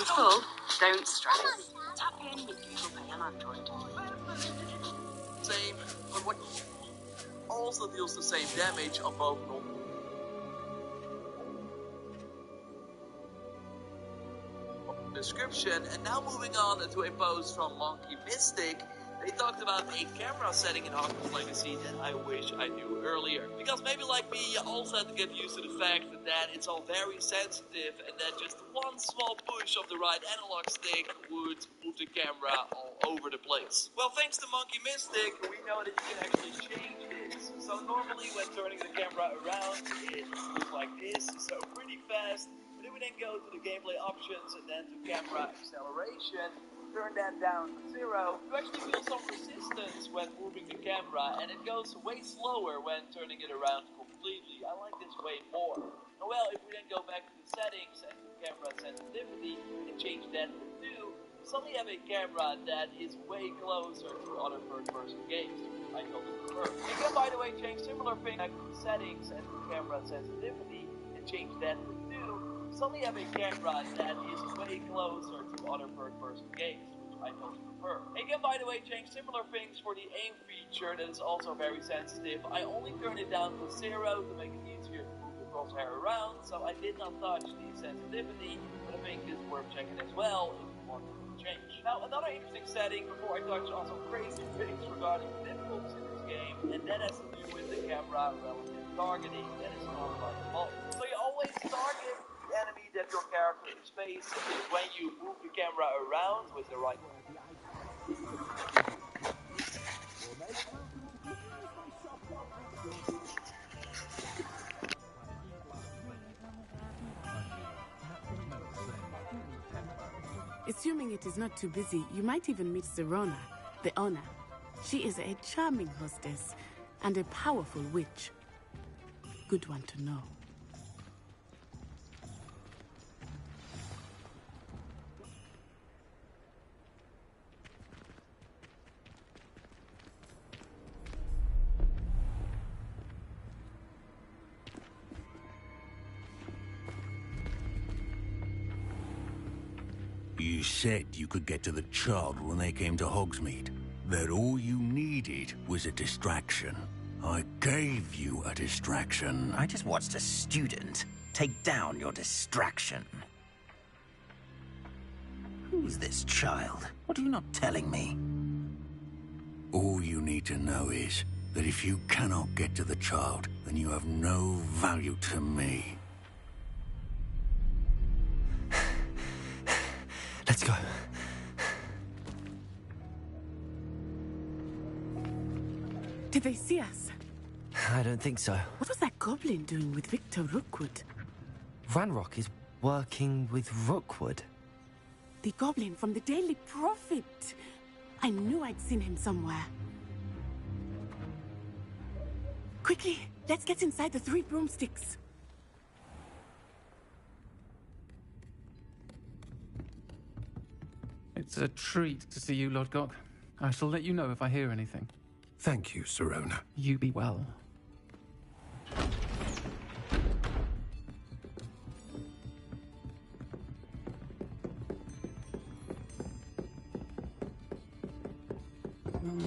When full, don't stress. Tap in with Google Pay on Android. Same, but what also deals the same damage on both description. And now moving on to a post from Monkey Mystic. They talked about a camera setting in Hogwarts Legacy that I wish I knew earlier. Because maybe like me, you also have to get used to the fact that it's all very sensitive and that just one small push of the right analog stick would move the camera all over the place. Well, thanks to Monkey Mystic, we know that you can actually change this. So normally when turning the camera around, it looks like this, so pretty fast. But if we then go to the gameplay options and then to camera acceleration, turn that down to 0, you actually feel some resistance when moving the camera, and it goes way slower when turning it around completely. I like this way more. And well, if we then go back to the settings and to camera sensitivity and change that to 2, we suddenly have a camera that is way closer to other first-person games, which I totally prefer. You can, by the way, change similar things back to the settings and to camera sensitivity and change that to 2. Suddenly have a camera that is way closer to other first-person games, which I totally prefer. You can, by the way, change similar things for the aim feature that is also very sensitive. I only turned it down to 0 to make it easier to move the crosshair around, so I did not touch the sensitivity, but I think it's worth checking as well if you want to change. Now, another interesting setting before I touch on some crazy things regarding the difficulties in this game, and that has to do with the camera relative targeting that is on by default. So you always target enemy that your character is facing when you move the camera around with the right. Assuming it is not too busy, you might even meet Serona, the owner. She is a charming hostess and a powerful witch. Good one to know. You said you could get to the child when they came to Hogsmeade. That all you needed was a distraction. I gave you a distraction. I just watched a student take down your distraction. Who's this child? What are you not telling me? All you need to know is that if you cannot get to the child, then you have no value to me. Let's go. Did they see us? I don't think so. What was that goblin doing with Victor Rookwood? Ranrock is working with Rookwood. The goblin from the Daily Prophet. I knew I'd seen him somewhere. Quickly, let's get inside the 3 broomsticks. It's a treat to see you, Lodgok. I shall let you know if I hear anything. Thank you, Serona. You be well.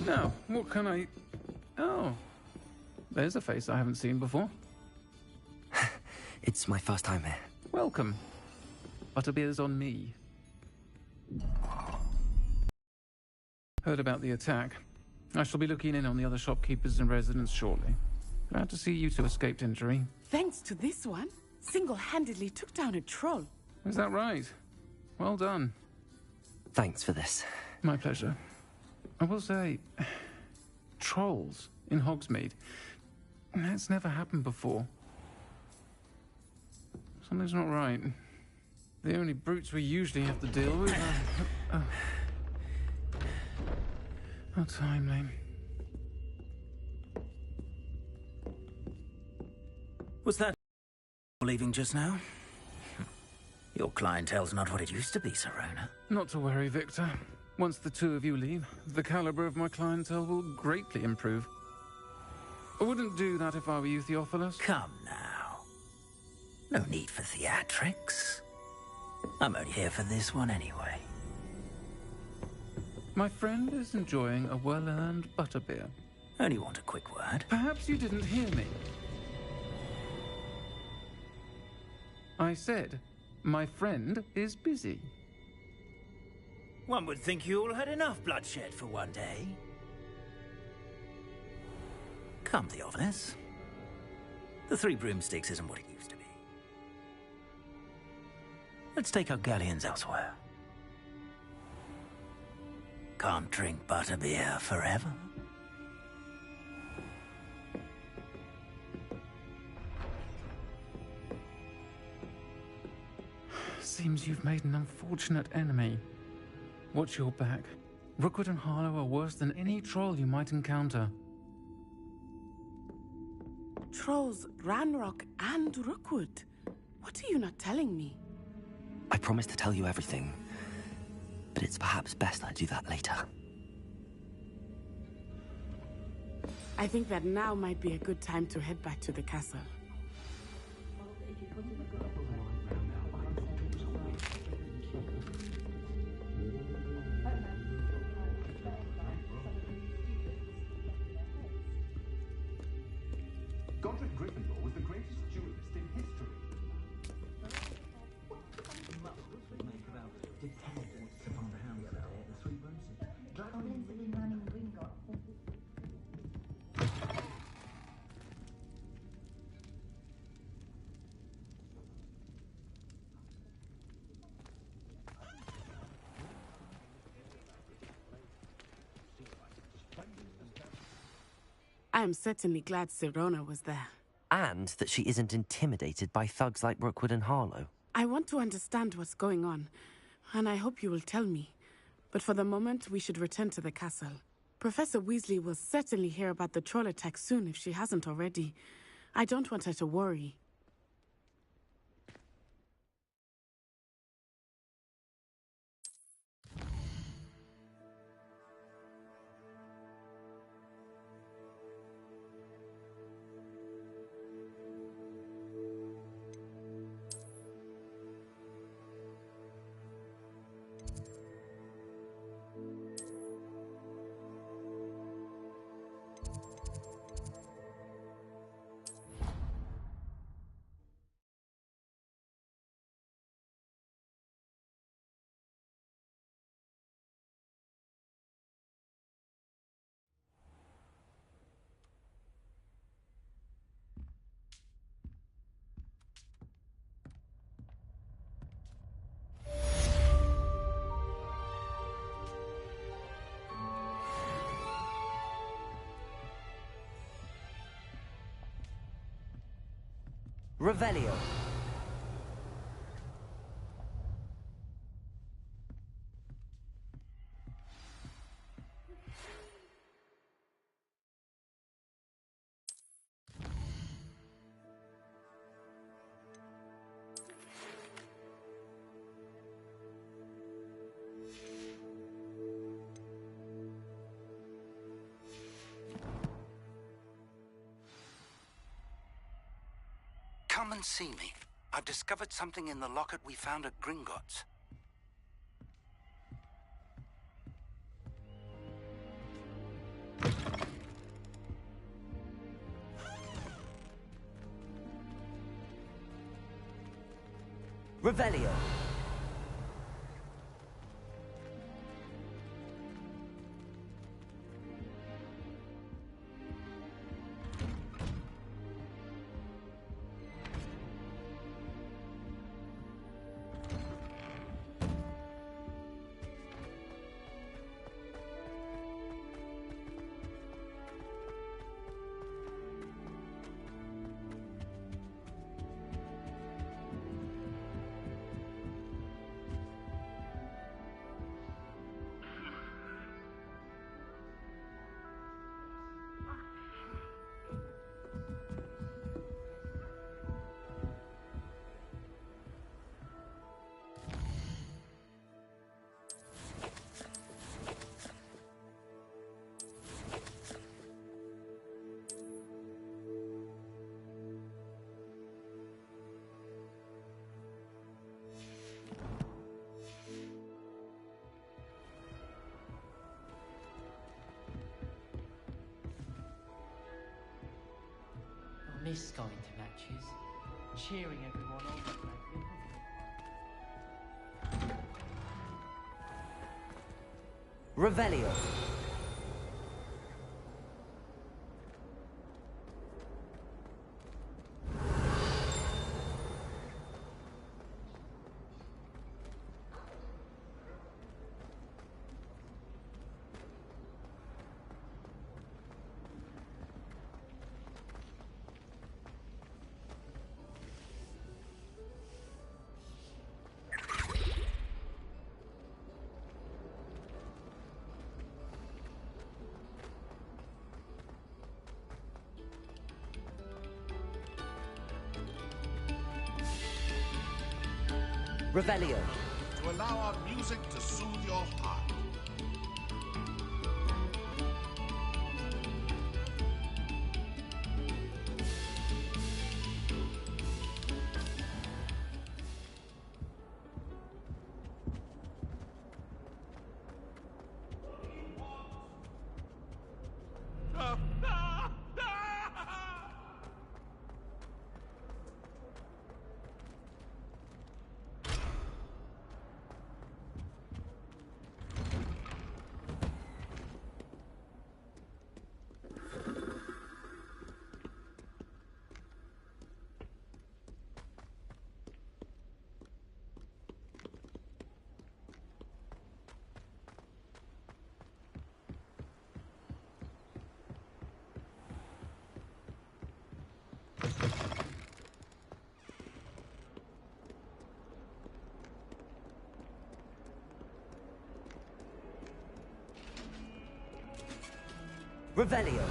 Now, what can I... Oh, there's a face I haven't seen before. It's my first time here. Welcome. Butterbeer's on me. Heard about the attack. I shall be looking in on the other shopkeepers and residents shortly. Glad to see you two escaped injury. Thanks to this one, single-handedly took down a troll. Is that right? Well done. Thanks for this. My pleasure. I will say, trolls in Hogsmeade. That's never happened before. Something's not right. The only brutes we usually have to deal with are... How timely. Was that leaving just now? Your clientele's not what it used to be, Serona. Not to worry, Victor. Once the 2 of you leave, the caliber of my clientele will greatly improve. I wouldn't do that if I were you, Theophilus. Come now. No need for theatrics. I'm only here for this one anyway. My friend is enjoying a well-earned butterbeer. Only want a quick word. Perhaps you didn't hear me. I said, my friend is busy. One would think you all had enough bloodshed for one day. Come, Theophilus. The Three Broomsticks isn't what it used to be. Let's take our galleons elsewhere. Can't drink butterbeer forever. Seems you've made an unfortunate enemy. Watch your back. Rookwood and Harlow are worse than any troll you might encounter. Trolls, Ranrock, and Rookwood. What are you not telling me? I promised to tell you everything, but it's perhaps best I do that later. I think that now might be a good time to head back to the castle. Godric Gryffindor was the greatest duelist in history. I am certainly glad Sirona was there. And that she isn't intimidated by thugs like Rookwood and Harlow. I want to understand what's going on, and I hope you will tell me. But for the moment, we should return to the castle. Professor Weasley will certainly hear about the troll attack soon if she hasn't already. I don't want her to worry. Revelio. Come and see me. I've discovered something in the locket we found at Gringotts. Revelio. miss going to matches, cheering everyone on. Revelio. Revelio. To allow our music to soothe your heart. Revelio.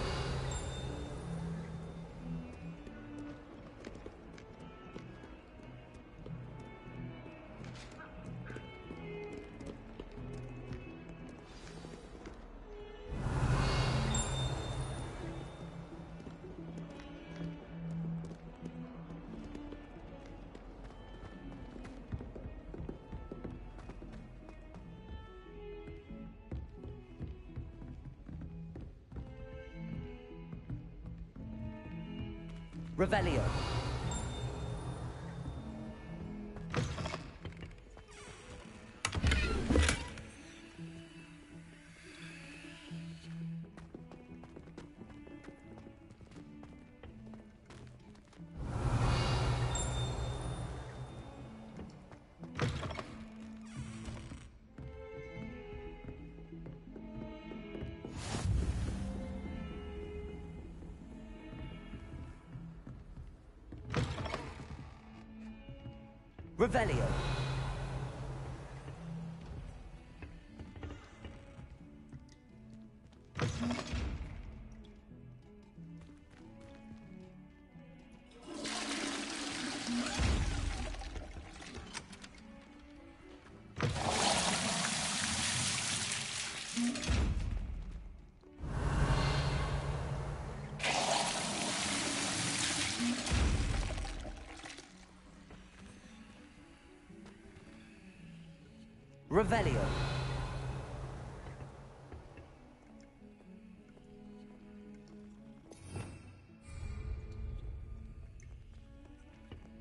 Revelio. Revelio. Revelio.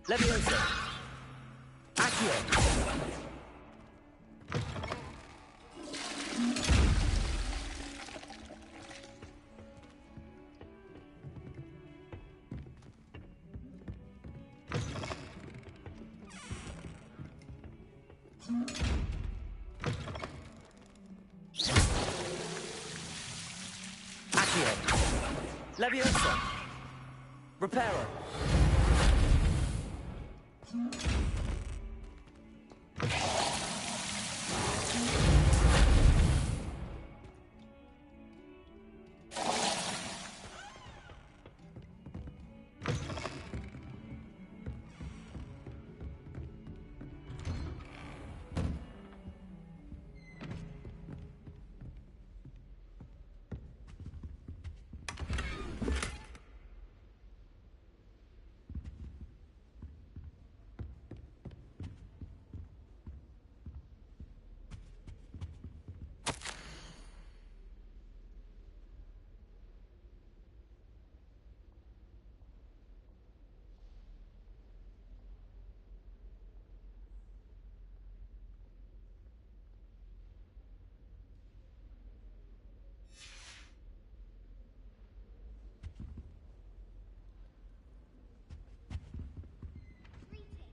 Leviosa. Accio. Leviosa. Reparo.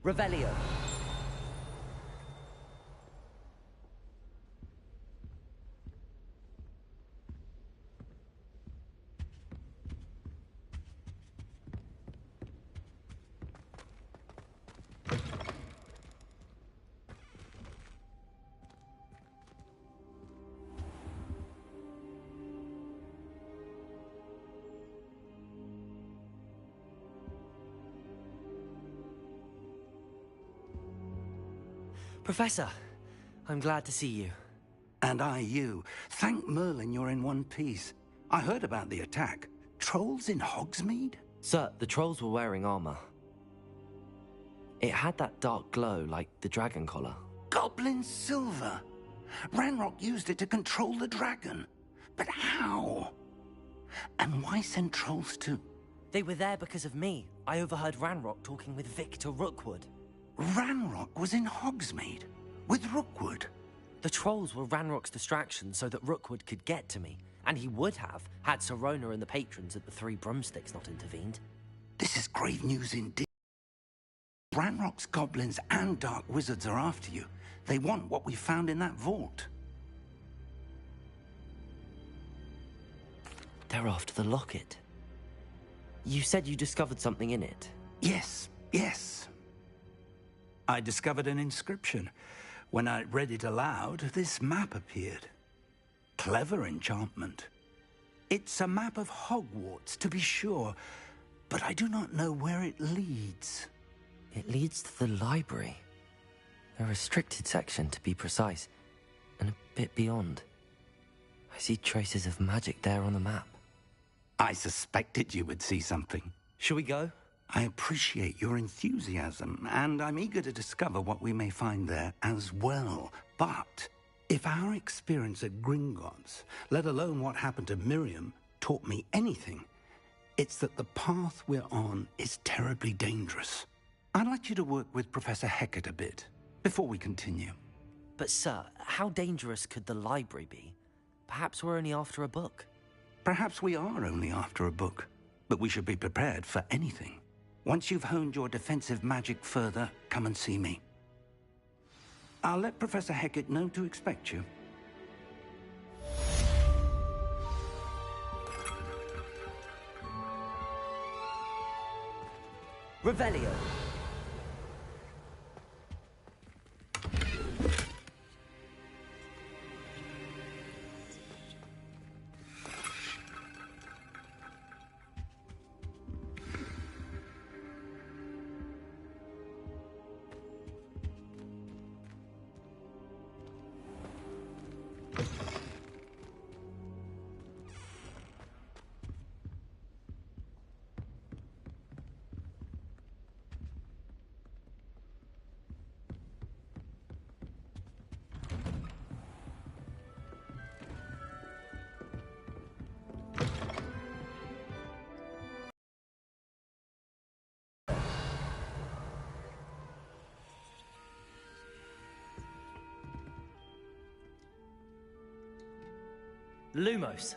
Revelio. Professor, I'm glad to see you. And I you. Thank Merlin you're in one piece. I heard about the attack. Trolls in Hogsmeade? Sir, the trolls were wearing armor. It had that dark glow like the dragon collar. Goblin silver. Ranrock used it to control the dragon. But how? And why send trolls to... They were there because of me. I overheard Ranrock talking with Victor Rookwood. Ranrock was in Hogsmeade? With Rookwood? The trolls were Ranrock's distraction so that Rookwood could get to me. And he would have, had Sirona and the patrons at the Three Broomsticks not intervened. This is grave news indeed. Ranrock's goblins and dark wizards are after you. They want what we found in that vault. They're after the locket. You said you discovered something in it. Yes. I discovered an inscription. When I read it aloud, this map appeared. Clever enchantment. It's a map of Hogwarts, to be sure, but I do not know where it leads. It leads to the library. A restricted section, to be precise, and a bit beyond. I see traces of magic there on the map. I suspected you would see something. Shall we go? I appreciate your enthusiasm, and I'm eager to discover what we may find there as well. But if our experience at Gringotts, let alone what happened to Miriam, taught me anything, it's that the path we're on is terribly dangerous. I'd like you to work with Professor Hecat a bit, before we continue. But sir, how dangerous could the library be? Perhaps we're only after a book. Perhaps we are only after a book, but we should be prepared for anything. Once you've honed your defensive magic further, come and see me. I'll let Professor Hecat know to expect you. Revelio. Lumos.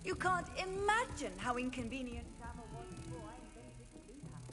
You can't imagine how inconvenient travel was before I invented the blue house.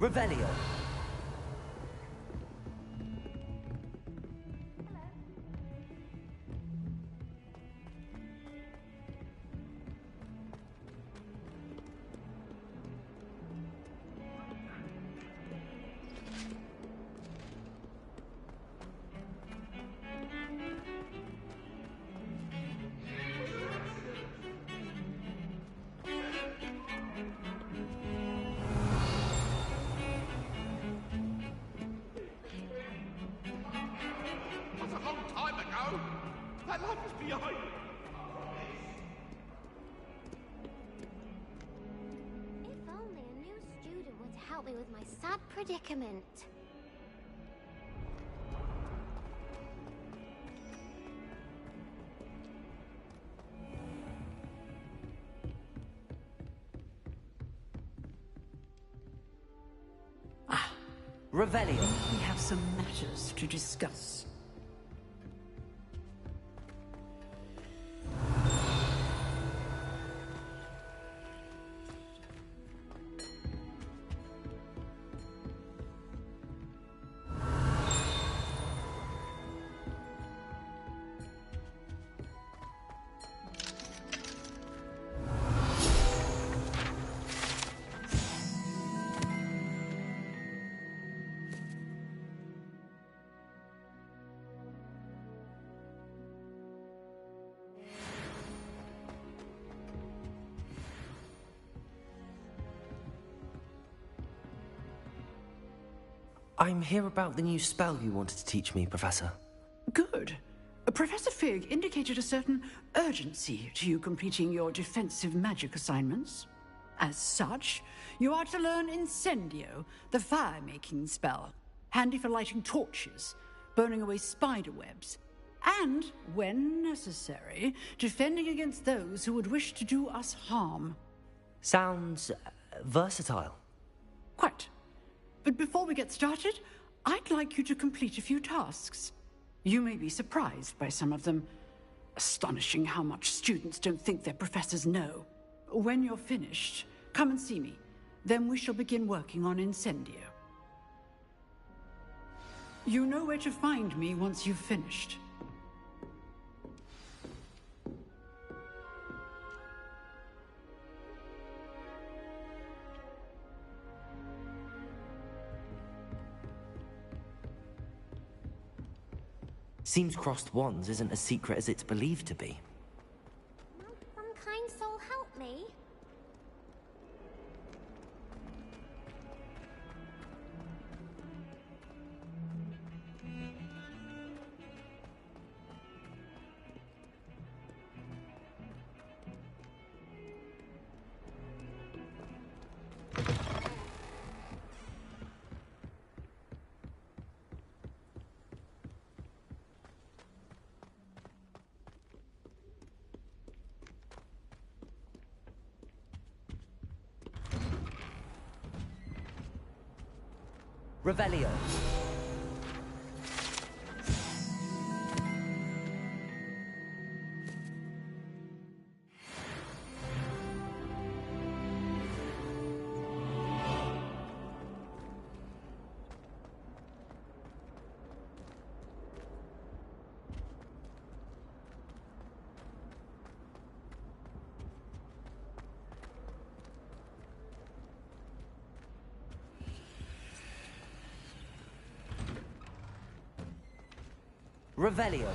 Revelio. That's a long time ago. That life is behind. If only a new student would help me with my sad predicament. Revelio. We have some matters to discuss. I'm here about the new spell you wanted to teach me, Professor. Good. Professor Fig indicated a certain urgency to you completing your defensive magic assignments. As such, you are to learn Incendio, the fire-making spell, handy for lighting torches, burning away spider webs, and, when necessary, defending against those who would wish to do us harm. Sounds versatile. Quite. But before we get started, I'd like you to complete a few tasks. You may be surprised by some of them. Astonishing how much students don't think their professors know. When you're finished, come and see me. Then we shall begin working on Incendio. You know where to find me once you've finished. Seems crossed wands isn't as secret as it's believed to be. Might some kind soul help me? Revelio. Revelio.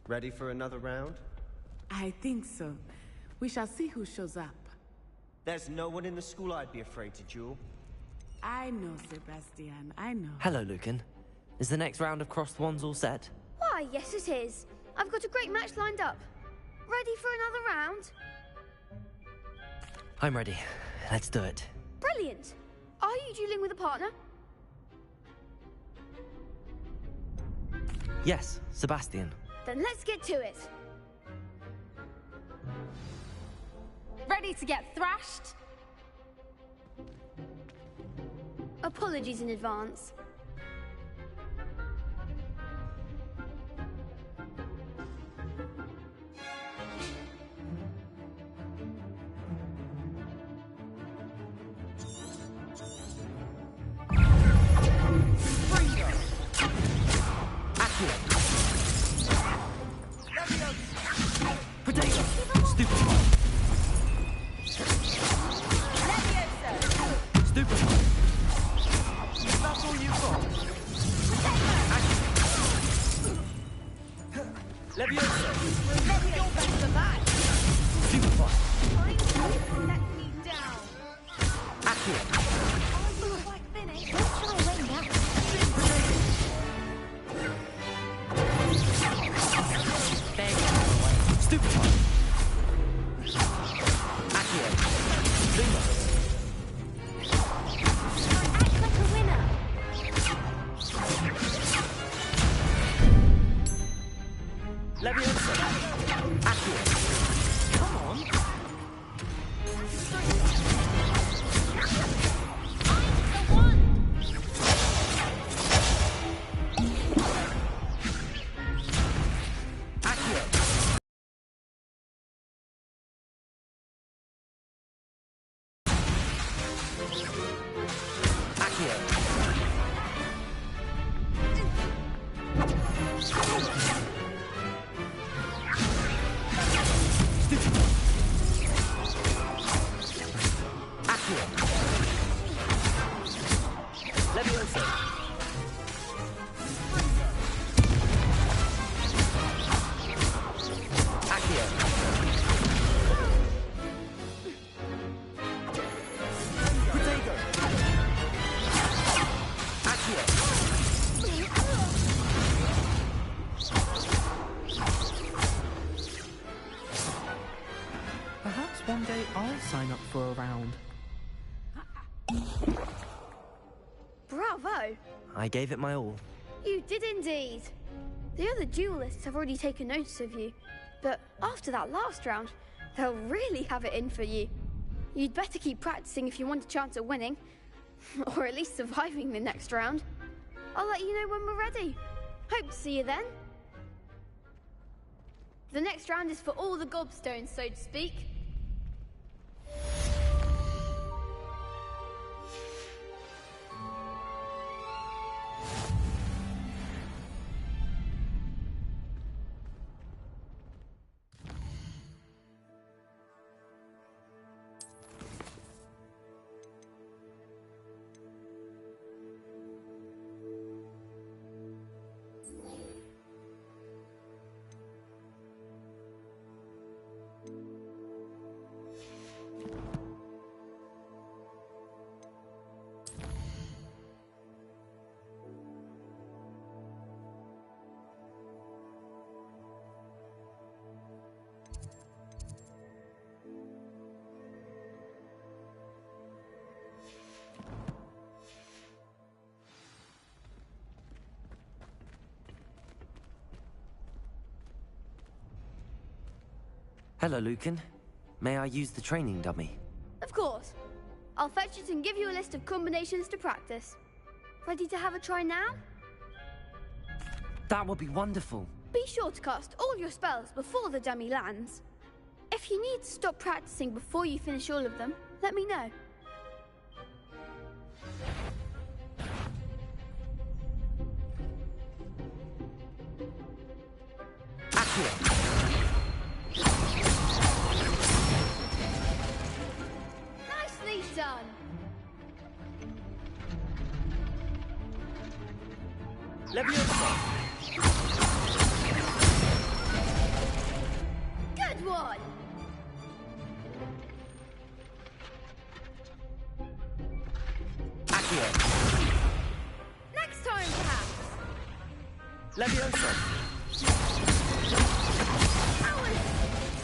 Ready for another round? I think so. We shall see who shows up. There's no one in the school I'd be afraid to duel. I know, Sebastian, I know. Hello, Lucan. Is the next round of crossed wands all set? Why, yes it is. I've got a great match lined up. Ready for another round? I'm ready. Let's do it. Brilliant. Are you dueling with a partner? Yes, Sebastian. Then let's get to it. Ready to get thrashed? Apologies in advance. Perhaps one day I'll sign up for a round. Bravo! I gave it my all. You did indeed. The other duelists have already taken notice of you, but after that last round, they'll really have it in for you. You'd better keep practicing if you want a chance at winning, or at least surviving the next round. I'll let you know when we're ready. Hope to see you then. The next round is for all the gobstones, so to speak. Hello, Lucan. May I use the training dummy? Of course. I'll fetch it and give you a list of combinations to practice. Ready to have a try now? That would be wonderful. Be sure to cast all your spells before the dummy lands. If you need to stop practicing before you finish all of them, let me know. Nicely done. Good one. Next time, perhaps. Leviosa. That was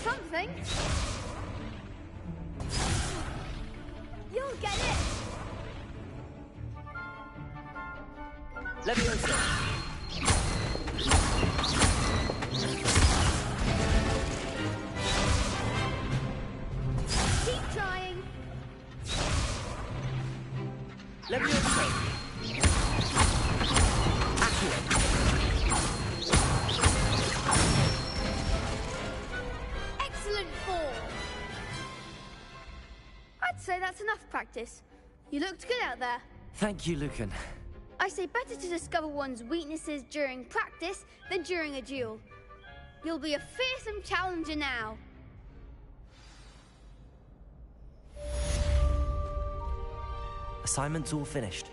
something. You'll get it. Leviosa. Keep trying. Levioso. Accio. Excellent form! I'd say that's enough practice. You looked good out there. Thank you, Lucan. I say better to discover one's weaknesses during practice than during a duel. You'll be a fearsome challenger now. Assignment's all finished.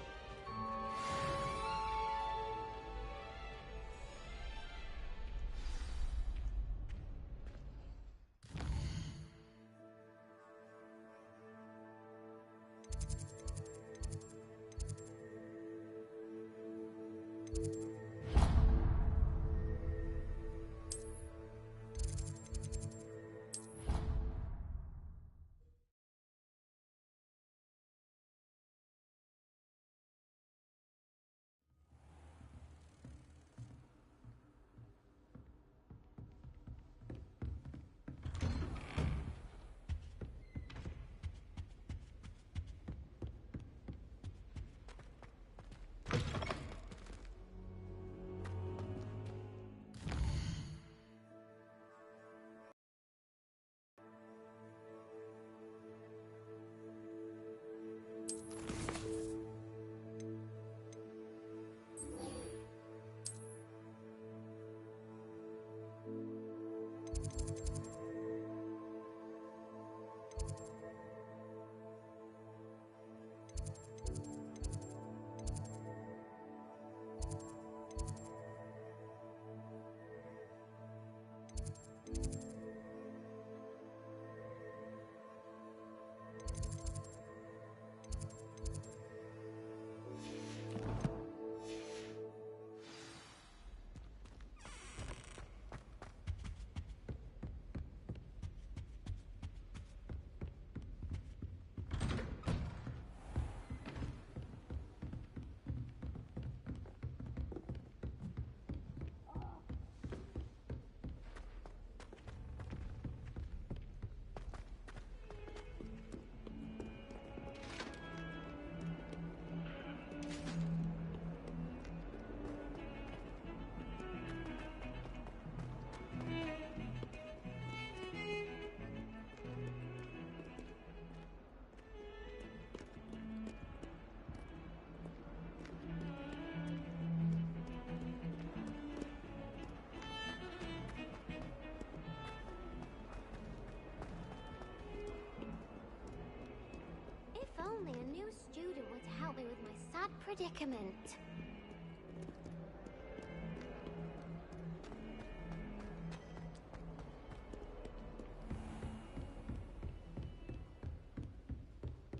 If only a new student would help me with my sad predicament.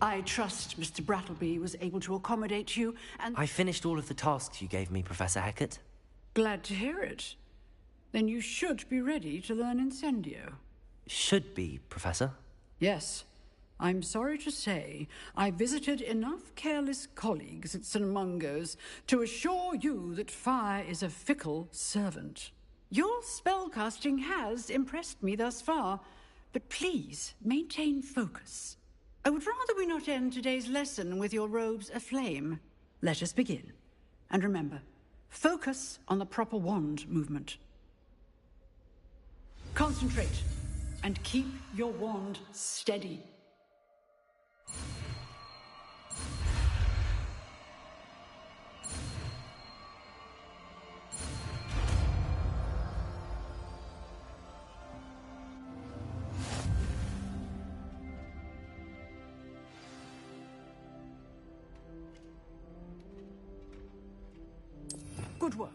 I trust Mr. Brattleby was able to accommodate you, and I finished all of the tasks you gave me, Professor Hecat. glad to hear it. Then you should be ready to learn Incendio. Should be, Professor. Yes. I'm sorry to say, I visited enough careless colleagues at St. Mungo's to assure you that fire is a fickle servant. Your spellcasting has impressed me thus far, but please maintain focus. I would rather we not end today's lesson with your robes aflame. Let us begin. And remember, focus on the proper wand movement. Concentrate and keep your wand steady. Good work.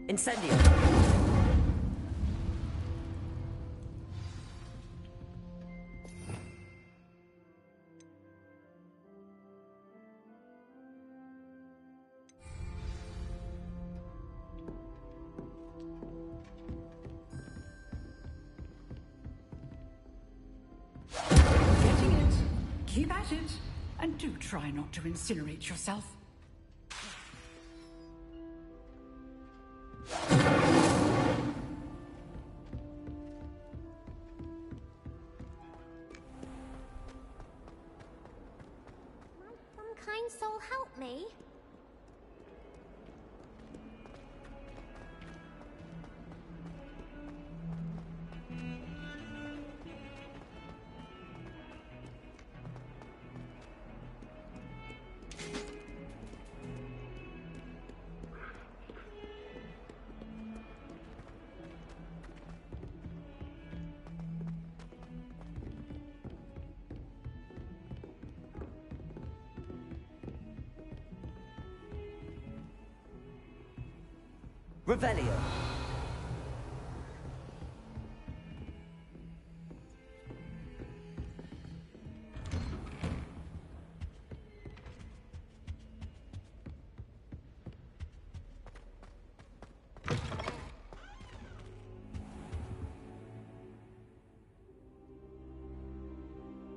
Incendio. Keep at it, and do try not to incinerate yourself. Some kind soul help me? Revelio.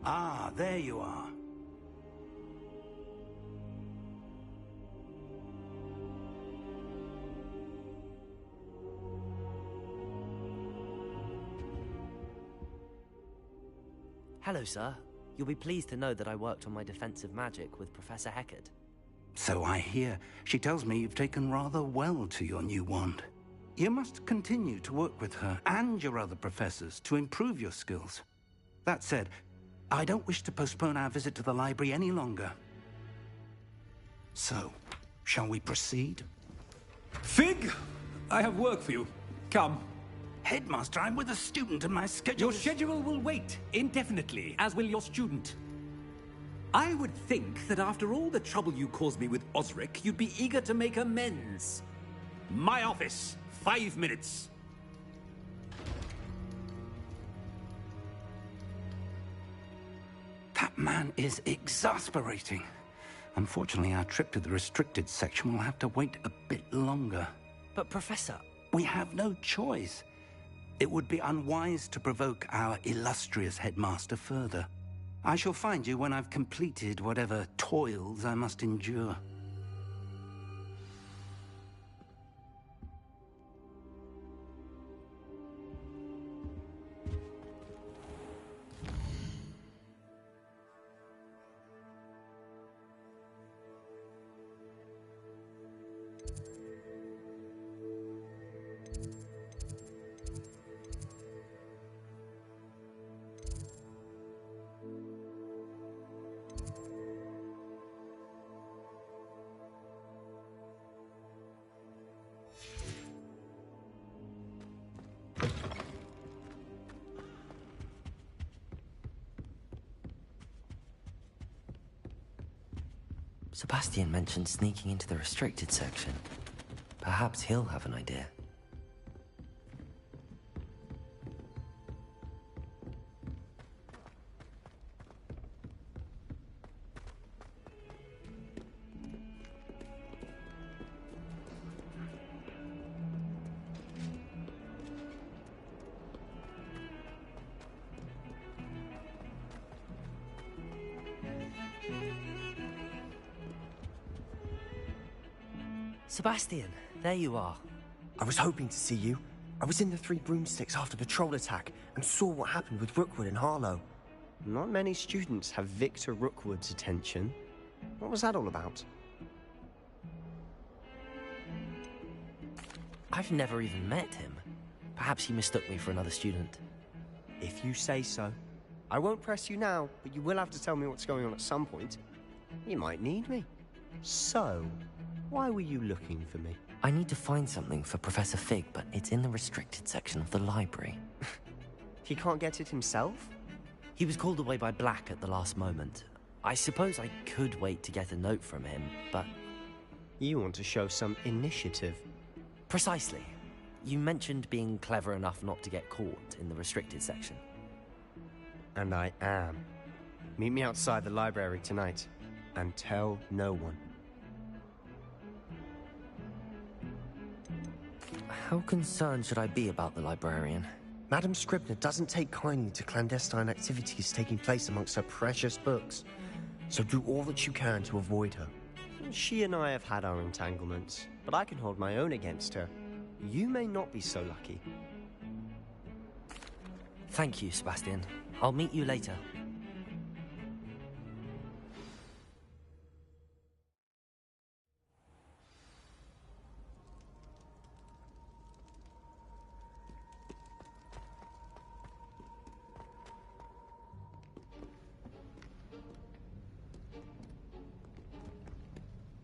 Ah, there you are. Hello, sir. You'll be pleased to know that I worked on my defensive magic with Professor Heckard. So I hear. She tells me you've taken rather well to your new wand. You must continue to work with her and your other professors to improve your skills. That said, I don't wish to postpone our visit to the library any longer. So, shall we proceed? Fig! I have work for you. Come. Headmaster, I'm with a student and my schedule Your schedule will wait indefinitely, as will your student. I would think that after all the trouble you caused me with Osric, you'd be eager to make amends. My office, 5 minutes. That man is exasperating. Unfortunately, our trip to the restricted section will have to wait a bit longer. But, Professor... We have no choice. It would be unwise to provoke our illustrious headmaster further. I shall find you when I've completed whatever toils I must endure. Sebastian mentioned sneaking into the restricted section. Perhaps he'll have an idea. Sebastian, there you are. I was hoping to see you. I was in the Three Broomsticks after the troll attack and saw what happened with Rookwood and Harlow. Not many students have Victor Rookwood's attention. What was that all about? I've never even met him. Perhaps he mistook me for another student. If you say so. I won't press you now, but you will have to tell me what's going on at some point. You might need me. So, why were you looking for me? I need to find something for Professor Fig, but it's in the restricted section of the library. He can't get it himself? He was called away by Black at the last moment. I suppose I could wait to get a note from him, but... You want to show some initiative. Precisely. You mentioned being clever enough not to get caught in the restricted section. And I am. Meet me outside the library tonight, and tell no one. How concerned should I be about the librarian? Madam Scribner doesn't take kindly to clandestine activities taking place amongst her precious books, so do all that you can to avoid her. She and I have had our entanglements, but I can hold my own against her. You may not be so lucky. Thank you, Sebastian. I'll meet you later.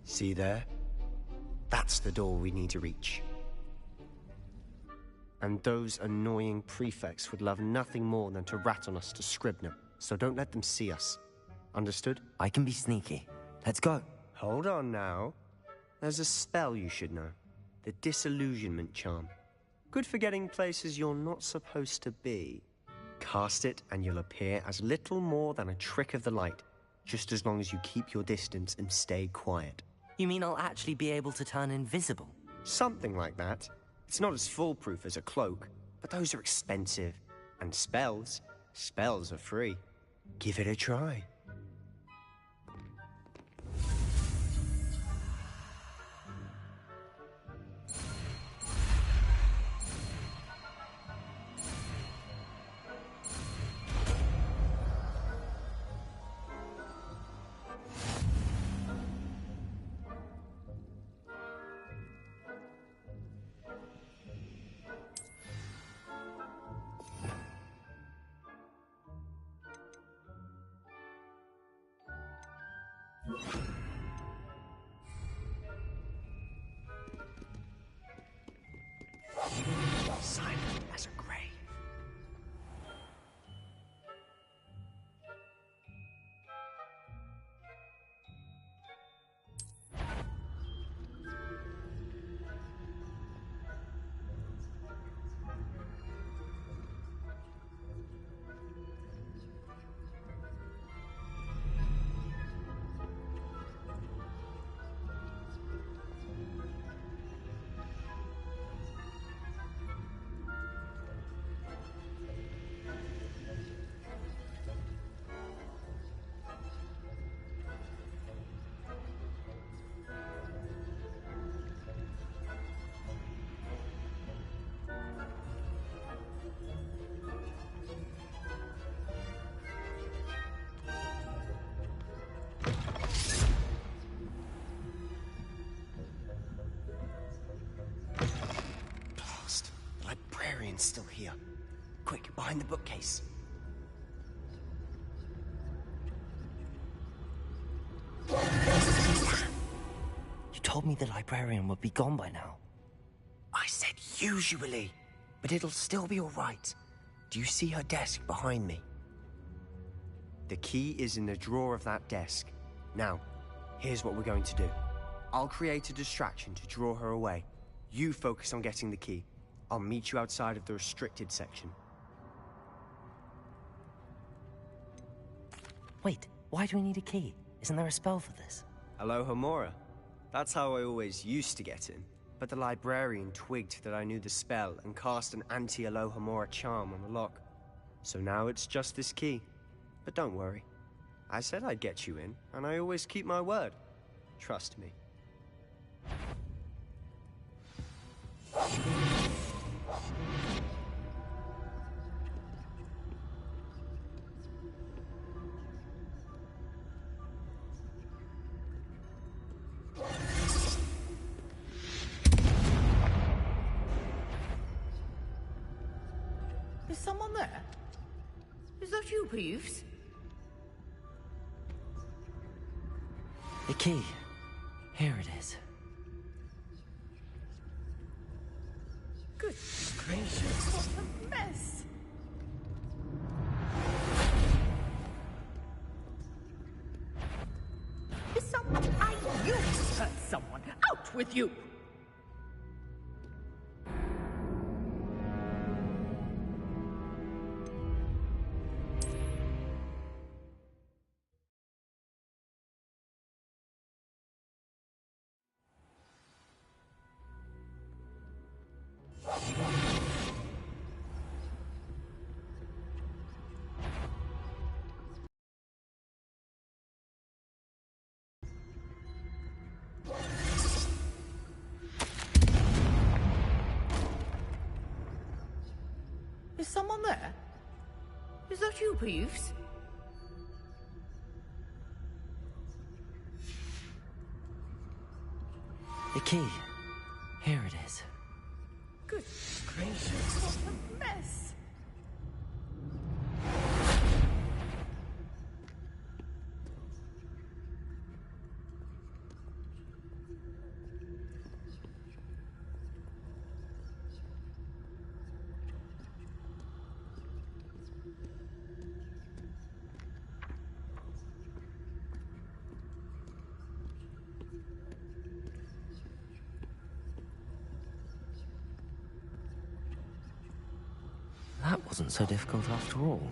See there? That's the door we need to reach. And those annoying prefects would love nothing more than to rat on us to Scribner, so don't let them see us. Understood? I can be sneaky. Let's go. Hold on now. There's a spell you should know. The Disillusionment Charm. Good for getting places you're not supposed to be. Cast it and you'll appear as little more than a trick of the light, just as long as you keep your distance and stay quiet. You mean I'll actually be able to turn invisible? Something like that. It's not as foolproof as a cloak, but those are expensive. And spells are free. Give it a try. Silent as a grave. Still here. Quick, behind the bookcase. You told me the librarian would be gone by now. I said usually, but it'll still be all right. Do you see her desk behind me? The key is in the drawer of that desk. Now, here's what we're going to do. I'll create a distraction to draw her away. You focus on getting the key. I'll meet you outside of the restricted section. Wait, why do we need a key? Isn't there a spell for this? Alohomora. That's how I always used to get in. But the librarian twigged that I knew the spell and cast an anti-Alohomora charm on the lock. So now it's just this key. But don't worry. I said I'd get you in, and I always keep my word. Trust me. Is someone there? Is that you, Peeves? The key. Here it is. Good gracious, what a mess! Is someone... You hurt someone! Out with you! someone there? Is that you, Peeves? The key. Here it is. Good gracious, what a mess! That wasn't so difficult after all.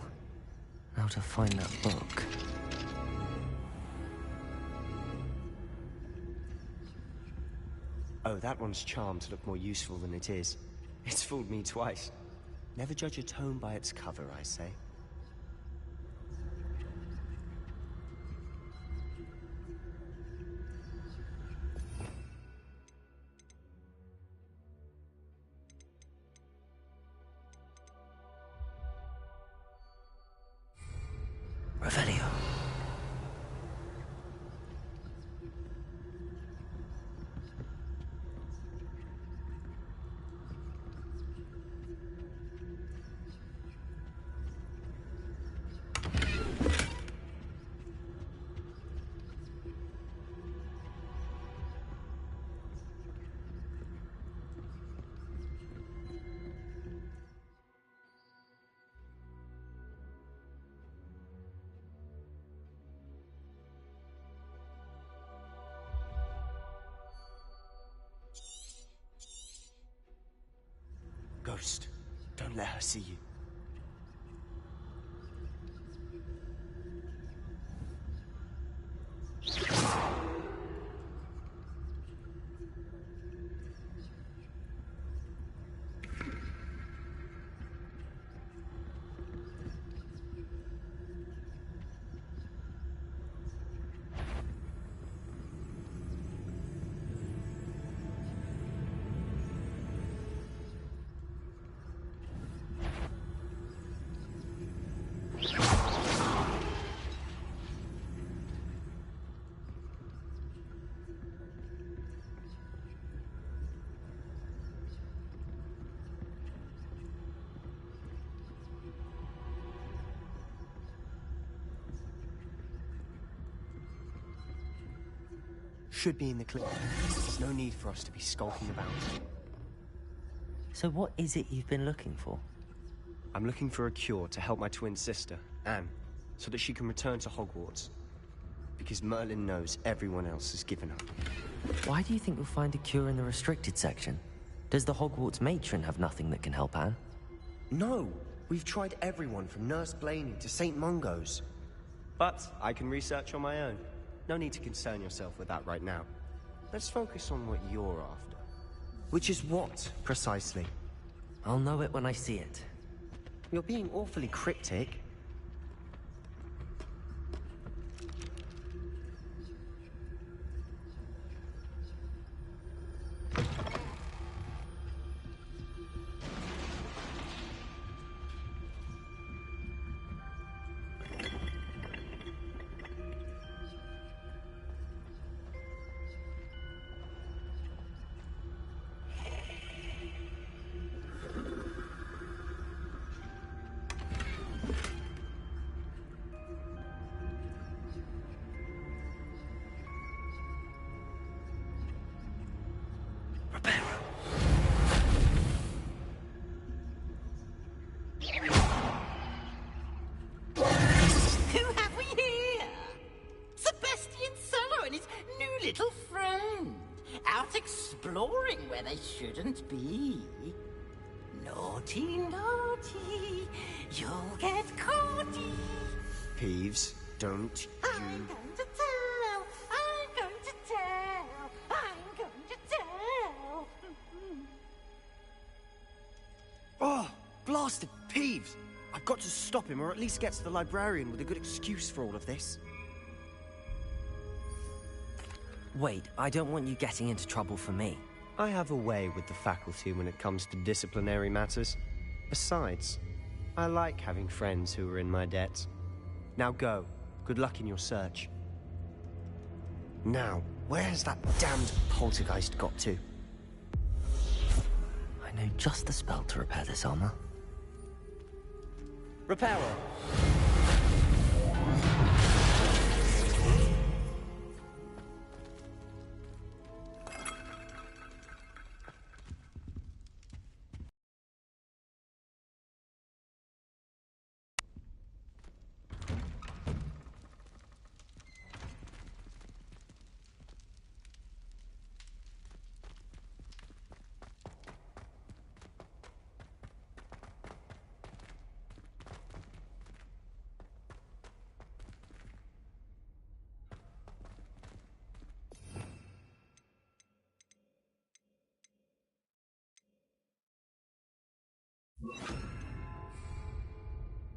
Now to find that book. Oh, that one's charmed to look more useful than it is. It's fooled me twice. Never judge a tome by its cover, I say. Revelio. Ghost, don't let her see you. Should be in the clip. There's no need for us to be skulking about. So what is it you've been looking for? I'm looking for a cure to help my twin sister, Anne, so that she can return to Hogwarts. Because Merlin knows everyone else has given up. Why do you think you'll find a cure in the restricted section? Does the Hogwarts matron have nothing that can help Anne? No! We've tried everyone from Nurse Blaney to St. Mungo's. But I can research on my own. No need to concern yourself with that right now. Let's focus on what you're after. Which is what, precisely? I'll know it when I see it. You're being awfully cryptic. Exploring where they shouldn't be. Naughty, naughty, you'll get caughty. Peeves, don't I'm going to tell, I'm going to tell, I'm going to tell. Oh, blasted Peeves! I've got to stop him, or at least get to the librarian with a good excuse for all of this. Wait, I don't want you getting into trouble for me. I have a way with the faculty when it comes to disciplinary matters. Besides, I like having friends who are in my debt. Now go. Good luck in your search. Now, where's that damned poltergeist got to? I know just the spell to repair this armor. Reparo.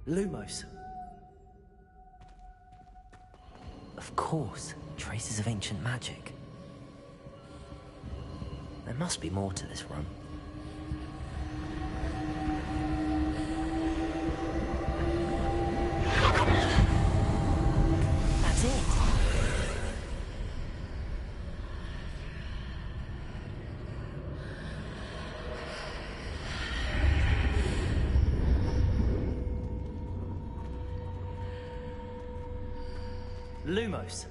Lumos. Of course, traces of ancient magic. There must be more to this room. That's it. Lumos.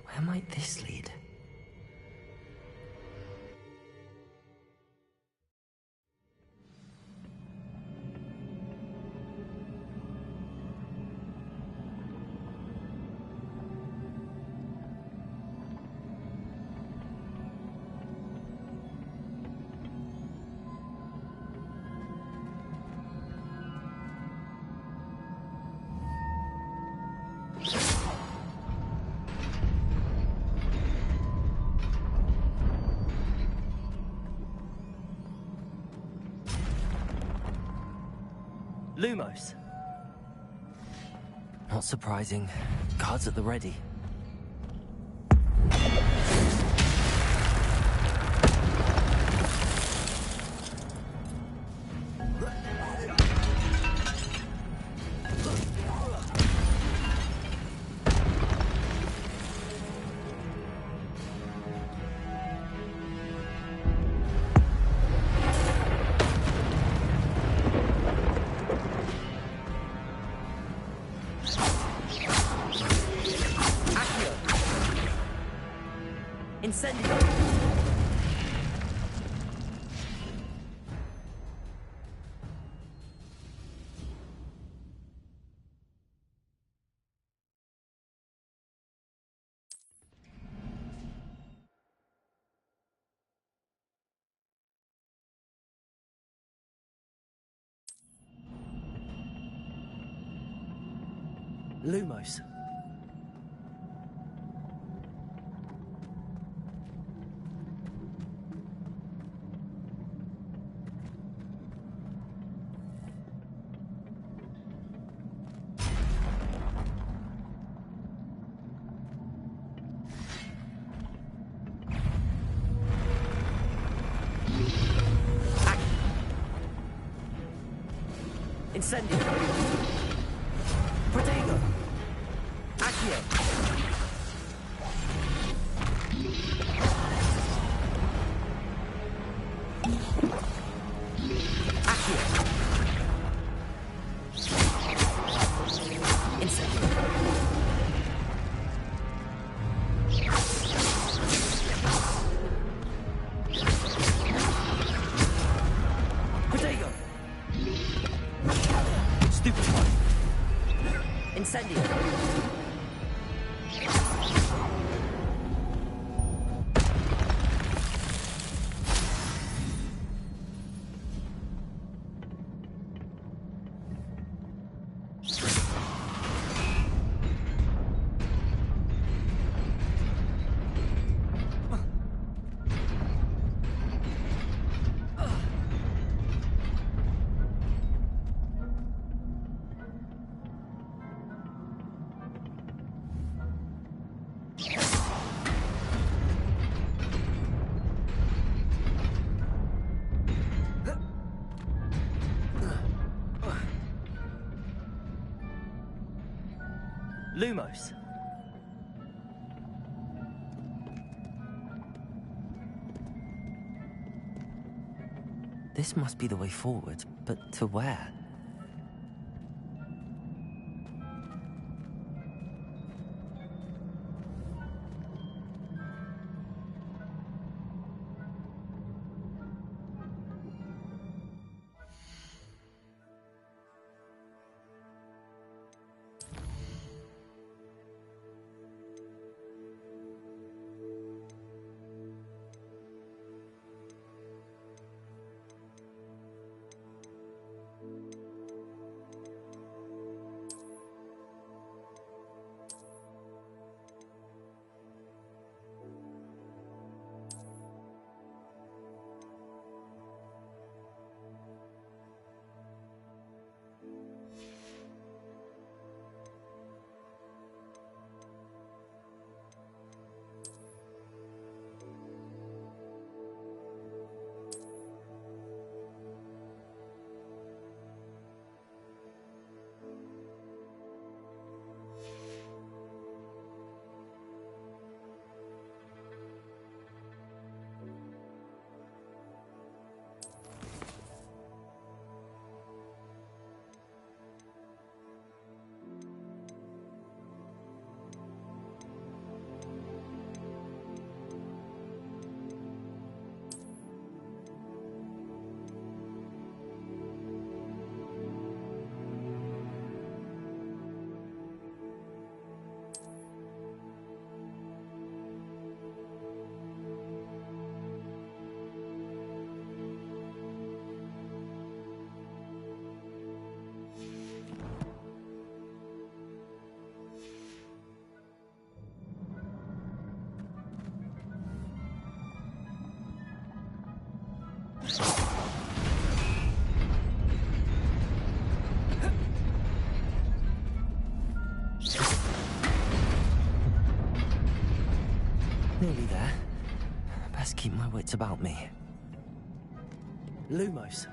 Where might this lead? Lumos. Not surprising. Guards at the ready. Incendio! Lumos. Incendio. Protego. Accio. Accio. Incendio. Protego. Stupefy. Incendio. Lumos. This must be the way forward, but to where? Nearly there. Best keep my wits about me. Lumos.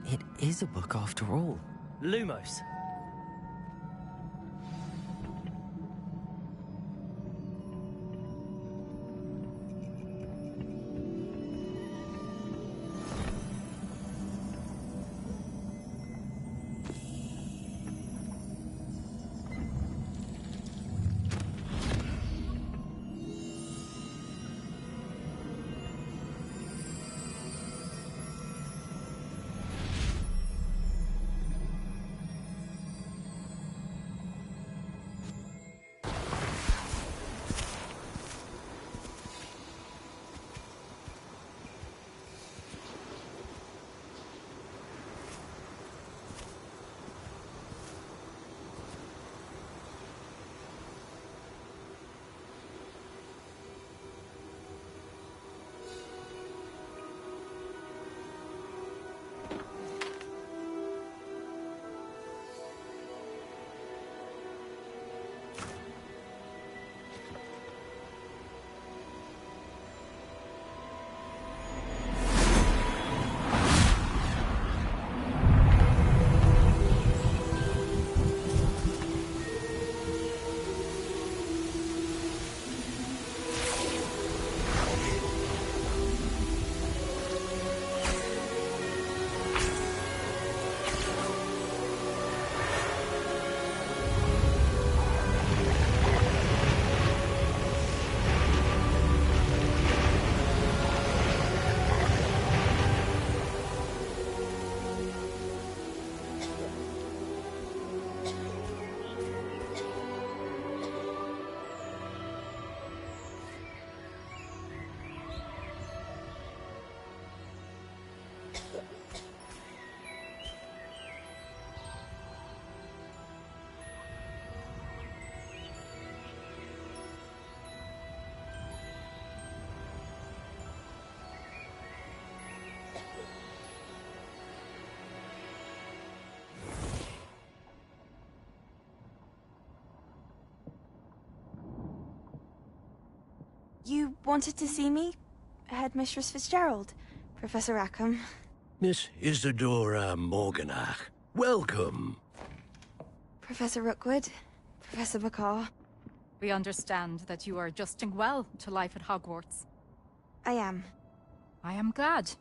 It is a book after all. Lumos. You wanted to see me? Headmistress Fitzgerald? Professor Rackham? Miss Isadora Morganach, welcome. Professor Rookwood? Professor Bakar? We understand that you are adjusting well to life at Hogwarts. I am. I am glad.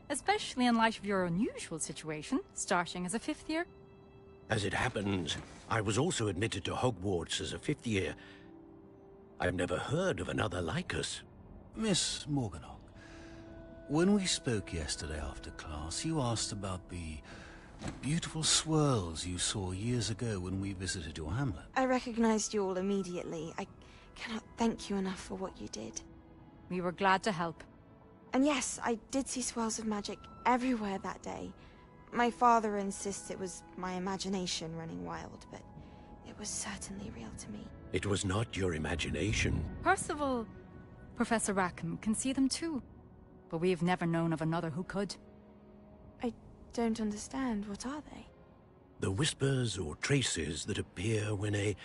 Especially in light of your unusual situation, starting as a 5th year. As it happens, I was also admitted to Hogwarts as a 5th year. I've never heard of another like us. Miss Morganach, when we spoke yesterday after class, you asked about the beautiful swirls you saw years ago when we visited your hamlet. I recognized you all immediately. I cannot thank you enough for what you did. We were glad to help. And yes, I did see swirls of magic everywhere that day. My father insists it was my imagination running wild, but it was certainly real to me. It was not your imagination. Percival, Professor Rackham can see them too. But we have never known of another who could. I don't understand. What are they? The whispers or traces that appear when a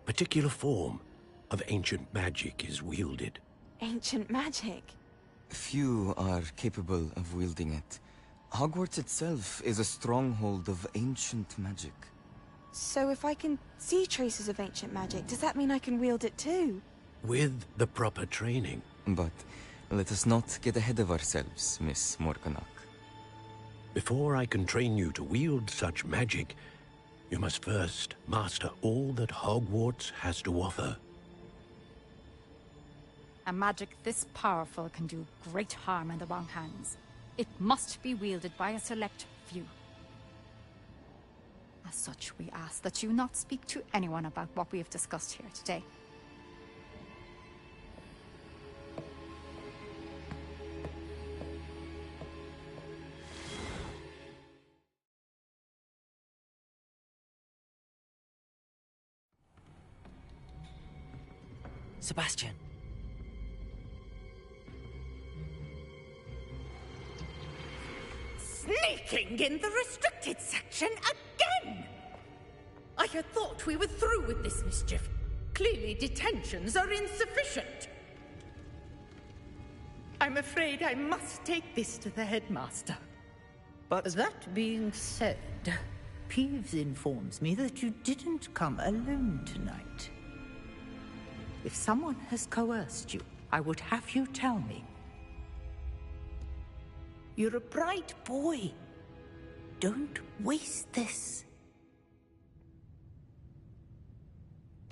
particular form of ancient magic is wielded. Ancient magic? Few are capable of wielding it. Hogwarts itself is a stronghold of ancient magic. So if I can see traces of ancient magic, does that mean I can wield it too? With the proper training. But let us not get ahead of ourselves, Miss Morganach. Before I can train you to wield such magic, you must first master all that Hogwarts has to offer. A magic this powerful can do great harm in the wrong hands. It must be wielded by a select few. As such, we ask that you not speak to anyone about what we have discussed here today. Sebastian. Sneaking in the restricted section again! I had thought we were through with this mischief. Clearly, detentions are insufficient. I'm afraid I must take this to the headmaster. But that being said, Peeves informs me that you didn't come alone tonight. If someone has coerced you, I would have you tell me. You're a bright boy. Don't waste this.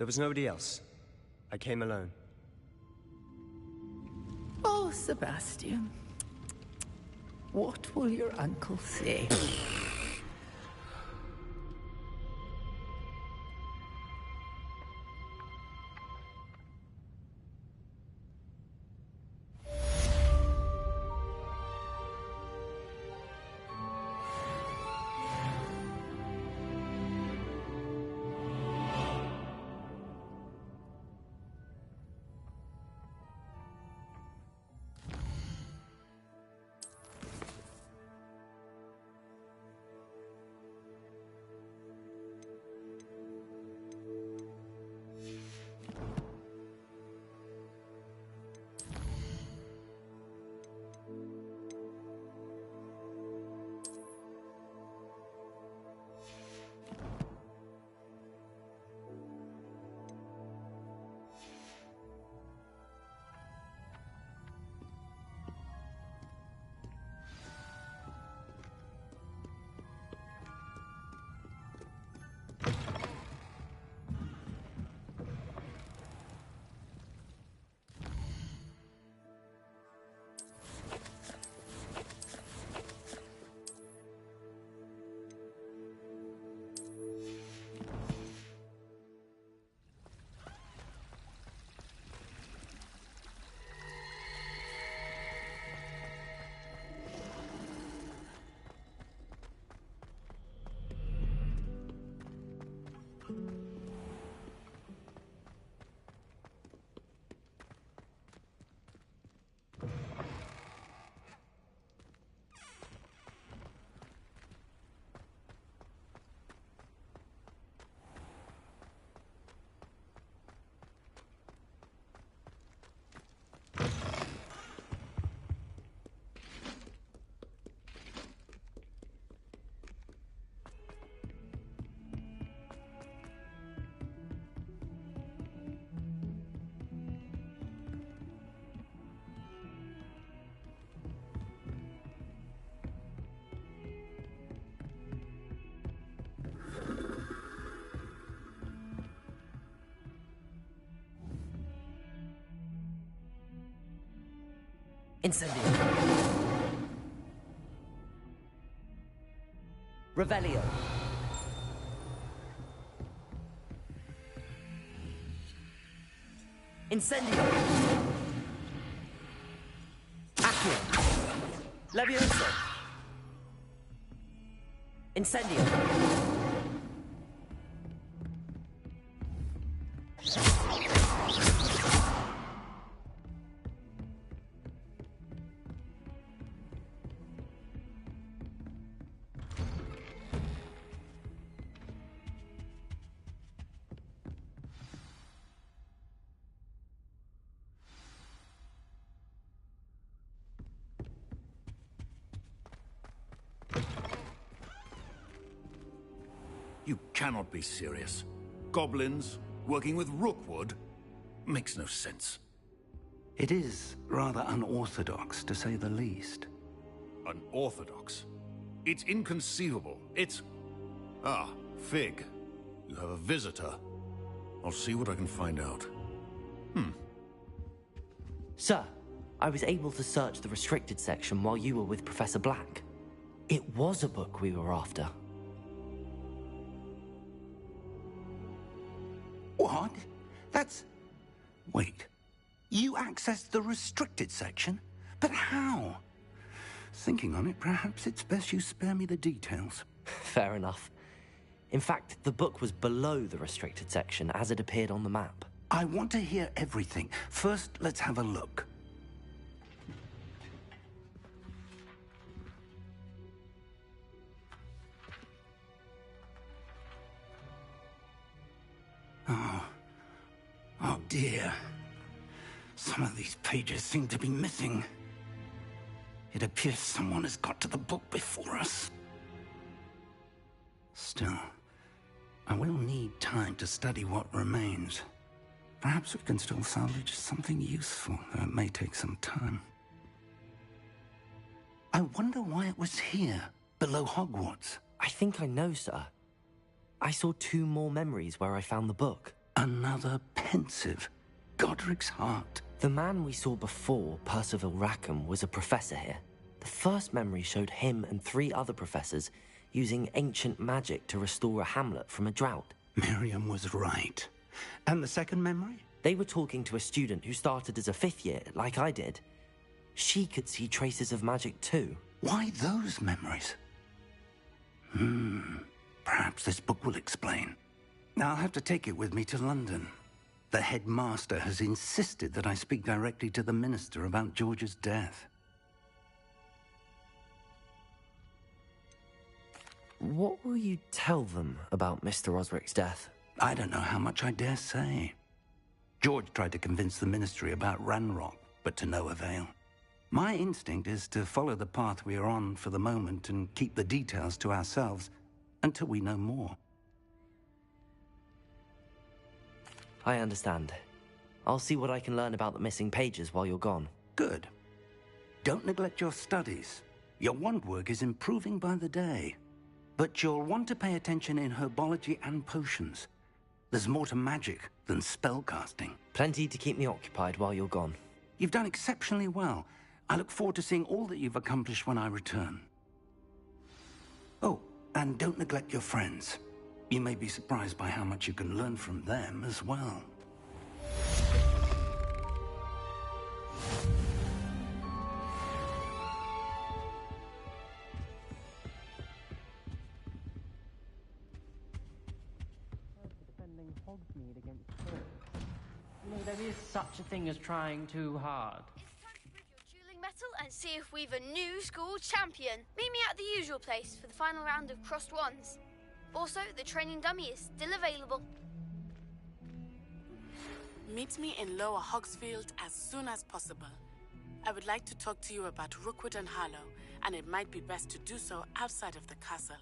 there was nobody else. I came alone. Oh, Sebastian. What will your uncle say? Incendio. Revelio. Incendio. Accio. Levioso. Incendio. You cannot be serious. Goblins working with Rookwood makes no sense. It is rather unorthodox, to say the least. Unorthodox? It's inconceivable. It's... Ah, Fig. You have a visitor. I'll see what I can find out. Sir, I was able to search the restricted section while you were with Professor Black. It was a book we were after. What? That's... Wait. You accessed the restricted section? But how? Thinking on it, perhaps it's best you spare me the details. Fair enough. In fact, the book was below the restricted section as it appeared on the map. I want to hear everything. First, let's have a look. Oh, dear. Some of these pages seem to be missing. It appears someone has got to the book before us. Still, I will need time to study what remains. Perhaps we can still salvage something useful, though it may take some time. I wonder why it was here, below Hogwarts. I think I know, sir. I saw 2 more memories where I found the book. Another pensive. Godric's heart. The man we saw before, Percival Rackham, was a professor here. The first memory showed him and 3 other professors using ancient magic to restore a hamlet from a drought. Miriam was right. And the second memory? They were talking to a student who started as a 5th year, like I did. She could see traces of magic too. Why those memories? Perhaps this book will explain. I'll have to take it with me to London. The headmaster has insisted that I speak directly to the minister about George's death. What will you tell them about Mr. Osric's death? I don't know how much I dare say. George tried to convince the ministry about Ranrock, but to no avail. My instinct is to follow the path we are on for the moment and keep the details to ourselves until we know more. I understand. I'll see what I can learn about the missing pages while you're gone. Good. Don't neglect your studies. Your wand work is improving by the day. But you'll want to pay attention in herbology and potions. There's more to magic than spellcasting. Plenty to keep me occupied while you're gone. You've done exceptionally well. I look forward to seeing all that you've accomplished when I return. Oh, and don't neglect your friends. You may be surprised by how much you can learn from them as well. You know, there is such a thing as trying too hard. It's time to prove your dueling mettle and see if we've a new school champion. Meet me at the usual place for the final round of crossed wands. Also, the training dummy is still available. Meet me in Lower Hogsfield as soon as possible. I would like to talk to you about Rookwood and Harlow, and it might be best to do so outside of the castle.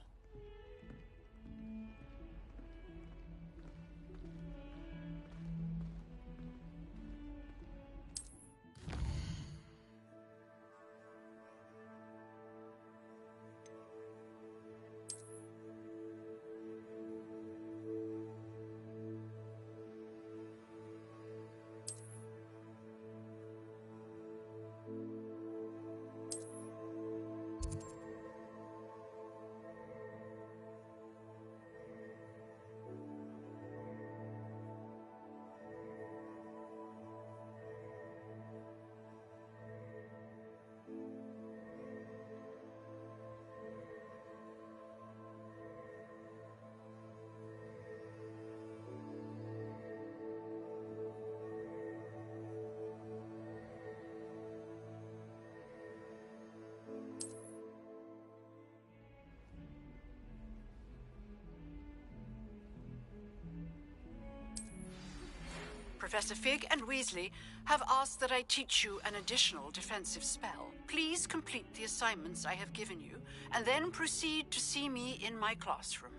Professor Fig and Weasley have asked that I teach you an additional defensive spell. Please complete the assignments I have given you, and then proceed to see me in my classroom.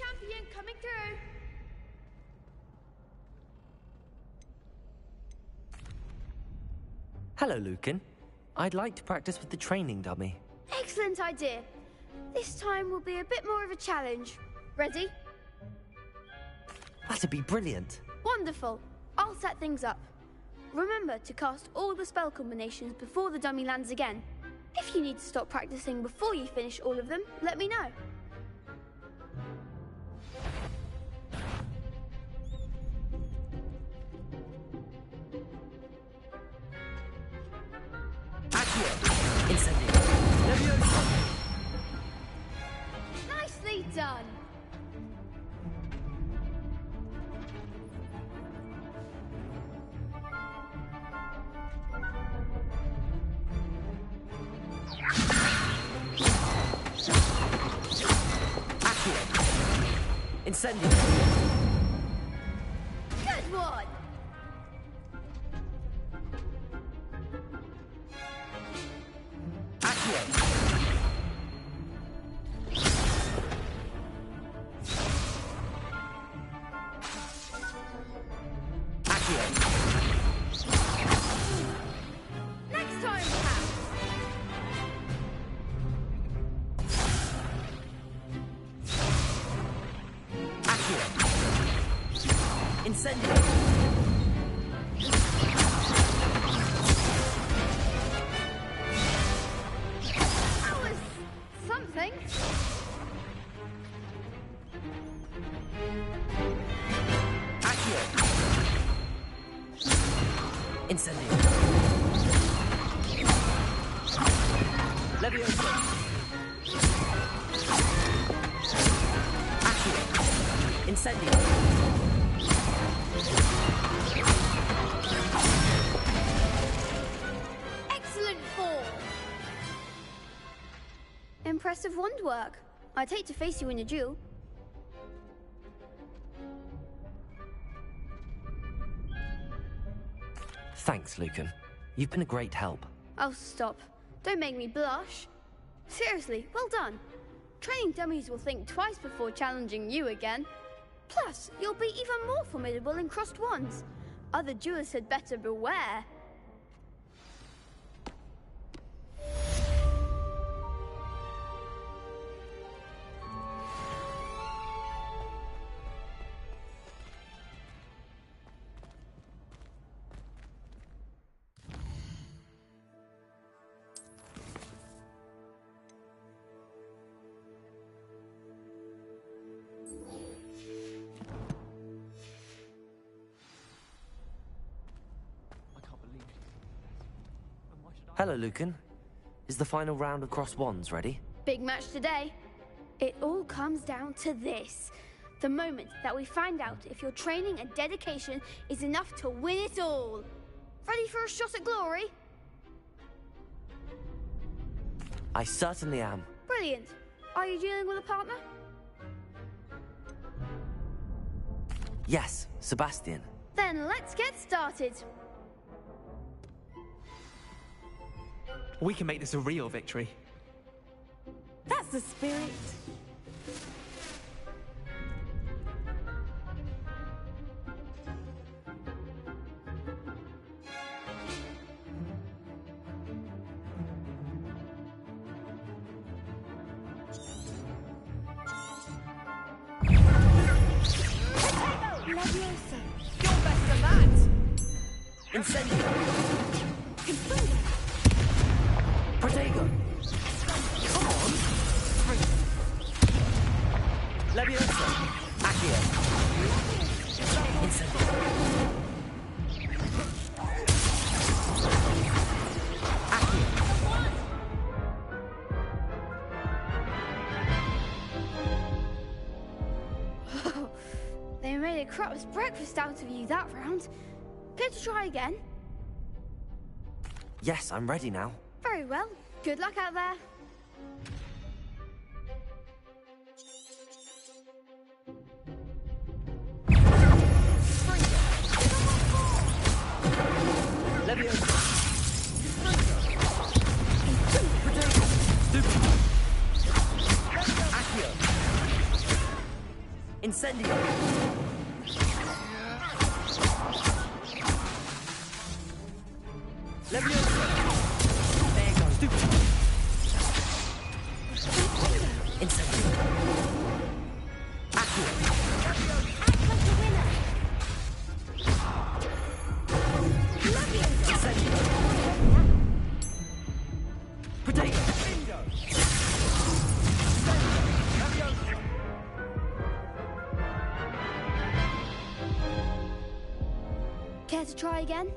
champion coming through. Hello, Lucan. I'd like to practice with the training dummy. Excellent idea. This time will be a bit more of a challenge. Ready? That'd be brilliant. Wonderful. I'll set things up. Remember to cast all the spell combinations before the dummy lands again. If you need to stop practicing before you finish all of them, let me know. Nicely done. Incendio. Good one. Next time, perhaps. Incendio. That was something. Incendio. Levioso. Incendio. Excellent form. Impressive wand work. I'd hate to face you in a duel. Thanks, Lucan. You've been a great help. Oh, stop. Don't make me blush. Seriously, well done. Training dummies will think twice before challenging you again. Plus, you'll be even more formidable in crossed wands. Other duelists had better beware. Hello, Lucan. Is the final round of Cross Wands ready? Big match today. It all comes down to this. The moment that we find out if your training and dedication is enough to win it all. Ready for a shot at glory? I certainly am. Brilliant. Are you dealing with a partner? Yes, Sebastian. Then let's get started. We can make this a real victory. That's the spirit. Leviosa. You're best than that. Incendio. Protego. Come on. Leviosa. Accio. Incendio. They made a crap's breakfast out of you that round. Care to try again? Yes, I'm ready now. Very well. Good luck out there. Leviosa. Accio. Incendio! Leviosa! There goes. Incendio! Accio! Aqua's the winner. Incendio! Potato! Bingo! Care to try again?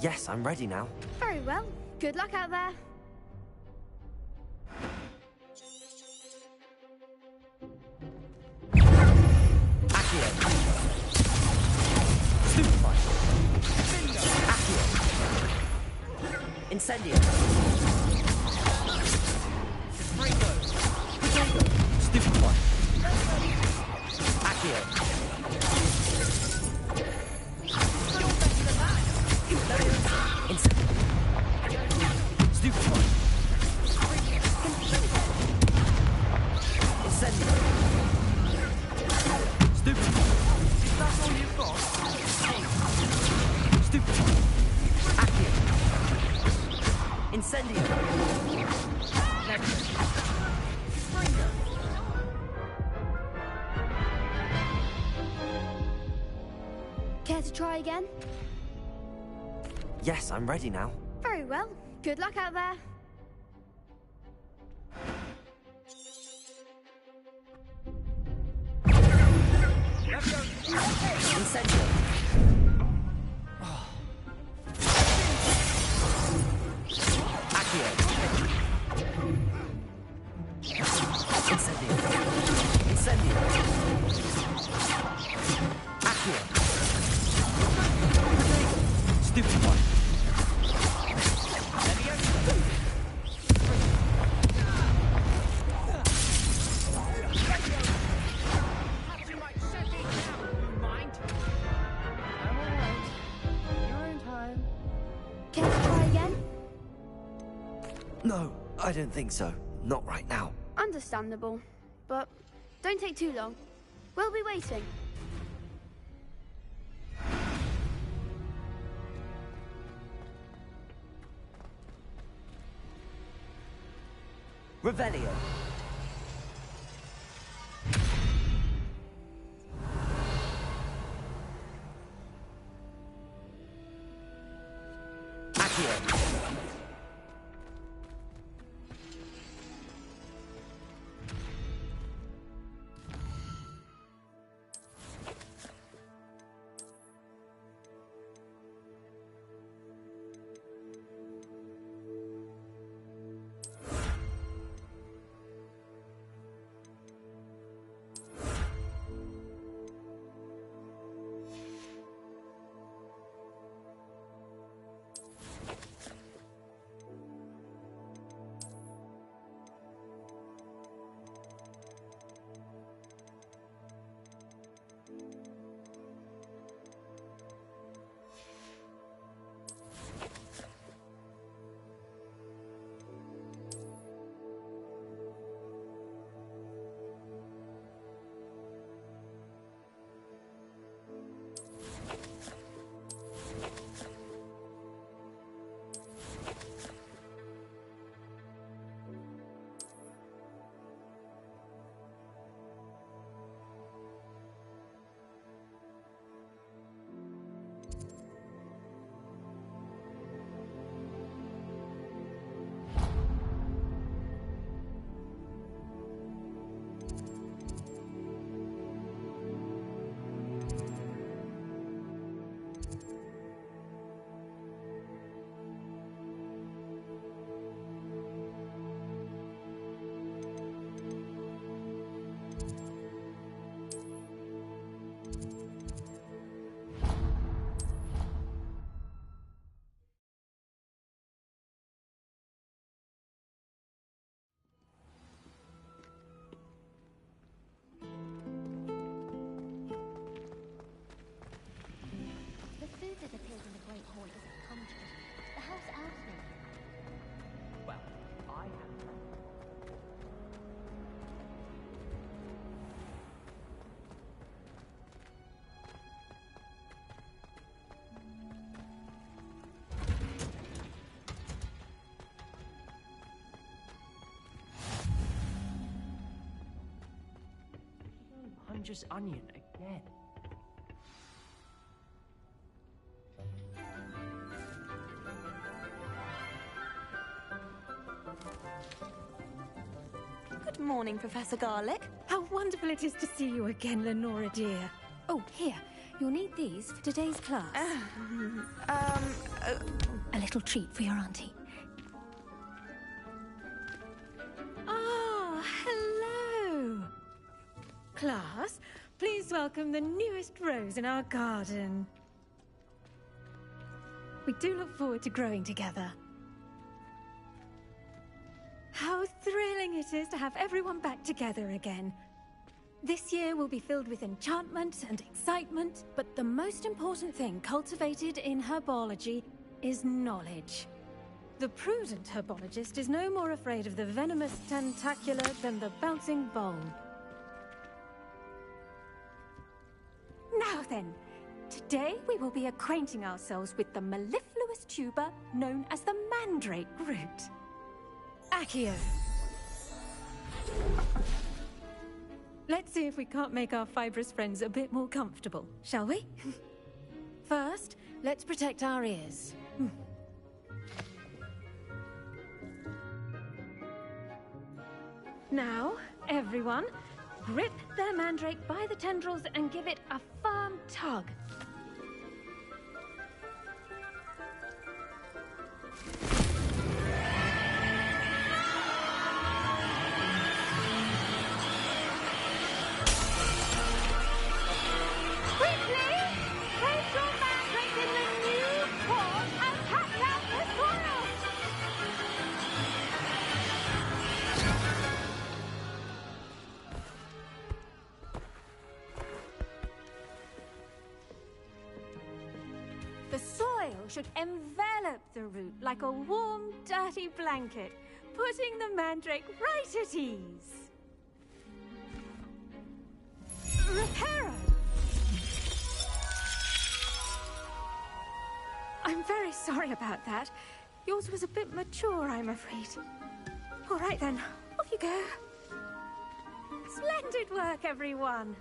Yes, I'm ready now. Very well. Good luck out there. Accio! Stupefy! Accio! Incendio! Springo! Potato! Stupefy! Accio! Incendio! Stupefy! Incendio! Stupefy! Is that all you've got? Stupefy! Accio! Incendio! Springo! Care to try again? Yes, I'm ready now. Very well. Good luck out there. Incendio! Accio! Incendio! Incendio! Accio! Stupefy! Care to try again? No, I don't think so. Not right now. Understandable. But don't take too long. We'll be waiting. Revelio. Accio. wondrous onion again. Good morning, Professor Garlick. How wonderful it is to see you again, Lenora dear. Oh, here. You'll need these for today's class. A little treat for your auntie. Ah, hello. Class, please welcome the newest rose in our garden. We do look forward to growing together. How thrilling it is to have everyone back together again. This year will be filled with enchantment and excitement, but the most important thing cultivated in herbology is knowledge. The prudent herbologist is no more afraid of the venomous tentacular than the bouncing bowl. Now then, today we will be acquainting ourselves with the mellifluous tuber known as the mandrake root. Accio. Let's see if we can't make our fibrous friends a bit more comfortable, shall we? First, let's protect our ears. Now, everyone, grip their mandrake by the tendrils and give it a firm tug. The soil should envelop the root like a warm, dirty blanket, putting the mandrake right at ease. Reparo! I'm very sorry about that. Yours was a bit mature, I'm afraid. All right then, off you go. Splendid work, everyone.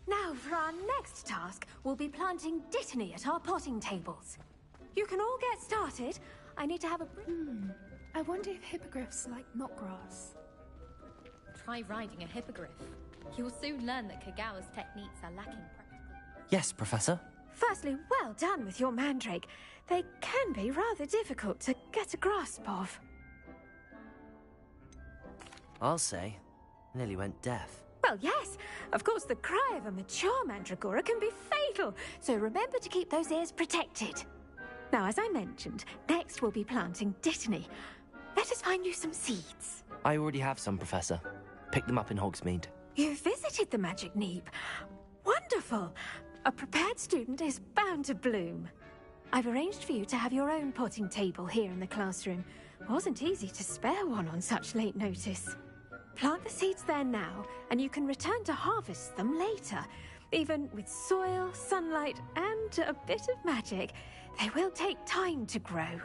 Now, for our next task, we'll be planting dittany at our potting tables. You can all get started. I need to have a... I wonder if hippogriffs like knotgrass. Try riding a hippogriff. You'll soon learn that Kagawa's techniques are lacking practical. Yes, Professor. Firstly, well done with your mandrake. They can be rather difficult to get a grasp of. I'll say. Nearly went deaf. Well, yes. Of course, the cry of a mature mandragora can be fatal, so remember to keep those ears protected. Now, as I mentioned, next we'll be planting dittany. Let us find you some seeds. I already have some, Professor. Picked them up in Hogsmeade. You visited the Magic Neep. Wonderful. A prepared student is bound to bloom. I've arranged for you to have your own potting table here in the classroom. Wasn't easy to spare one on such late notice. Plant the seeds there now, and you can return to harvest them later. Even with soil, sunlight, and a bit of magic, they will take time to grow.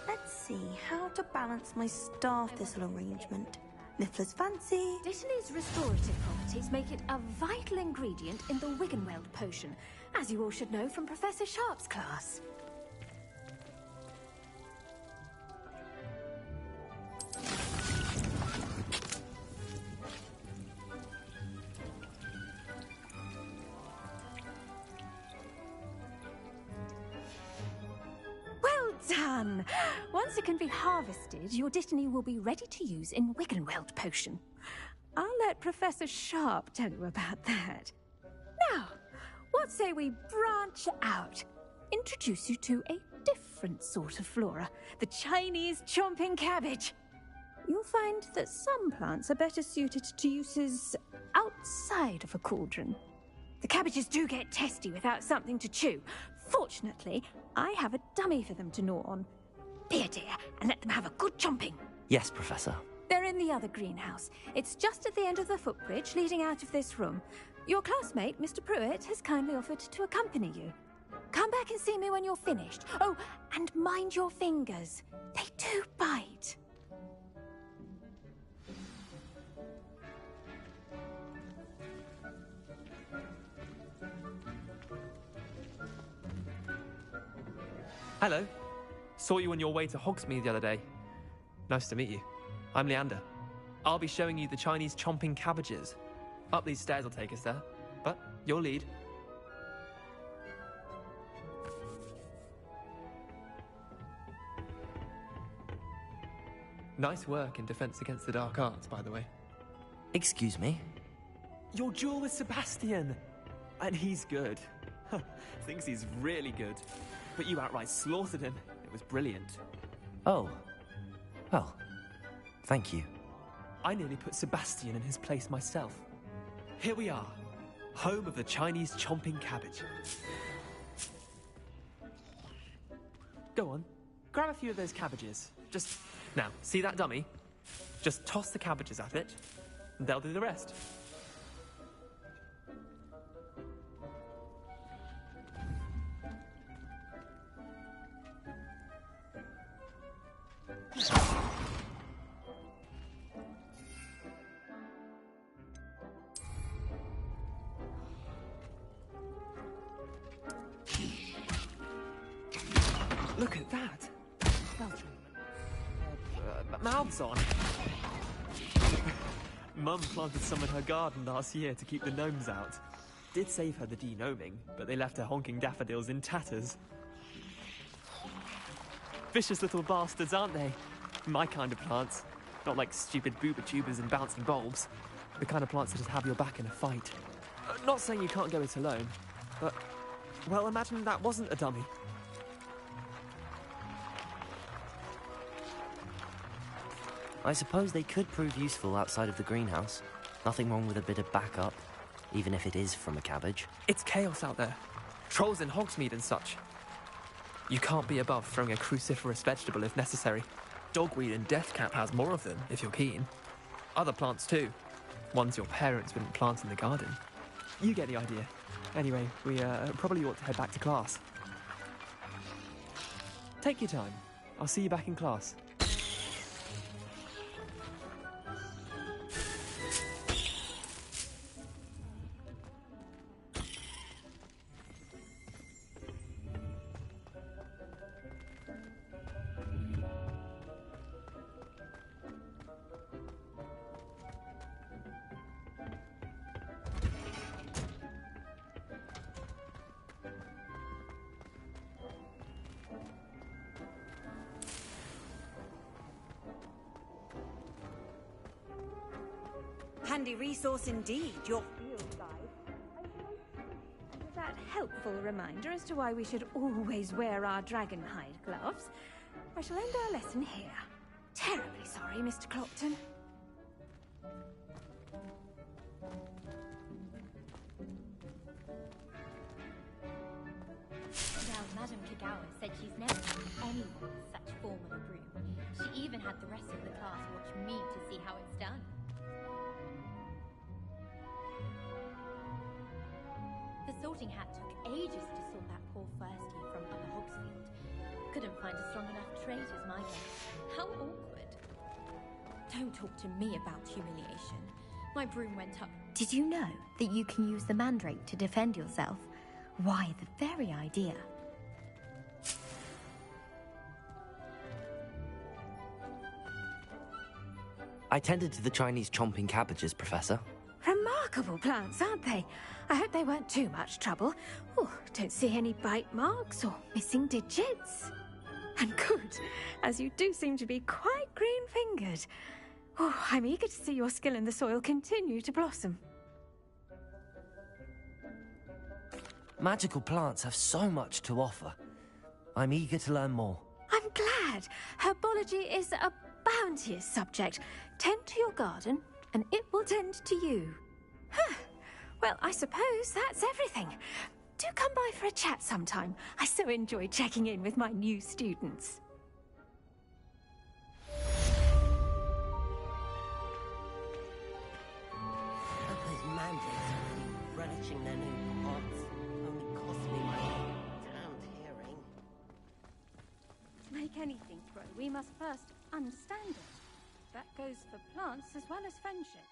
Let's see how to balance my star thistle arrangement. Niffler's fancy. Dittany's restorative properties make it a vital ingredient in the Wiggenweld potion, as you all should know from Professor Sharp's class. Well done! Once it can be harvested, your dittany will be ready to use in Wiggenweld potion. I'll let Professor Sharp tell you about that. Now, what say we branch out? Introduce you to a different sort of flora, the Chinese chomping cabbage. You'll find that some plants are better suited to uses outside of a cauldron. The cabbages do get testy without something to chew. Fortunately, I have a dummy for them to gnaw on. Be a dear and let them have a good chomping. Yes, Professor. They're in the other greenhouse. It's just at the end of the footbridge leading out of this room. Your classmate, Mr. Pruitt, has kindly offered to accompany you. Come back and see me when you're finished. Oh, and mind your fingers. They do bite. Hello. Saw you on your way to Hogsmeade the other day. Nice to meet you. I'm Leander. I'll be showing you the Chinese chomping cabbages. Up these stairs will take us there, but you'll lead. Nice work in Defense Against the Dark Arts, by the way. Excuse me? Your duel with Sebastian! And he's good. Thinks he's really good. But you outright slaughtered him. It was brilliant. Oh. Well, thank you. I nearly put Sebastian in his place myself. Here we are, home of the Chinese chomping cabbage. Go on, grab a few of those cabbages. Just, now, see that dummy? Just toss the cabbages at it, and they'll do the rest. Look at that! Mouths on! Mum planted some in her garden last year to keep the gnomes out. Did save her the de-gnoming, but they left her honking daffodils in tatters. Vicious little bastards, aren't they? My kind of plants. Not like stupid booba tubers and bouncing bulbs. The kind of plants that just have your back in a fight. Not saying you can't go it alone, but... well, imagine that wasn't a dummy. I suppose they could prove useful outside of the greenhouse. Nothing wrong with a bit of backup, even if it is from a cabbage. It's chaos out there. Trolls in Hogsmeade and such. You can't be above throwing a cruciferous vegetable if necessary. Dogweed and deathcap has more of them, if you're keen. Other plants too. Ones your parents wouldn't plant in the garden. You get the idea. Anyway, we probably ought to head back to class. Take your time. I'll see you back in class. Handy resource indeed, your field guide. With that helpful reminder as to why we should always wear our dragonhide gloves, I shall end our lesson here. Terribly sorry, Mr. Clopton. Now, Madame Kagawa said she's never seen anyone with such form on a broom. She even had the rest of the class watch me to see how it's done. The sorting hat took ages to sort that poor first year from Upper Hogsfield. Couldn't find a strong enough trait as my guess. How awkward. Don't talk to me about humiliation. My broom went up. Did you know that you can use the mandrake to defend yourself? Why, the very idea. I tended to the Chinese chomping cabbages, Professor. Remarkable plants, aren't they? I hope they weren't too much trouble. Oh, don't see any bite marks or missing digits. And good, as you do seem to be quite green-fingered. Oh, I'm eager to see your skill in the soil continue to blossom. Magical plants have so much to offer. I'm eager to learn more. I'm glad. Herbology is a bounteous subject. Tend to your garden, and it will tend to you. Huh. Well, I suppose that's everything. Do come by for a chat sometime. I so enjoy checking in with my new students. Those mandrakes are really relishing their new pots. Only cost me my damned hearing. To make anything grow, we must first understand it. That goes for plants as well as friendship.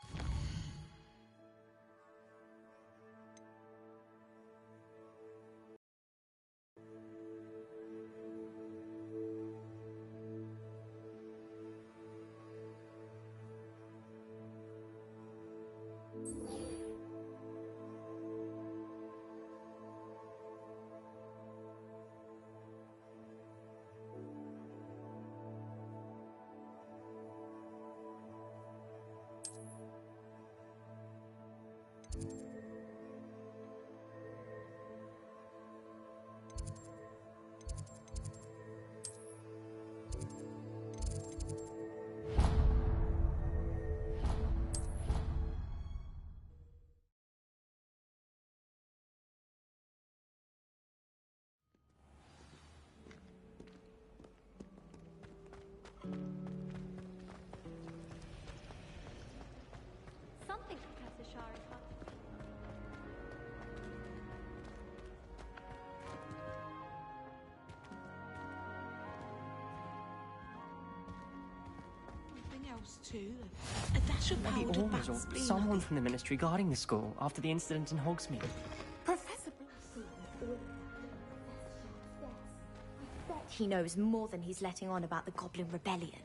else too. A dash of Maybe powdered Aurors or spleen. someone from the ministry guarding the school after the incident in Hogsmeade. Professor He knows more than he's letting on about the Goblin Rebellion.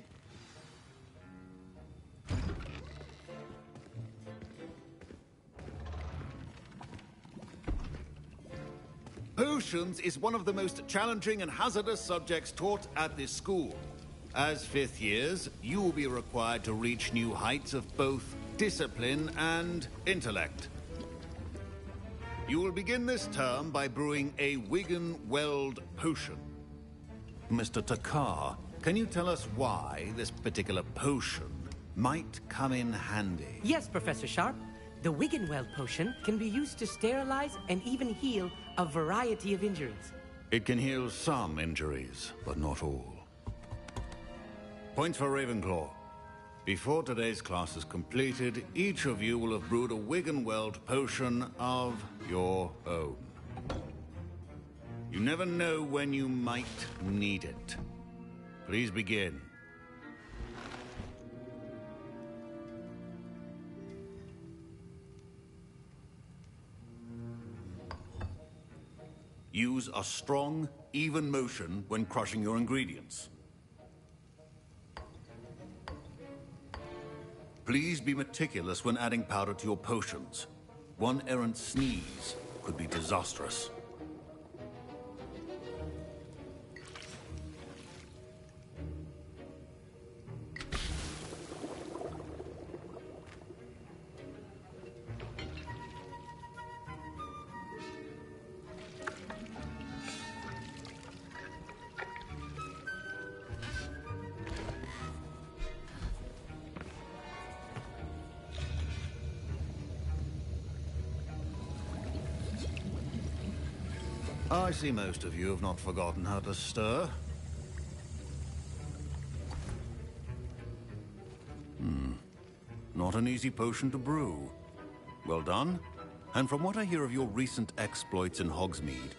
Potions is one of the most challenging and hazardous subjects taught at this school. As fifth years, you will be required to reach new heights of both discipline and intellect. You will begin this term by brewing a Wigan-Weld potion. Mr. Takar, can you tell us why this particular potion might come in handy? Yes, Professor Sharp. The Wigan-Weld potion can be used to sterilize and even heal a variety of injuries. It can heal some injuries, but not all. Points for Ravenclaw. Before today's class is completed, each of you will have brewed a Wigan-Weld potion of your own. You never know when you might need it. Please begin. Use a strong, even motion when crushing your ingredients. Please be meticulous when adding powder to your potions. One errant sneeze could be disastrous. I see most of you have not forgotten how to stir. Not an easy potion to brew. Well done. And from what I hear of your recent exploits in Hogsmeade,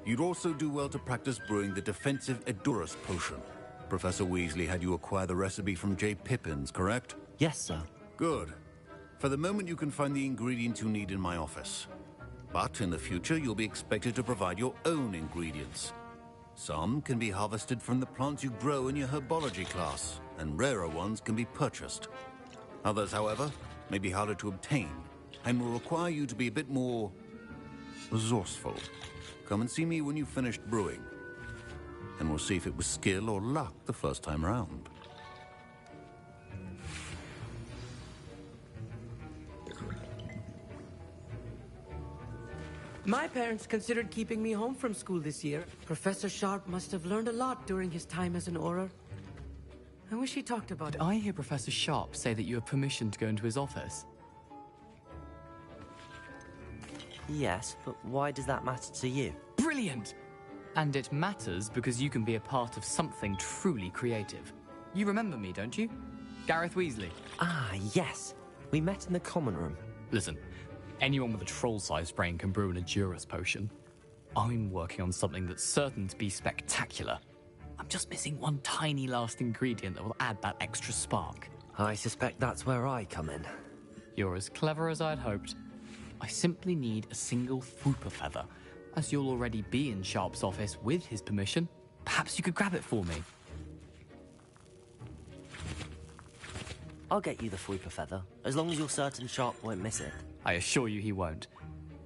you'd also do well to practice brewing the defensive Edurus potion. Professor Weasley had you acquire the recipe from J. Pippins, correct? Yes, sir. Good. For the moment, you can find the ingredients you need in my office. But in the future, you'll be expected to provide your own ingredients. Some can be harvested from the plants you grow in your herbology class, and rarer ones can be purchased. Others, however, may be harder to obtain, and will require you to be a bit more resourceful. Come and see me when you've finished brewing, and we'll see if it was skill or luck the first time round. My parents considered keeping me home from school this year. Professor Sharp must have learned a lot during his time as an Auror. I wish he talked about it. I hear Professor Sharp say that you have permission to go into his office. Yes, but why does that matter to you? Brilliant! And it matters because you can be a part of something truly creative. You remember me, don't you? Gareth Weasley. Ah, yes. We met in the common room. Listen, anyone with a troll-sized brain can brew an Edurus potion. I'm working on something that's certain to be spectacular. I'm just missing one tiny last ingredient that will add that extra spark. I suspect that's where I come in. You're as clever as I'd hoped. I simply need a single Fwooper feather. As you'll already be in Sharp's office with his permission, perhaps you could grab it for me. I'll get you the Fwooper feather, as long as you're certain Sharp won't miss it. I assure you he won't.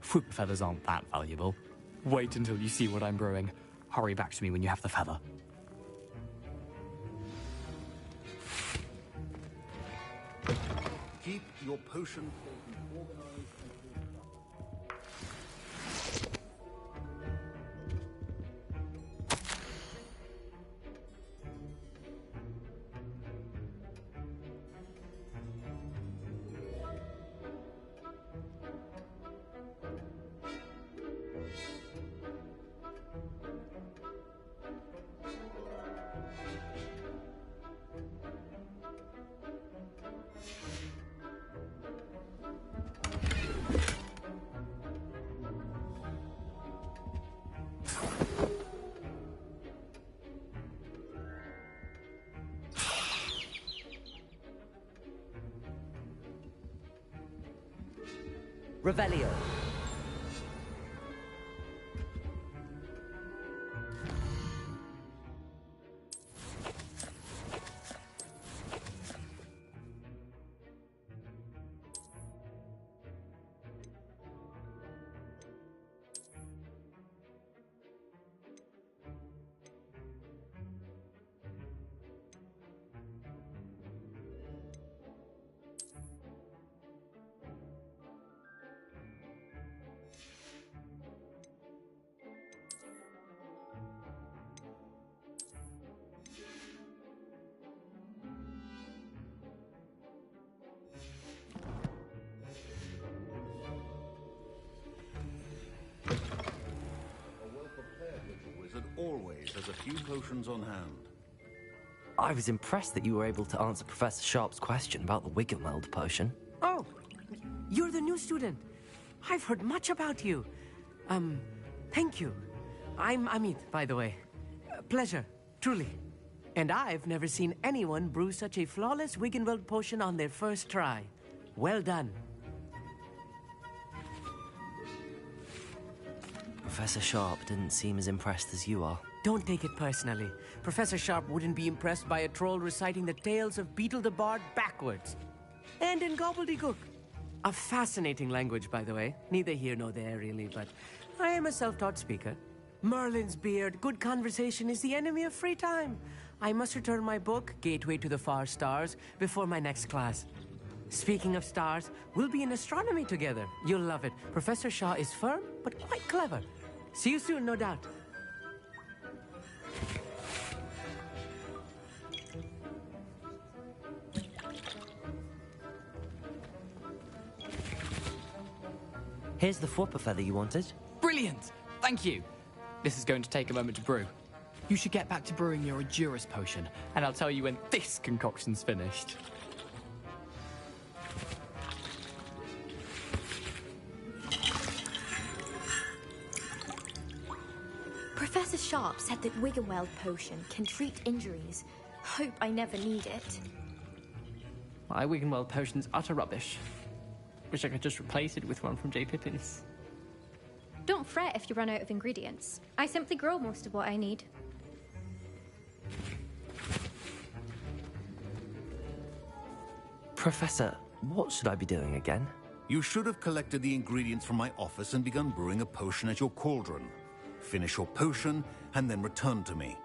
Fwooper feathers aren't that valuable. Wait until you see what I'm brewing. Hurry back to me when you have the feather. Keep your potion organized. Revelio. Always has a few potions on hand. I was impressed that you were able to answer Professor Sharp's question about the Wiggenweld potion. Oh, you're the new student. I've heard much about you. Thank you. I'm Amit, by the way. Pleasure, truly. And I've never seen anyone brew such a flawless Wiggenweld potion on their first try. Well done. Professor Sharp didn't seem as impressed as you are. Don't take it personally. Professor Sharp wouldn't be impressed by a troll reciting the tales of Beetle the Bard backwards. And in gobbledygook. A fascinating language, by the way. Neither here nor there, really, but I am a self-taught speaker. Merlin's beard, good conversation is the enemy of free time. I must return my book, Gateway to the Far Stars, before my next class. Speaking of stars, we'll be in astronomy together. You'll love it. Professor Shaw is firm, but quite clever. See you soon, no doubt. Here's the Fwopper feather you wanted. Brilliant! Thank you. This is going to take a moment to brew. You should get back to brewing your Edurus potion, and I'll tell you when this concoction's finished. Professor Sharp said that Wiggenweld potion can treat injuries. Hope I never need it. My Wiggenweld potion's utter rubbish. Wish I could just replace it with one from J. Pippin's. Don't fret if you run out of ingredients. I simply grow most of what I need. Professor, what should I be doing again? You should have collected the ingredients from my office and begun brewing a potion at your cauldron. Finish your potion, and then return to me.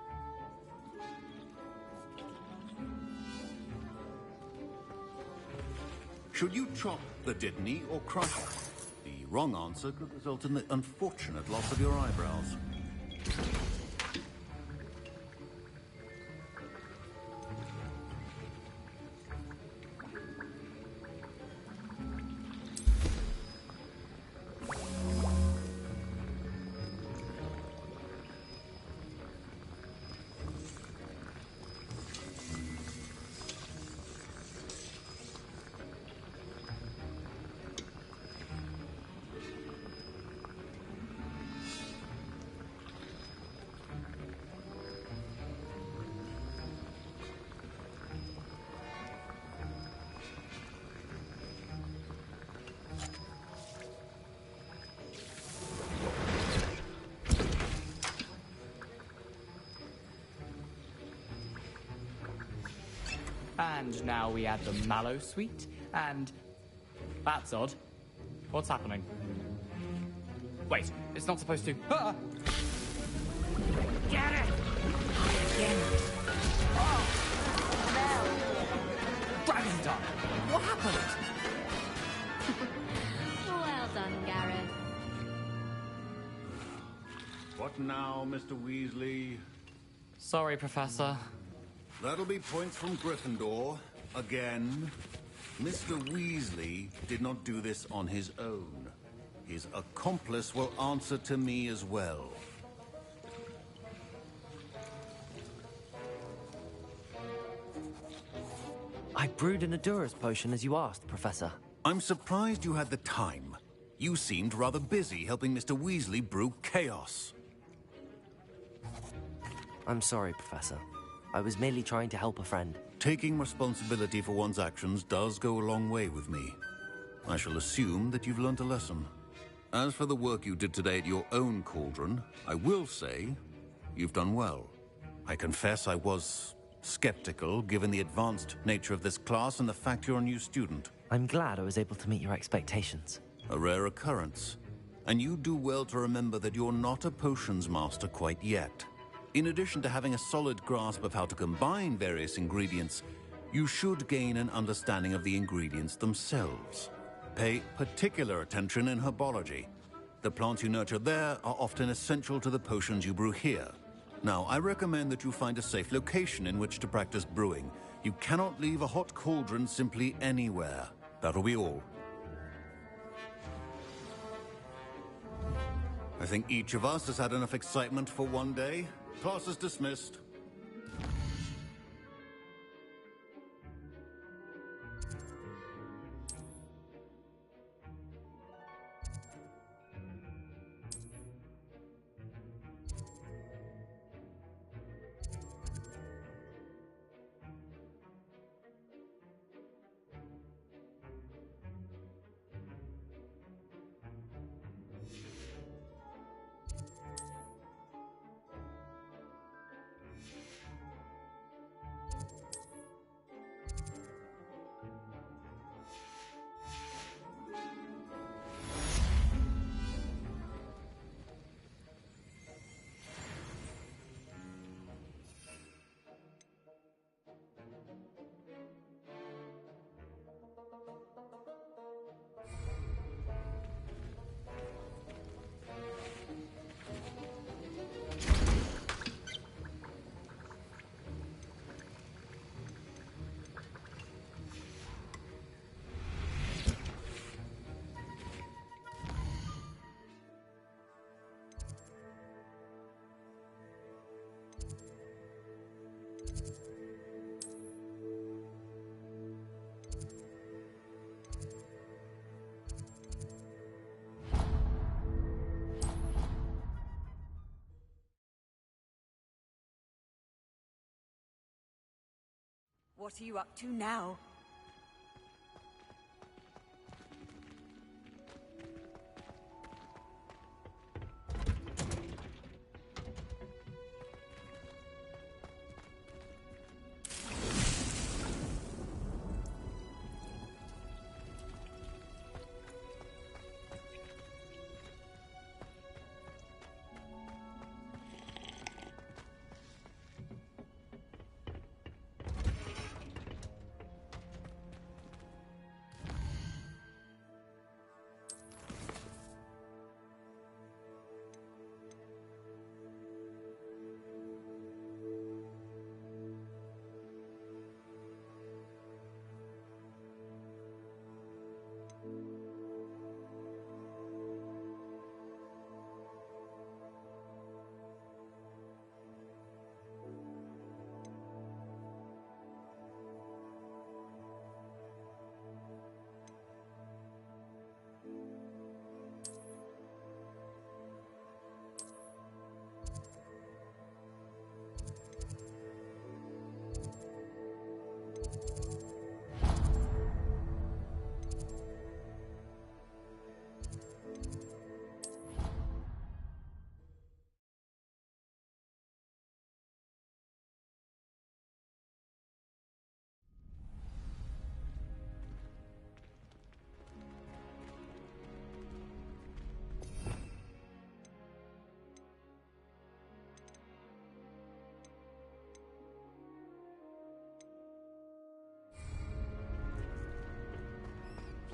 Should you chop the Dittany or crush it? The wrong answer could result in the unfortunate loss of your eyebrows. And now we add the mallow sweet, and... That's odd. What's happening? Wait, it's not supposed to... Ah! Get it! Again. Oh! Dragon Dog! What happened? Well done, Gareth. What now, Mr. Weasley? Sorry, Professor. That'll be points from Gryffindor. Again. Mr. Weasley did not do this on his own. His accomplice will answer to me as well. I brewed an Edurus potion as you asked, Professor. I'm surprised you had the time. You seemed rather busy helping Mr. Weasley brew chaos. I'm sorry, Professor. I was merely trying to help a friend. Taking responsibility for one's actions does go a long way with me. I shall assume that you've learnt a lesson. As for the work you did today at your own cauldron, I will say you've done well. I confess I was skeptical, given the advanced nature of this class and the fact you're a new student. I'm glad I was able to meet your expectations. A rare occurrence. And you do well to remember that you're not a potions master quite yet. In addition to having a solid grasp of how to combine various ingredients, you should gain an understanding of the ingredients themselves. Pay particular attention in herbology. The plants you nurture there are often essential to the potions you brew here. Now, I recommend that you find a safe location in which to practice brewing. You cannot leave a hot cauldron simply anywhere. That'll be all. I think each of us has had enough excitement for one day. Class is dismissed. What are you up to now?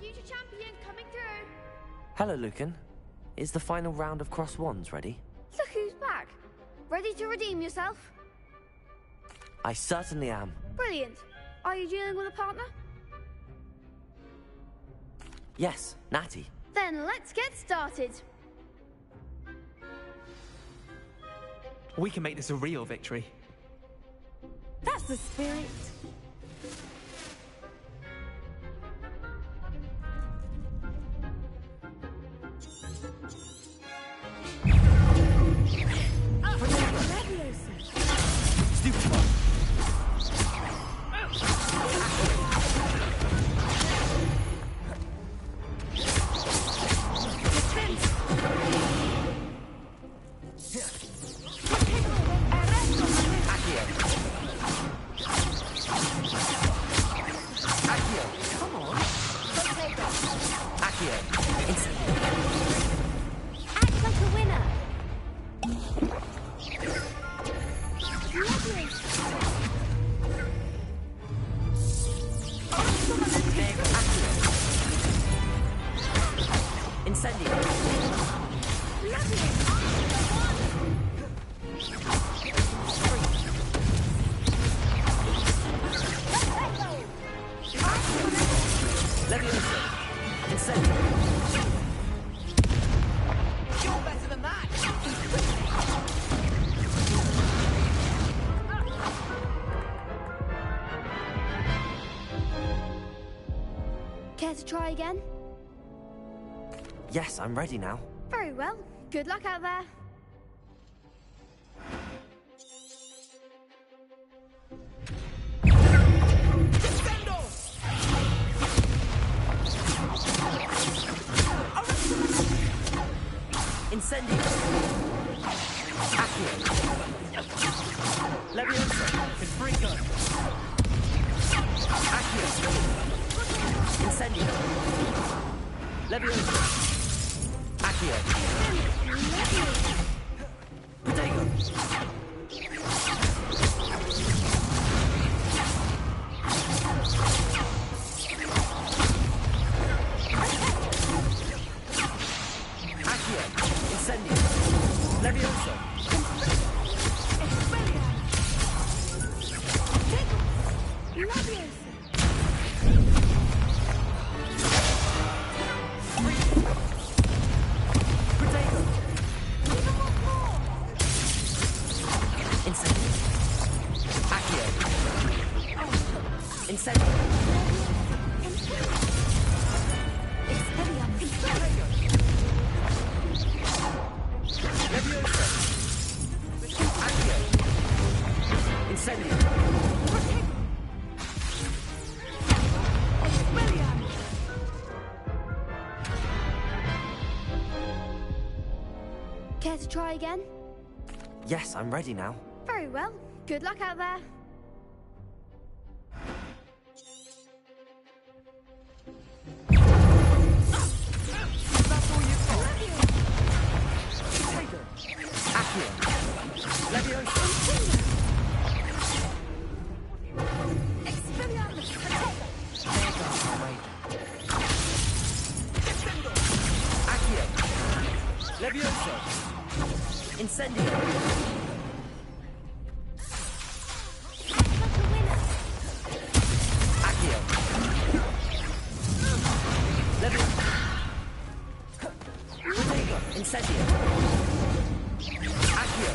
Future champion coming through. Hello, Lucan. Is the final round of Cross Wands ready? Look who's back. Ready to redeem yourself? I certainly am. Brilliant. Are you dealing with a partner? Yes, Natty. Then let's get started. We can make this a real victory. That's the spirit. Accio. Come on. Accio. Incendio. Act like a winner. Incendio. Levioso. Incendio. You're better than that. Care to try again? Yes, I'm ready now. Very well. Good luck out there. Incendio. Accio. Levioso. Confringo. Accio. Incendio. Levioso. Accio. Protego. Accio. Incendio. Levioso. Care to try again? Yes, I'm ready now. Very well. Good luck out there. Levioso. Incendio. Accio. Levioso. Protego. Incendio. Accio.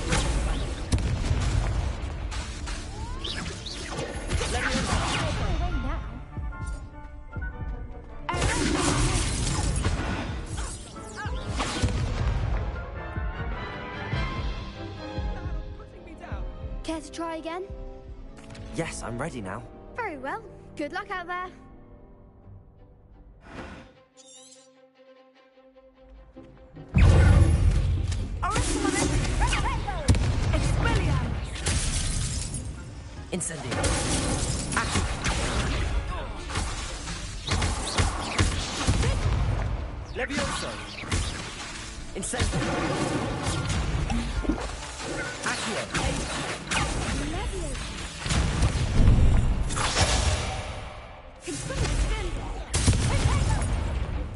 Levioso. Care to try again? Yes, I'm ready now. Very well. Good luck out there. Incendio. Accio. Levioso. Incendio. Accio.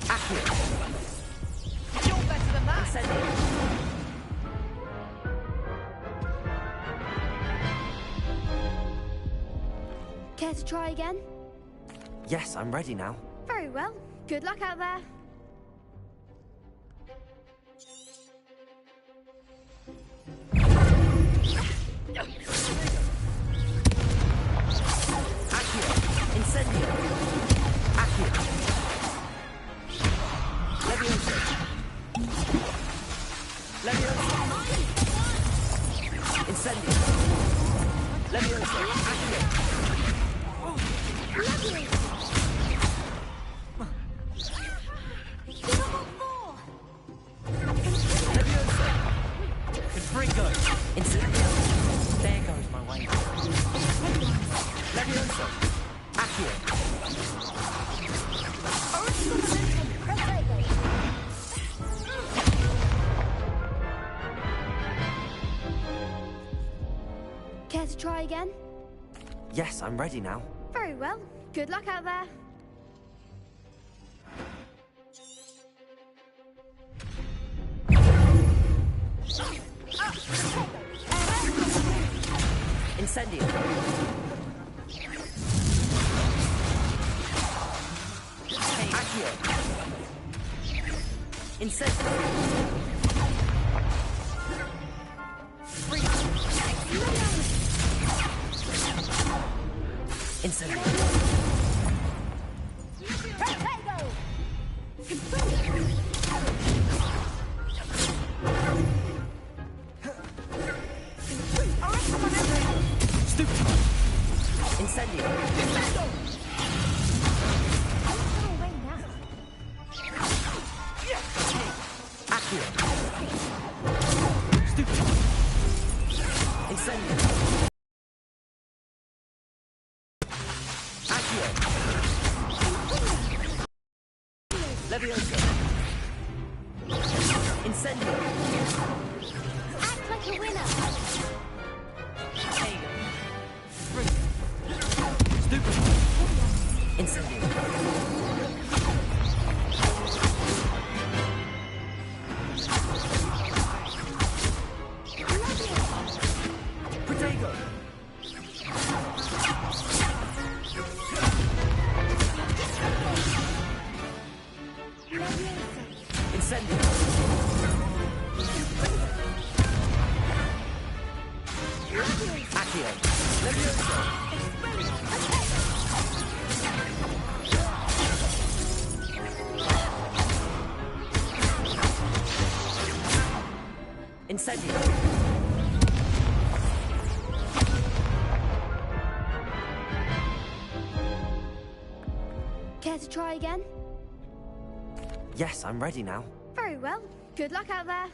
Accio. You're better than that. Incendio. Care to try again? Yes, I'm ready now. Very well. Good luck out there. Accio. Incendio. Accio. Levioso. Levioso. Incendio. Levioso. Accio. Levioso. Confringo. Incendio. There goes my way. Levioso. Accio. try again? Yes, I'm ready now. Very well. Good luck out there. Incendio. Accio. Incendio. Incendio. Incendio. Accio. Stupid. Incendio. Accio. Levioso. Incendio. Act like a winner. Stupid. Incendio. Protego. Incendio. Accio. Levioso. Incendio. Care to try again? Yes, I'm ready now. Very well. Good luck out there.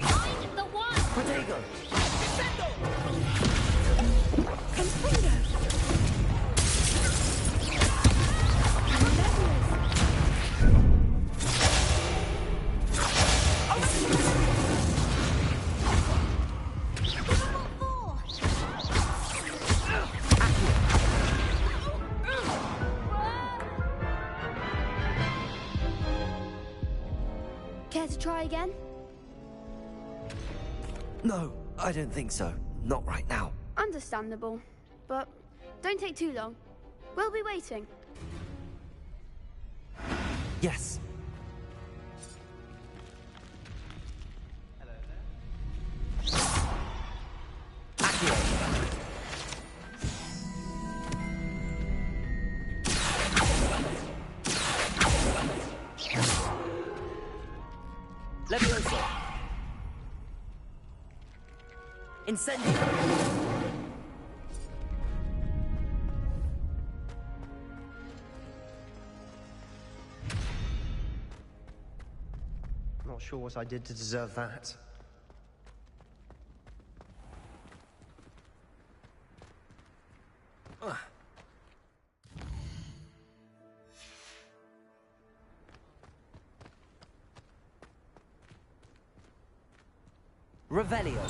Find the one. Protego. Care to try again? No, I don't think so. Not right now. Understandable. But don't take too long. We'll be waiting. Yes. Accio. Levioso. Incendio. Not sure what I did to deserve that. Revelio.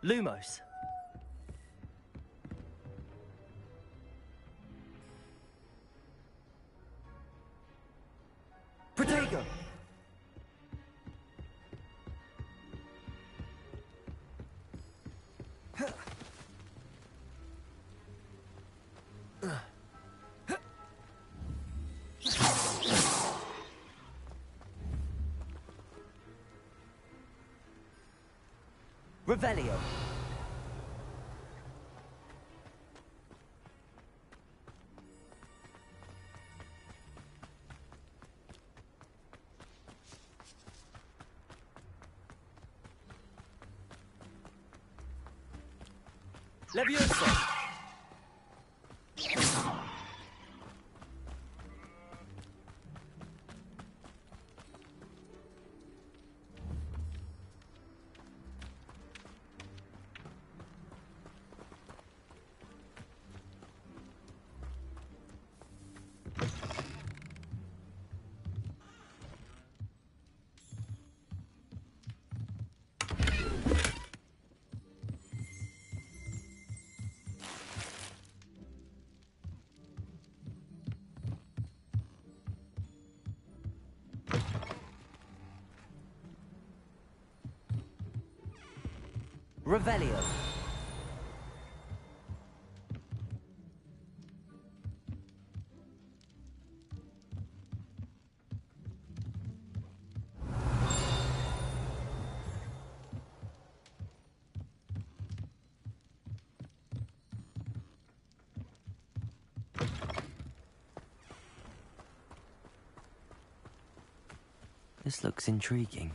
Lumos. Protego! Revelio. Levioso. Revelio. This looks intriguing.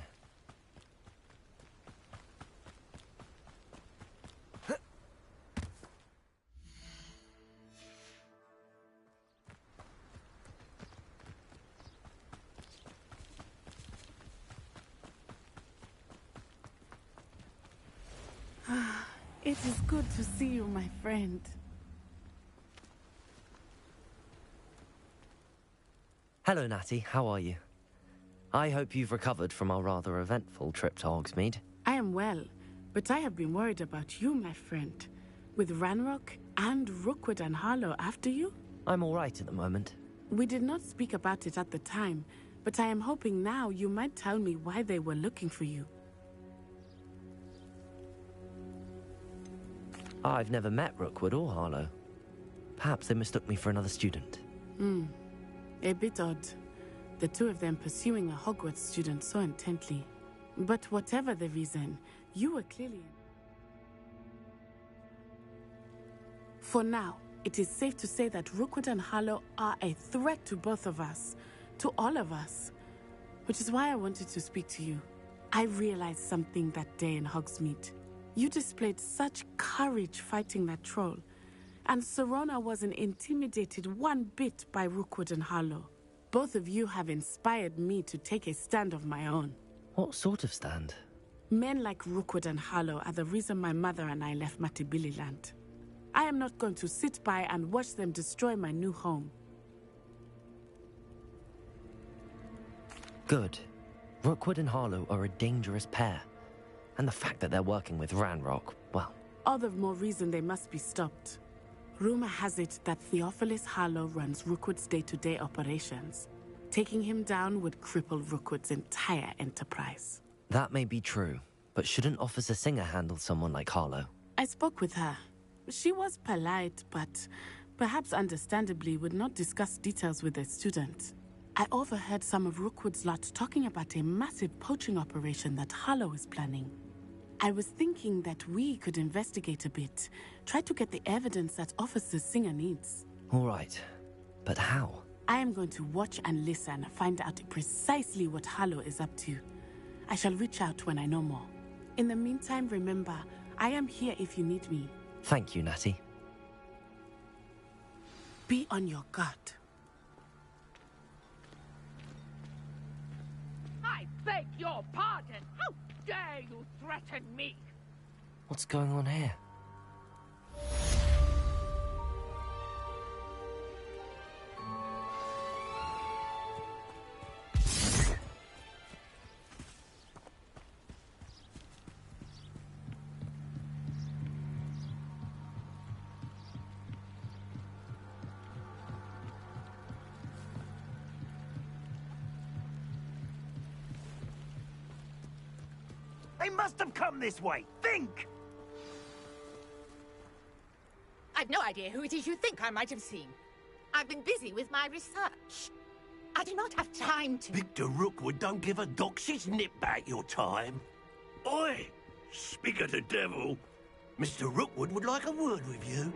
It is good to see you, my friend. Hello, Natty. How are you? I hope you've recovered from our rather eventful trip to Hogsmeade. I am well, but I have been worried about you, my friend. With Ranrock and Rookwood and Harlow after you? I'm all right at the moment. We did not speak about it at the time, but I am hoping now you might tell me why they were looking for you. I've never met Rookwood or Harlow. Perhaps they mistook me for another student. A bit odd. The two of them pursuing a Hogwarts student so intently. But whatever the reason, you were clearly... For now, it is safe to say that Rookwood and Harlow are a threat to both of us. To all of us. Which is why I wanted to speak to you. I realized something that day in Hogsmeade. You displayed such courage fighting that troll. And Serona wasn't intimidated one bit by Rookwood and Harlow. Both of you have inspired me to take a stand of my own. What sort of stand? Men like Rookwood and Harlow are the reason my mother and I left Matabeleland. I am not going to sit by and watch them destroy my new home. Good. Rookwood and Harlow are a dangerous pair. And the fact that they're working with Ranrock, well... All the more reason they must be stopped. Rumor has it that Theophilus Harlow runs Rookwood's day-to-day operations. Taking him down would cripple Rookwood's entire enterprise. That may be true, but shouldn't Officer Singer handle someone like Harlow? I spoke with her. She was polite, but perhaps understandably would not discuss details with a student. I overheard some of Rookwood's lot talking about a massive poaching operation that Harlow is planning. I was thinking that we could investigate a bit, try to get the evidence that Officer Singer needs. All right, but how? I am going to watch and listen, find out precisely what Harlow is up to. I shall reach out when I know more. In the meantime, remember, I am here if you need me. Thank you, Natty. Be on your guard. I beg your pardon! How dare you threaten me? What's going on here? They must have come this way. Think! I've no idea who it is you think I might have seen. I've been busy with my research. I do not have time to... Victor Rookwood don't give a doxy's nip back your time. Oi! Speak of the devil. Mr. Rookwood would like a word with you.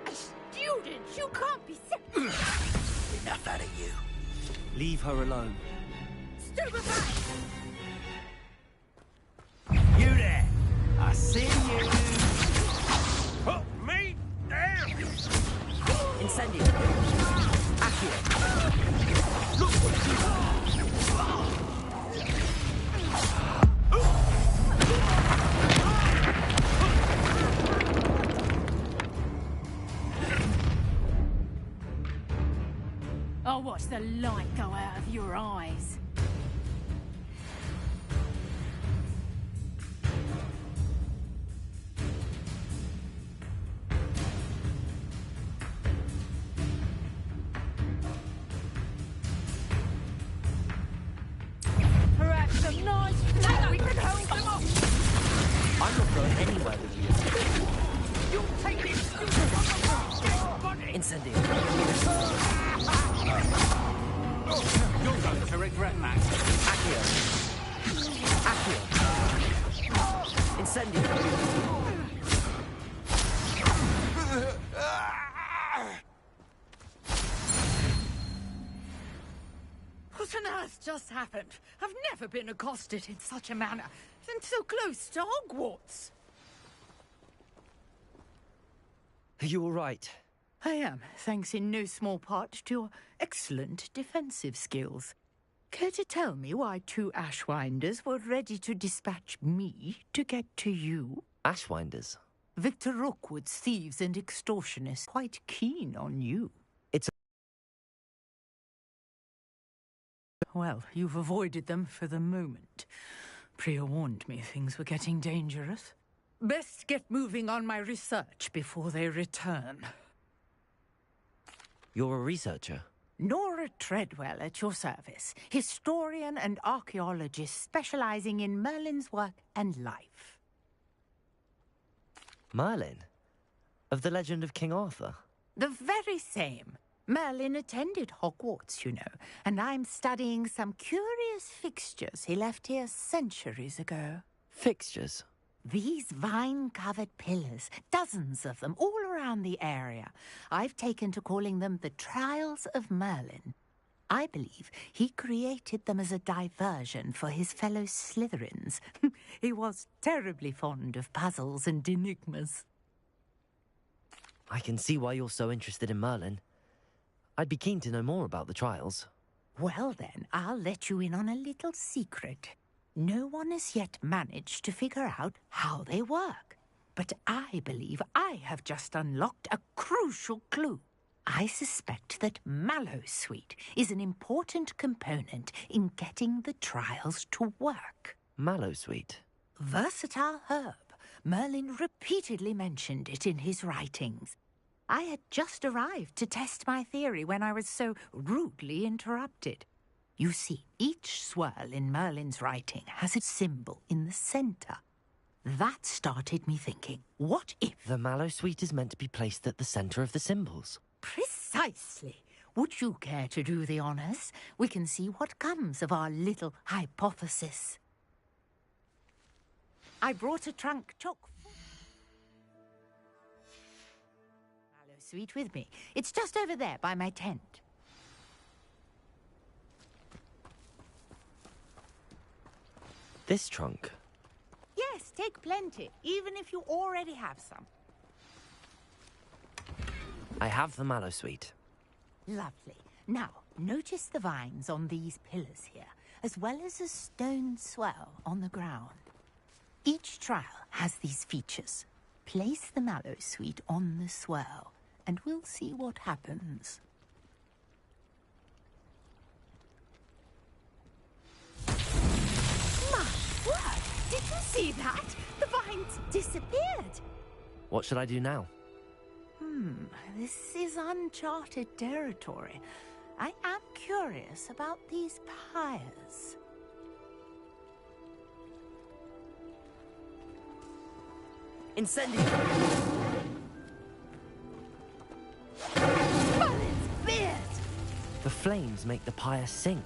A student? You can't be serious. Enough out of you. Leave her alone. Stupefy! You there! I see you! Put me down! Incendio! Accio! Look what I'll watch the light go out of your eyes. Perhaps a nice plan we can help them off. I'm not going anywhere with you. You take this stupid one. Incendio! You're going to regret, Max. Accio! Accio! Incendio! What on earth just happened? I've never been accosted in such a manner, and so close to Hogwarts. Are you all right? I am, thanks in no small part to your excellent defensive skills. Care to tell me why two Ashwinders were ready to dispatch me to get to you? Ashwinders? Victor Rookwood's thieves and extortionists quite keen on you. Well, you've avoided them for the moment. Priya warned me things were getting dangerous. Best get moving on my research before they return. You're a researcher? Nora Treadwell at your service, historian and archaeologist specializing in Merlin's work and life. Merlin? Of the legend of King Arthur? The very same. Merlin attended Hogwarts, you know, and I'm studying some curious fixtures he left here centuries ago. Fixtures? These vine-covered pillars, dozens of them, all around the area. I've taken to calling them the Trials of Merlin. I believe he created them as a diversion for his fellow Slytherins. He was terribly fond of puzzles and enigmas. I can see why you're so interested in Merlin. I'd be keen to know more about the trials. Well then, I'll let you in on a little secret. No one has yet managed to figure out how they work. But I believe I have just unlocked a crucial clue. I suspect that Mallowsweet is an important component in getting the trials to work. Mallowsweet? Versatile herb. Merlin repeatedly mentioned it in his writings. I had just arrived to test my theory when I was so rudely interrupted. You see, each swirl in Merlin's writing has a symbol in the centre. That started me thinking, what if... The Mallowsweet is meant to be placed at the centre of the symbols. Precisely. Would you care to do the honours? We can see what comes of our little hypothesis. I brought a trunk chock Mallowsweet with me. It's just over there by my tent. This trunk? Yes, take plenty, even if you already have some. I have the Mallowsweet. Lovely. Now, notice the vines on these pillars here, as well as a stone swell on the ground. Each trial has these features. Place the Mallowsweet on the swell, and we'll see what happens. My word! Did you see that? The vines disappeared! What should I do now? This is uncharted territory. I am curious about these pyres. Incendio! But it's fierce! The flames make the pyre sink.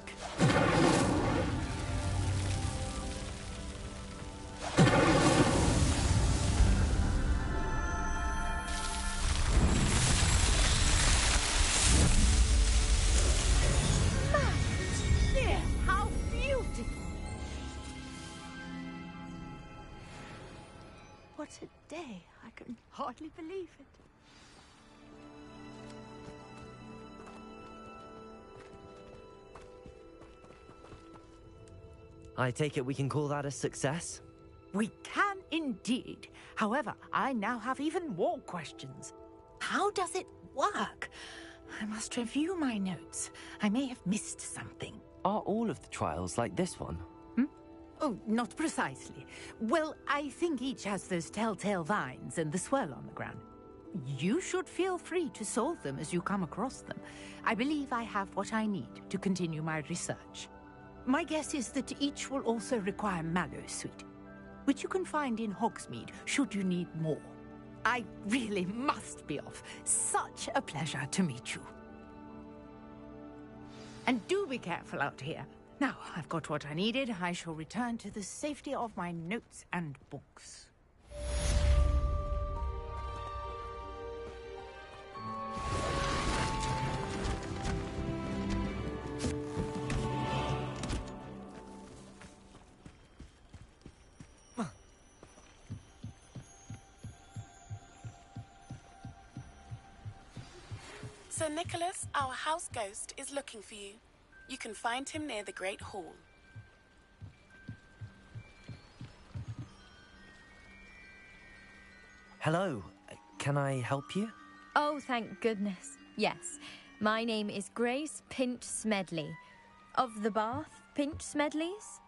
How beautiful! What a day. I can hardly believe it. I take it we can call that a success? We can indeed. However, I now have even more questions. How does it work? I must review my notes. I may have missed something. Are all of the trials like this one? Oh, not precisely. Well, I think each has those telltale vines and the swirl on the ground. You should feel free to solve them as you come across them. I believe I have what I need to continue my research. My guess is that each will also require mallow sweet, which you can find in Hogsmeade should you need more. I really must be off. Such a pleasure to meet you. And do be careful out here. Now, I've got what I needed. I shall return to the safety of my notes and books. Sir Nicholas, our house ghost, is looking for you. You can find him near the Great Hall. Hello. Can I help you? Oh, thank goodness. Yes. My name is Grace Pinch Smedley. Of the Bath Pinch Smedleys?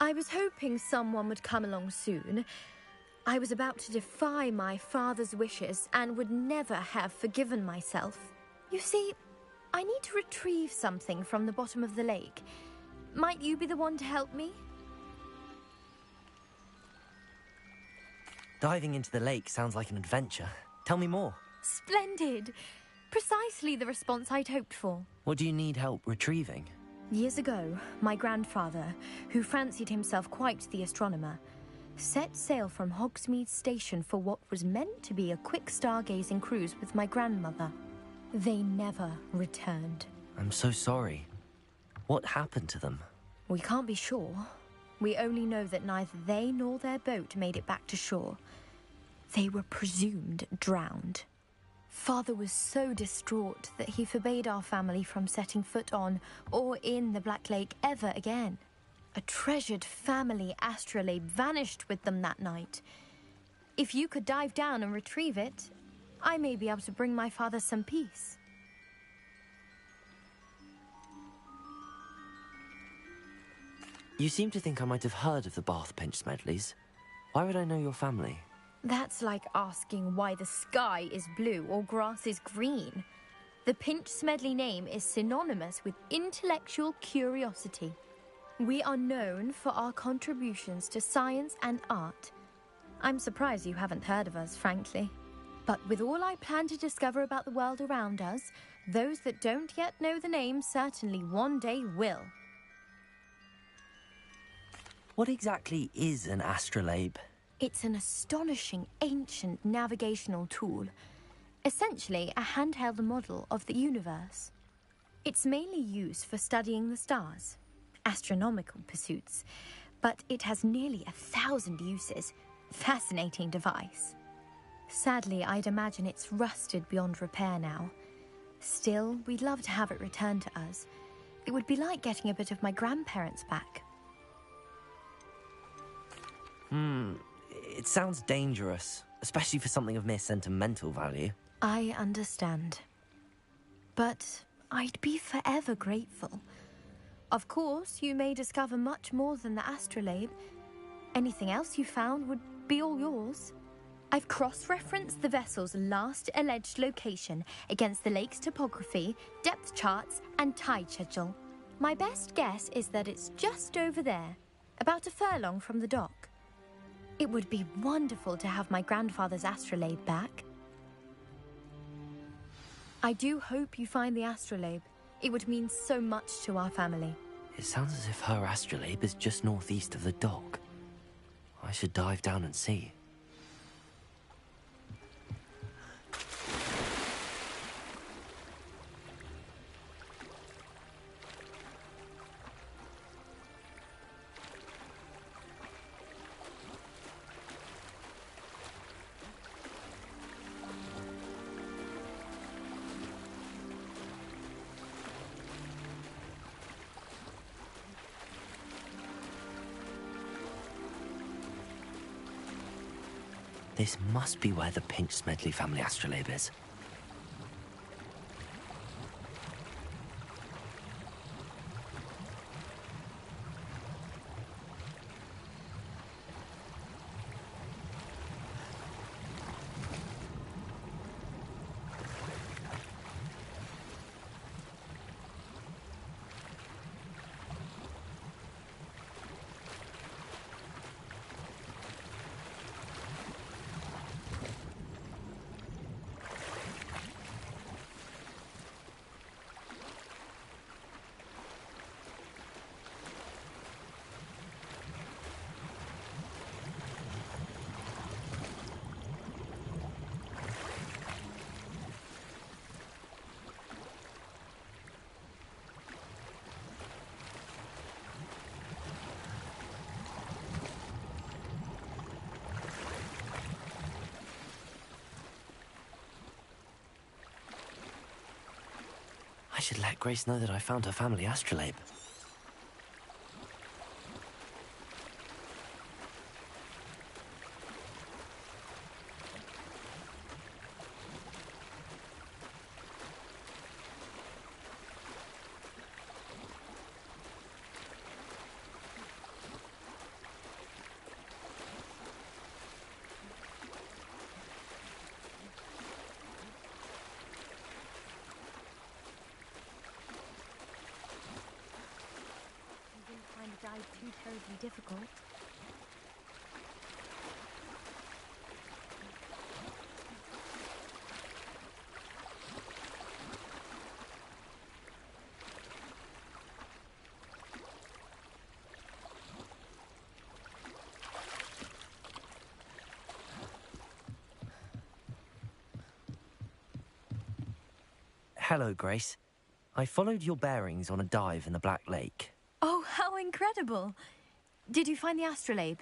I was hoping someone would come along soon. I was about to defy my father's wishes and would never have forgiven myself. You see, I need to retrieve something from the bottom of the lake. Might you be the one to help me? Diving into the lake sounds like an adventure. Tell me more. Splendid! Precisely the response I'd hoped for. What do you need help retrieving? Years ago, my grandfather, who fancied himself quite the astronomer, set sail from Hogsmeade Station for what was meant to be a quick stargazing cruise with my grandmother. They never returned. I'm so sorry. What happened to them? We can't be sure. We only know that neither they nor their boat made it back to shore. They were presumed drowned. Father was so distraught that he forbade our family from setting foot on or in the Black Lake ever again. A treasured family astrolabe vanished with them that night. If you could dive down and retrieve it, I may be able to bring my father some peace. You seem to think I might have heard of the Bath Pinch Smedleys. Why would I know your family? That's like asking why the sky is blue or grass is green. The Pinch Smedley name is synonymous with intellectual curiosity. We are known for our contributions to science and art. I'm surprised you haven't heard of us, frankly. But with all I plan to discover about the world around us, those that don't yet know the name certainly one day will. What exactly is an astrolabe? It's an astonishing ancient navigational tool. Essentially a handheld model of the universe. It's mainly used for studying the stars, astronomical pursuits, but it has nearly 1,000 uses. Fascinating device. Sadly, I'd imagine it's rusted beyond repair now. Still, we'd love to have it returned to us. It would be like getting a bit of my grandparents back. It sounds dangerous, especially for something of mere sentimental value. I understand. But I'd be forever grateful. Of course, you may discover much more than the astrolabe. Anything else you found would be all yours. I've cross-referenced the vessel's last alleged location against the lake's topography, depth charts, and tide schedule. My best guess is that it's just over there, about a furlong from the dock. It would be wonderful to have my grandfather's astrolabe back. I do hope you find the astrolabe. It would mean so much to our family. It sounds as if her astrolabe is just northeast of the dock. I should dive down and see. This must be where the Pinch Smedley family astrolabe is. I should let Grace know that I found her family astrolabe. Dive too terribly difficult. Hello, Grace. I followed your bearings on a dive in the Black Lake. Oh, how incredible! Did you find the astrolabe?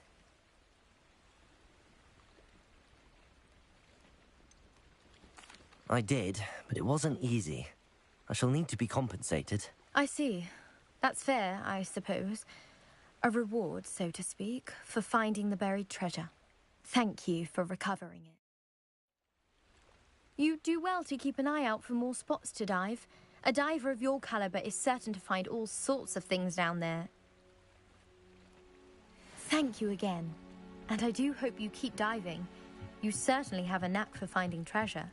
I did, but it wasn't easy. I shall need to be compensated. I see. That's fair, I suppose. A reward, so to speak, for finding the buried treasure. Thank you for recovering it. You do well to keep an eye out for more spots to dive. A diver of your caliber is certain to find all sorts of things down there. Thank you again. And I do hope you keep diving. You certainly have a knack for finding treasure.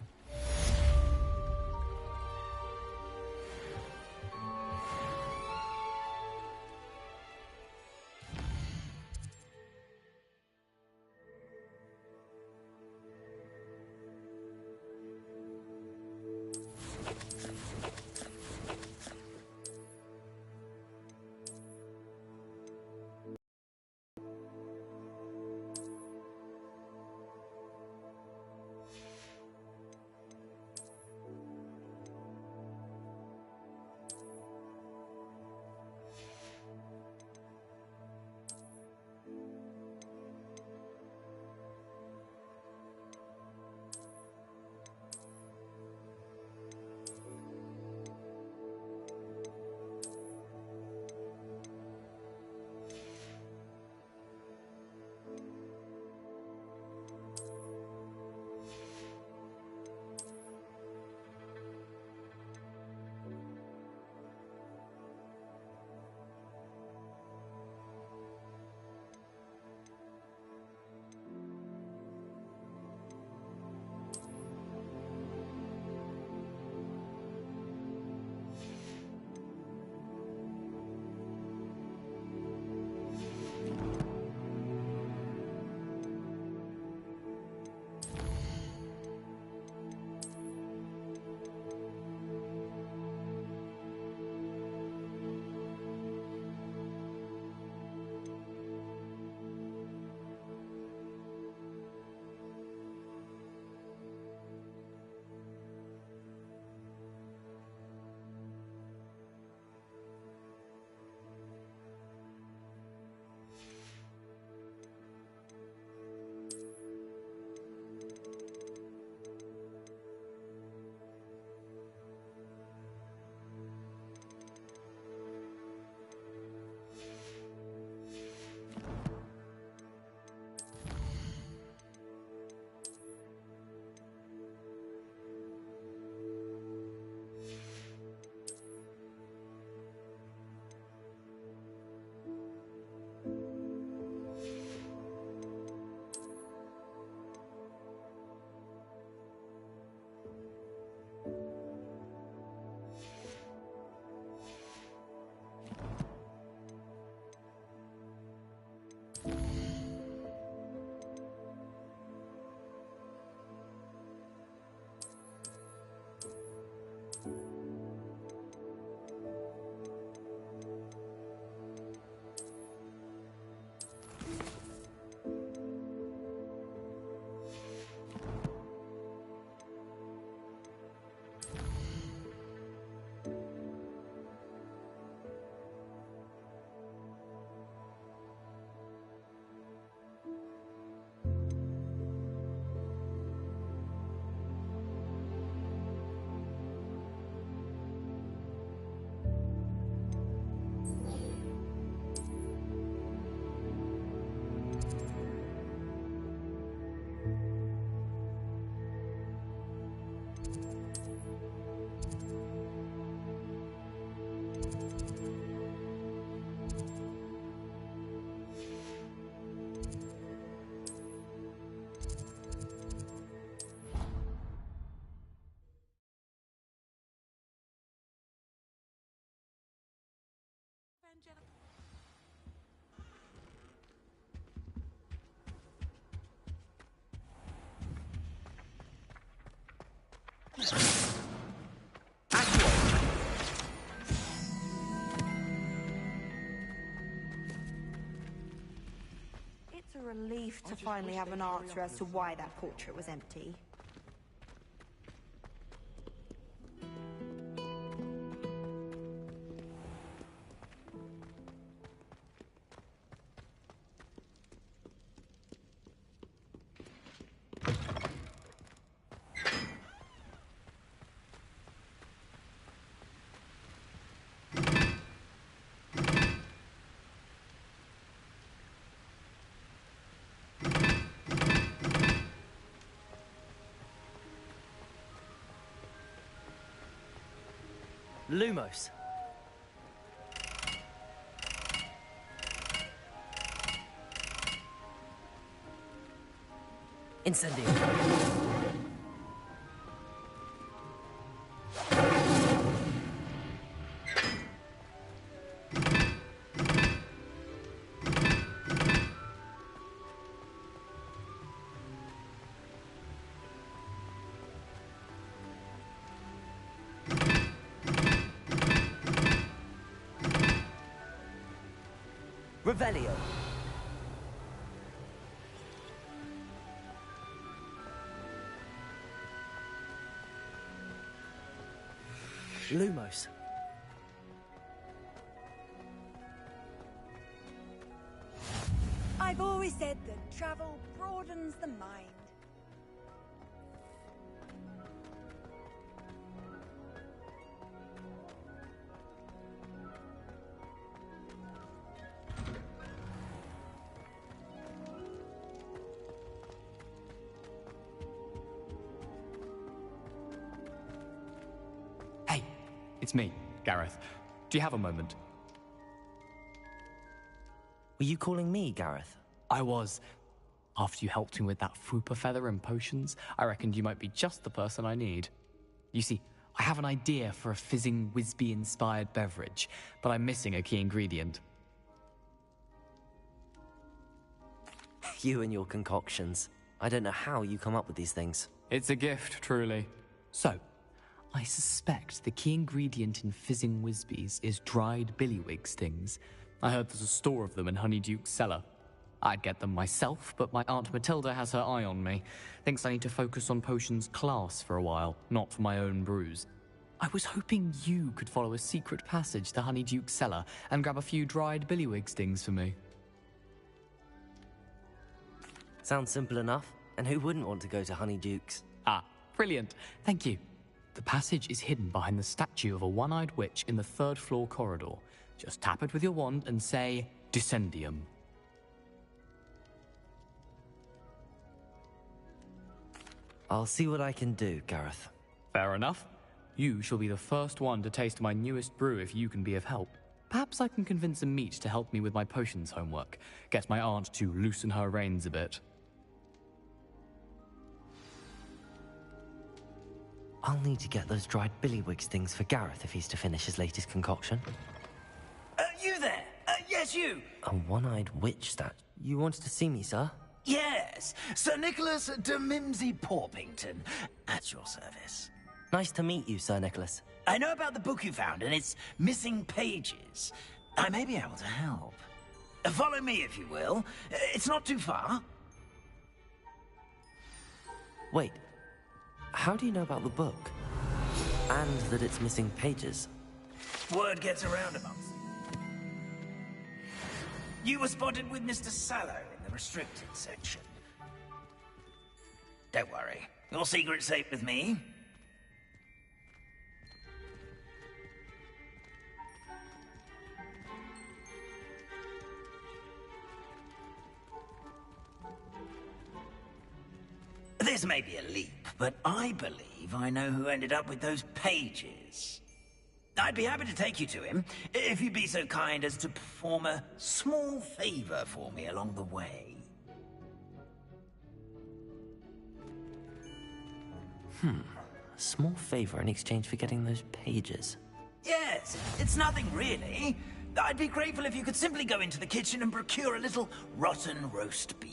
It's a relief to finally have an answer as to why that portrait was empty. Lumos. Incendio. Revelio. Lumos. I've always said that travel broadens the mind. Hey, it's me, Gareth. Do you have a moment? Were you calling me, Gareth? I was. After you helped me with that Fupa feather and potions, I reckoned you might be just the person I need. You see, I have an idea for a fizzing Whizbee-inspired beverage, but I'm missing a key ingredient. You and your concoctions. I don't know how you come up with these things. It's a gift, truly. So, I suspect the key ingredient in fizzing Whizbees is dried billywig stings. I heard there's a store of them in Honeyduke's cellar. I'd get them myself, but my Aunt Matilda has her eye on me. Thinks I need to focus on potions class for a while, not for my own brews. I was hoping you could follow a secret passage to Honeyduke's cellar and grab a few dried billywig stings for me. Sounds simple enough. And who wouldn't want to go to Honeyduke's? Ah, brilliant. Thank you. The passage is hidden behind the statue of a one-eyed witch in the third-floor corridor. Just tap it with your wand and say, Descendium. I'll see what I can do, Gareth. Fair enough. You shall be the first one to taste my newest brew if you can be of help. Perhaps I can convince a meat to help me with my potions homework. Get my aunt to loosen her reins a bit. I'll need to get those dried billywig things for Gareth if he's to finish his latest concoction. You there? Yes, you. A one-eyed witch You wanted to see me, sir? Yes, Sir Nicholas de Mimsy Porpington, at your service. Nice to meet you, Sir Nicholas. I know about the book you found and its missing pages. I may be able to help. Follow me, if you will. It's not too far. Wait, how do you know about the book? And that it's missing pages? Word gets around amongst you. You were spotted with Mr. Sallow in the restricted section. Don't worry, your secret's safe with me. This may be a leap, but I believe I know who ended up with those pages. I'd be happy to take you to him, if you'd be so kind as to perform a small favor for me along the way. A small favor in exchange for getting those pages. Yes, it's nothing really. I'd be grateful if you could simply go into the kitchen and procure a little rotten roast beef.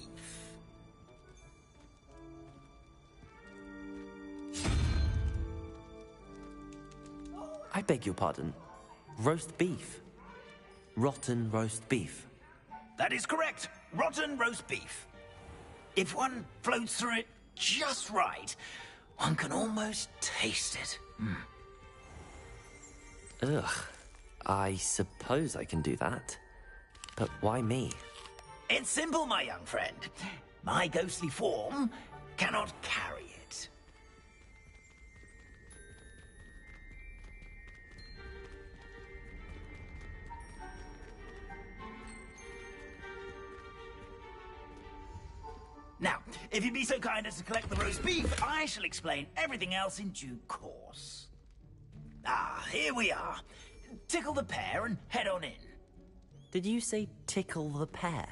I beg your pardon. Roast beef. Rotten roast beef. That is correct. Rotten roast beef. If one floats through it just right, one can almost taste it. Ugh. I suppose I can do that. But why me? It's simple, my young friend. My ghostly form cannot carry it. Now, if you'd be so kind as to collect the roast beef, I shall explain everything else in due course. Ah, here we are. Tickle the pear and head on in. Did you say tickle the pear?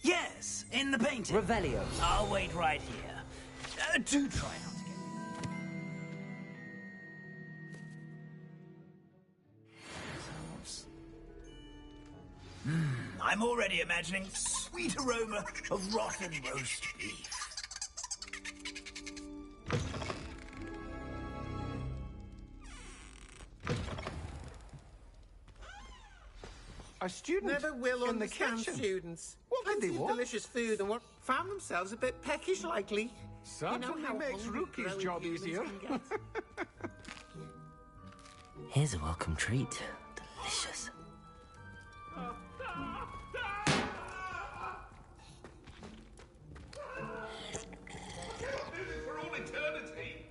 Yes, in the painting. Revelio. I'll wait right here. Do try not to get... I'm already imagining sweet aroma of rotten roast beef. A student never will in the understand kitchen. students. What did they Plenty of want? delicious food and what found themselves a bit peckish likely. Certainly how makes hungry Rookie's growing job humans easier. can get. Here's a welcome treat. Delicious. For all eternity.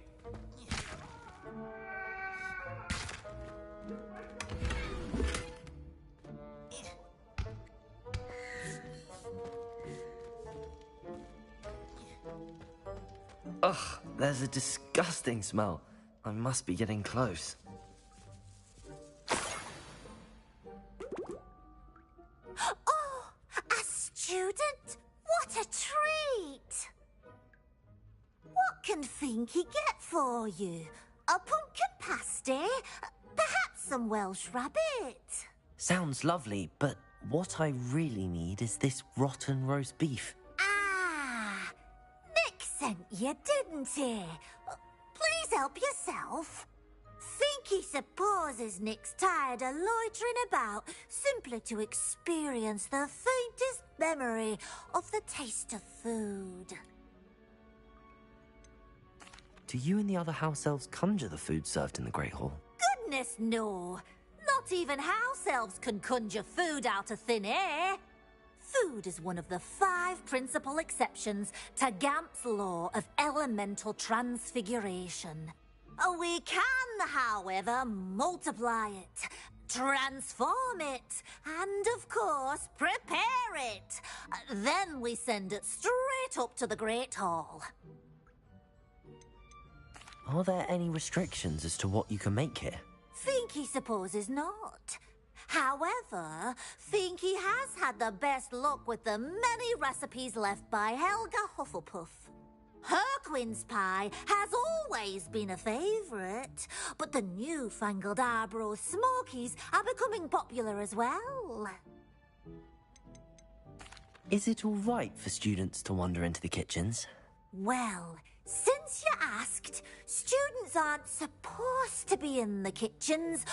Ugh, there's a disgusting smell. I must be getting close. Oh, a student? What a treat! What can Finky get for you? A pumpkin pasty? Perhaps some Welsh rabbit? Sounds lovely, but what I really need is this rotten roast beef. Ah, Nick sent you, didn't he? Please help yourself. Finky supposes Nick's tired of loitering about simply to experience the faintest memory of the taste of food. Do you and the other house elves conjure the food served in the Great Hall? Goodness, no. Not even house elves can conjure food out of thin air. Food is one of the 5 principal exceptions to Gamp's law of elemental transfiguration. We can, however, multiply it, transform it, and, of course, prepare it. Then we send it straight up to the Great Hall. Are there any restrictions as to what you can make here? Finky supposes not. However, Finky has had the best luck with the many recipes left by Helga Hufflepuff. Her quince pie has always been a favourite, but the newfangled Arbroath Smokies are becoming popular as well. Is it all right for students to wander into the kitchens? Well, since you asked, students aren't supposed to be in the kitchens,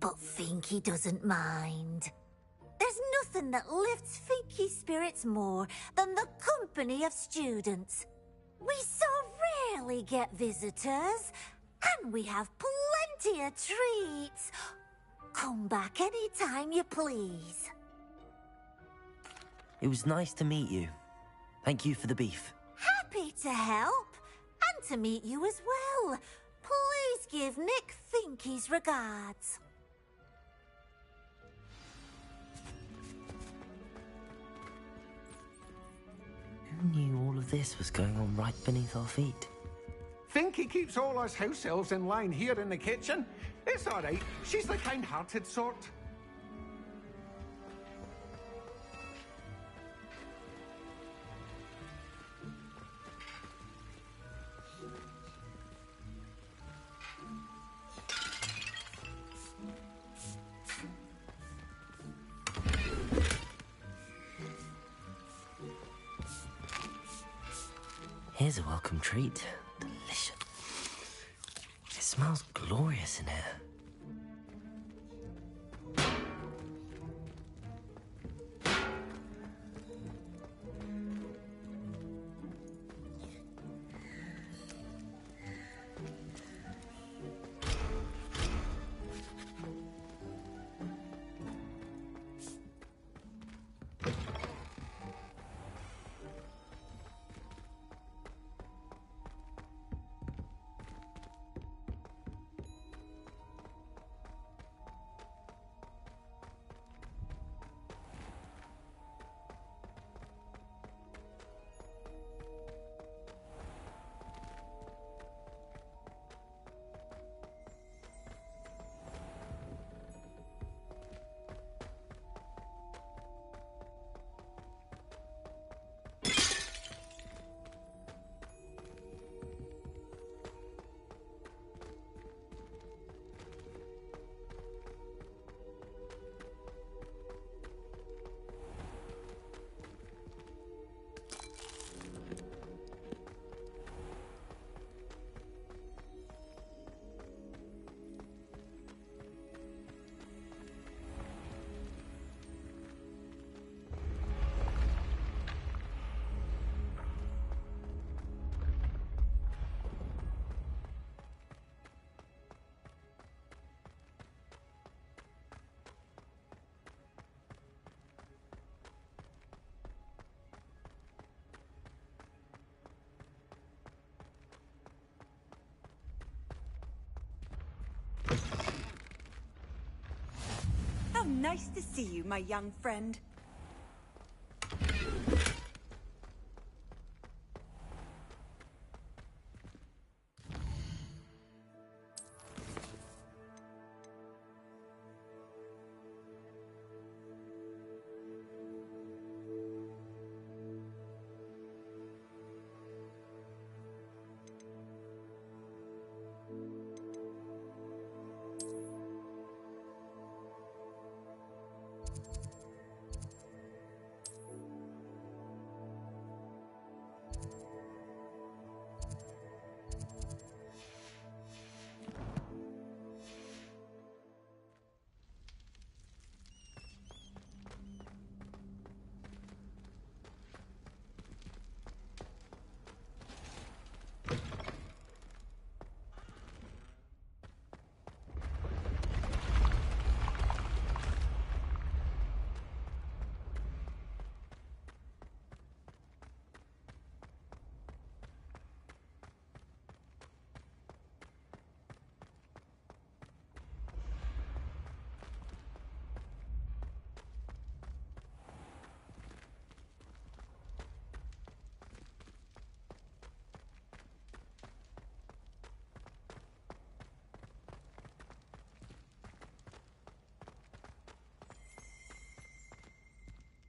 but Finky doesn't mind. There's nothing that lifts Finky's spirits more than the company of students. We so rarely get visitors, and we have plenty of treats. Come back any time you please. It was nice to meet you. Thank you for the beef. Happy to help, and to meet you as well. Please give Nick Finky's regards. Who knew all of this was going on right beneath our feet? Finky keeps all us house elves in line here in the kitchen. It's all right. She's the kind-hearted sort. Here's a welcome treat. Delicious. It smells glorious in here. Nice to see you, my young friend.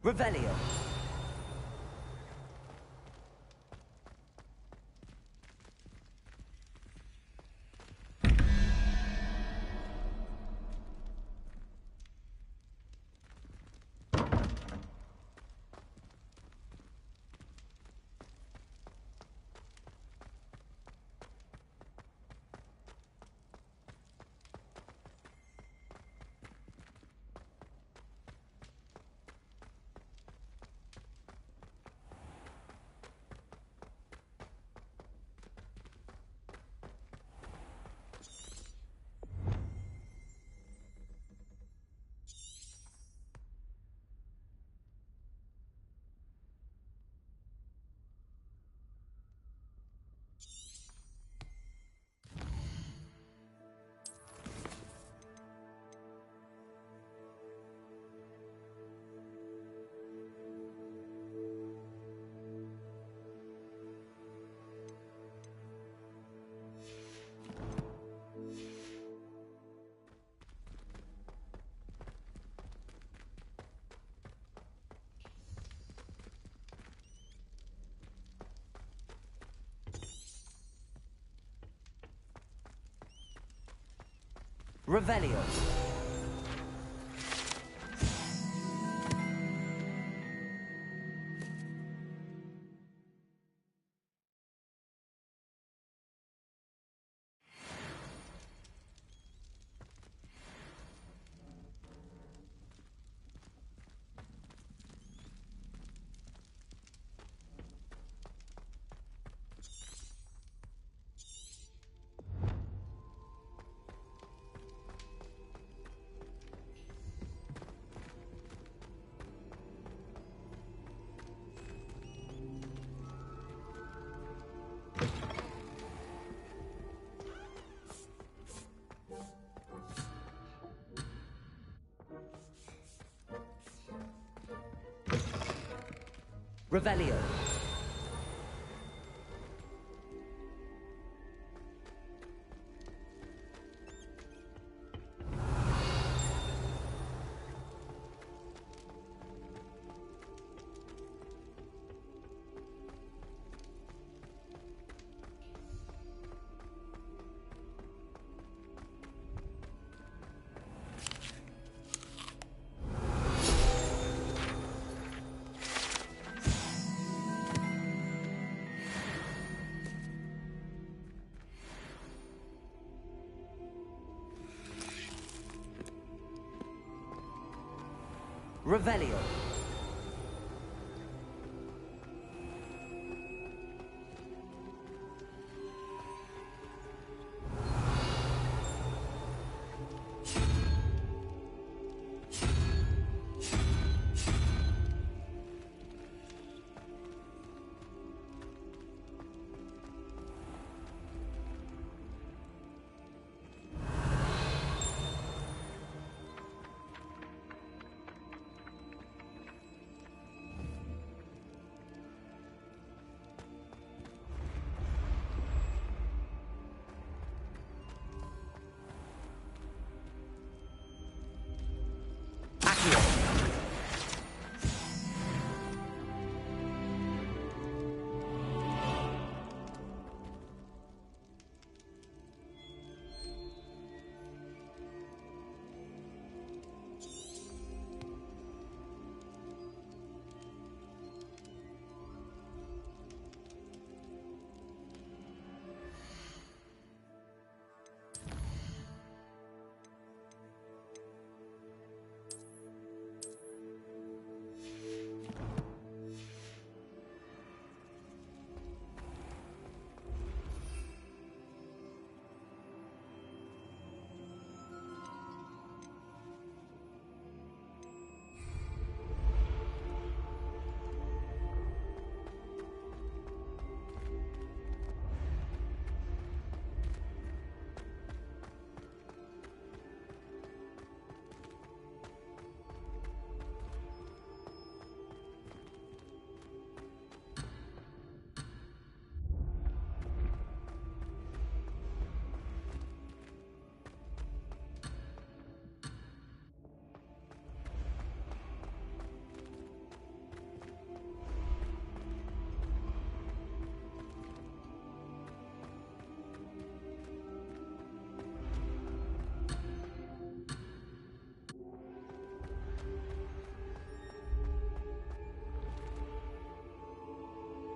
Revelio. Revelio. Revelio. Revelio.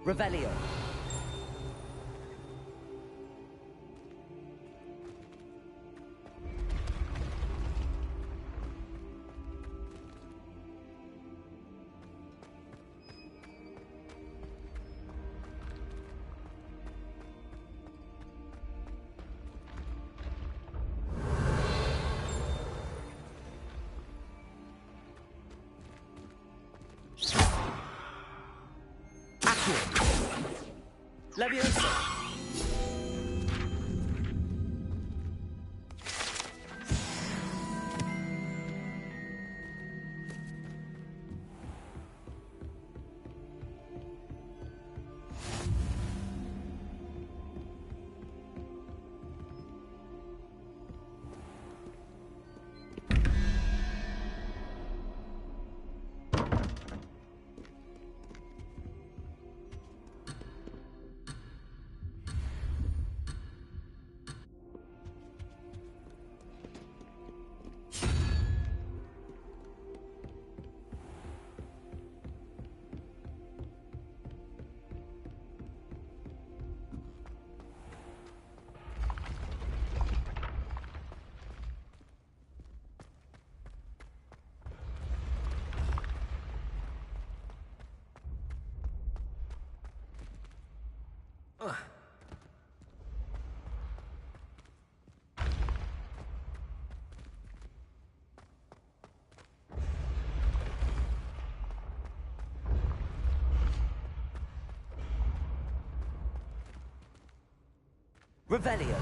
Revelio. Leviosa! Revelio.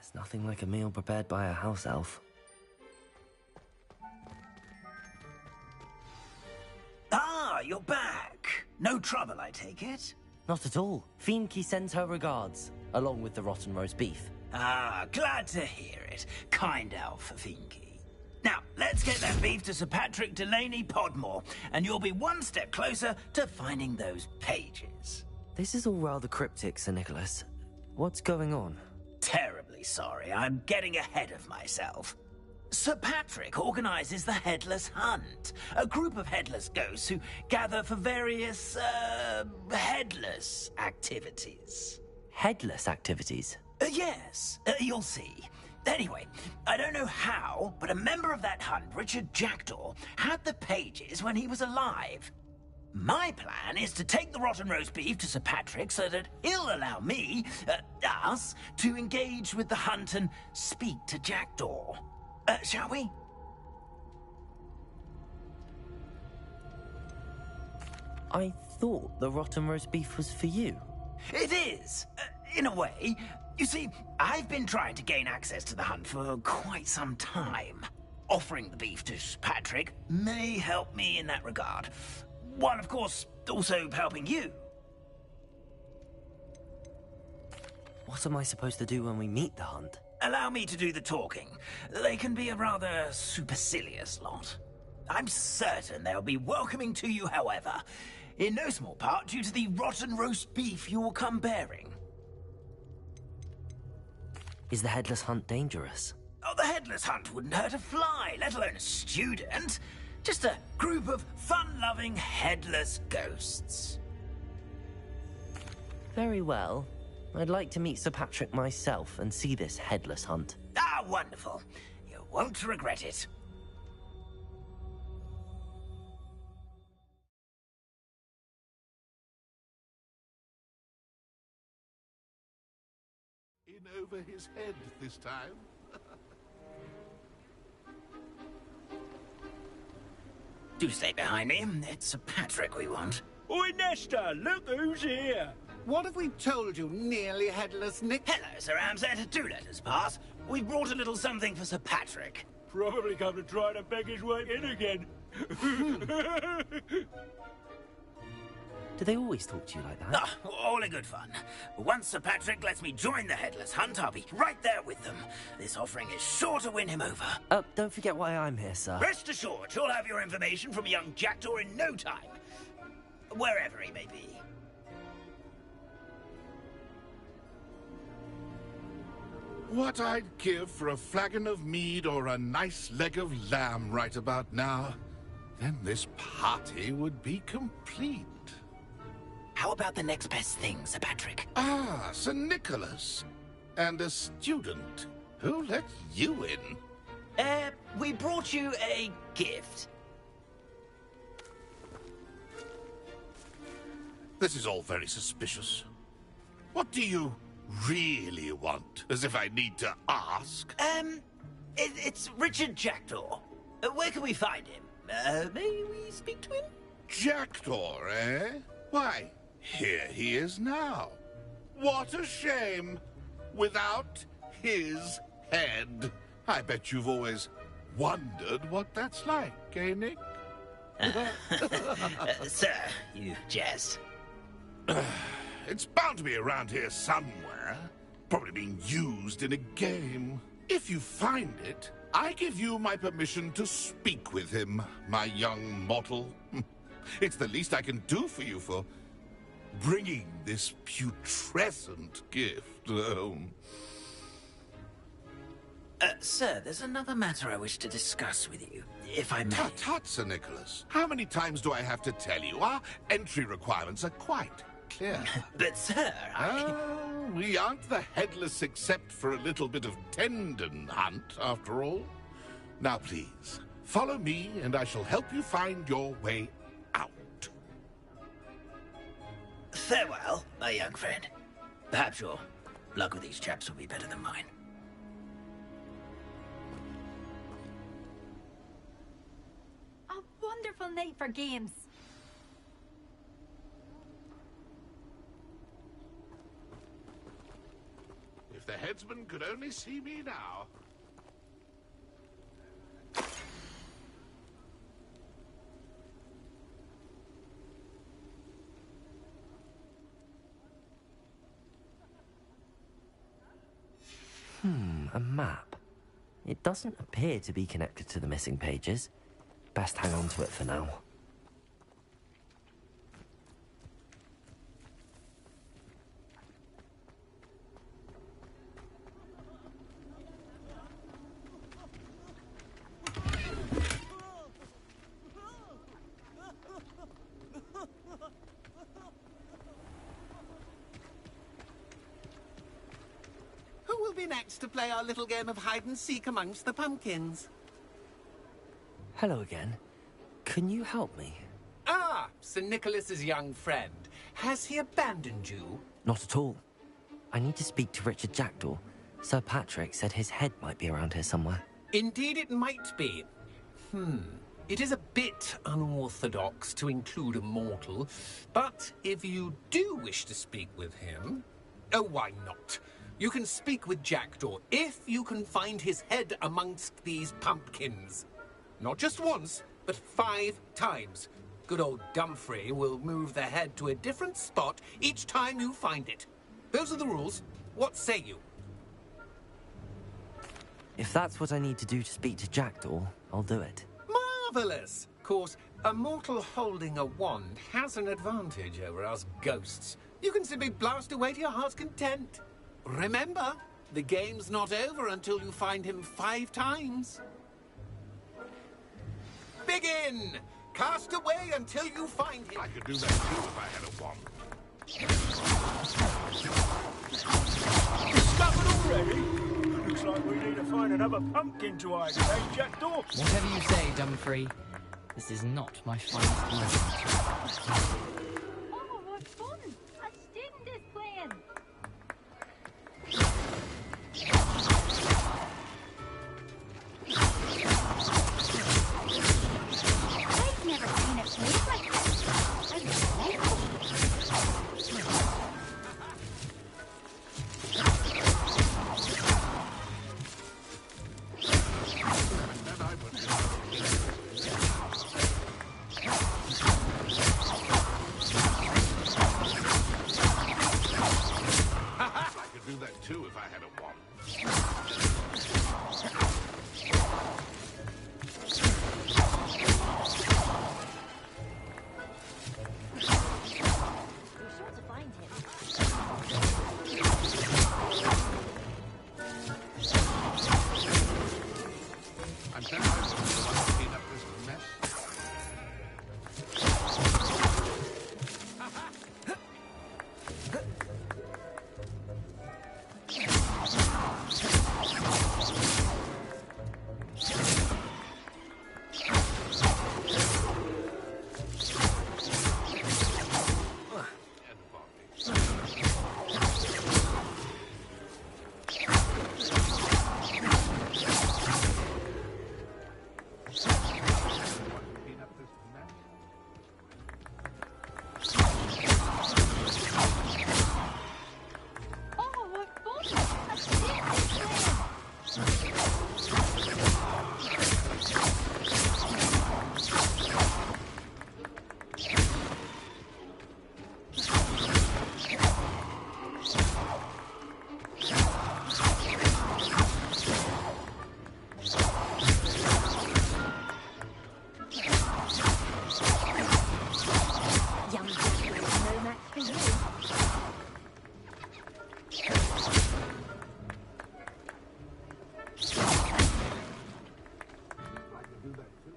There's nothing like a meal prepared by a house elf. Ah, you're back. No trouble, I take it? Not at all. Fienke sends her regards, along with the rotten roast beef. Ah, glad to hear it. Kind elf, Fienke. Now, let's get that beef to Sir Patrick Delaney Podmore, and you'll be one step closer to finding those pages. This is all rather cryptic, Sir Nicholas. What's going on? Terribly sorry, I'm getting ahead of myself. Sir Patrick organizes the Headless Hunt, a group of headless ghosts who gather for various, headless activities. Headless activities? Yes, you'll see. Anyway, I don't know how, but a member of that hunt, Richard Jackdaw, had the pages when he was alive. My plan is to take the rotten roast beef to Sir Patrick so that he'll allow me, us, to engage with the hunt and speak to Jackdaw. Shall we? I thought the rotten roast beef was for you. It is, in a way. You see, I've been trying to gain access to the hunt for quite some time. Offering the beef to Sir Patrick may help me in that regard. While, of course, also helping you. What am I supposed to do when we meet the hunt? Allow me to do the talking. They can be a rather supercilious lot. I'm certain they'll be welcoming to you, however, in no small part due to the rotten roast beef you will come bearing. Is the Headless Hunt dangerous? Oh, the Headless Hunt wouldn't hurt a fly, let alone a student. Just a group of fun-loving headless ghosts. Very well. I'd like to meet Sir Patrick myself and see this Headless Hunt. Ah, wonderful. won't regret it. In over his head this time. Do stay behind me. It's Sir Patrick we want. Oi, Nesta, look who's here. What have we told you, nearly headless Nick? Hello, Sir Ramsay. Do let us pass. We've brought a little something for Sir Patrick. Probably come to try to beg his way in again. Do they always talk to you like that? Ah, all in good fun. Once Sir Patrick lets me join the Headless Hunt, I'll be right there with them. This offering is sure to win him over. Don't forget why I'm here, sir. Rest assured, you'll have your information from a young Jackdaw in no time. Wherever he may be. What I'd give for a flagon of mead or a nice leg of lamb right about now. Then this party would be complete. How about the next best thing, Sir Patrick? Ah, Sir Nicholas. And a student. Who let you in? We brought you a gift. This is all very suspicious. What do you really want? As if I need to ask. It's Richard Jackdaw. Where can we find him? May we speak to him? Jackdaw, eh? Why, here he is now. What a shame. Without his head. I bet you've always wondered what that's like, eh, Nick? Sir, you jest. It's bound to be around here somewhere. Probably being used in a game. If you find it, I give you my permission to speak with him, my young mortal. It's the least I can do for you for bringing this putrescent gift home. Sir, there's another matter I wish to discuss with you, if I may. Tut, tut, Sir Nicholas. How many times do I have to tell you? Our entry requirements are quite clear. But, sir, we aren't the Headless except for a little bit of tendon hunt, after all. Now, please, follow me, and I shall help you find your way out. Farewell, my young friend. Perhaps your luck with these chaps will be better than mine. A wonderful night for games. If the headsman could only see me now. A map. It doesn't appear to be connected to the missing pages. Best hang on to it for now. Who will be next to play our little game of hide-and-seek amongst the pumpkins? Hello again. Can you help me? Ah, Sir Nicholas's young friend. Has he abandoned you? Not at all. I need to speak to Richard Jackdaw. Sir Patrick said his head might be around here somewhere. Indeed it might be. It is a bit unorthodox to include a mortal, but if you do wish to speak with him... Oh, why not? You can speak with Jackdaw if you can find his head amongst these pumpkins. Not just once, but 5 times. Good old Dumfrey will move the head to a different spot each time you find it. Those are the rules. What say you? If that's what I need to do to speak to Jackdaw, I'll do it. Marvellous! Of course, a mortal holding a wand has an advantage over us ghosts. You can simply blast away to your heart's content. Remember, the game's not over until you find him 5 times. Begin! Cast away until you find him. I could do that too if I had a wand. Discovered already? Looks like we need a find another pumpkin to hide, eh, Jackdaw? Whatever you say, Dumfrey. This is not my finest moment. Oh, what fun! A student is playing! I've never seen it played like this. I'm delightful. Too, if I had a wand. We're sure to find him. I'm glad I was the one to clean up this mess.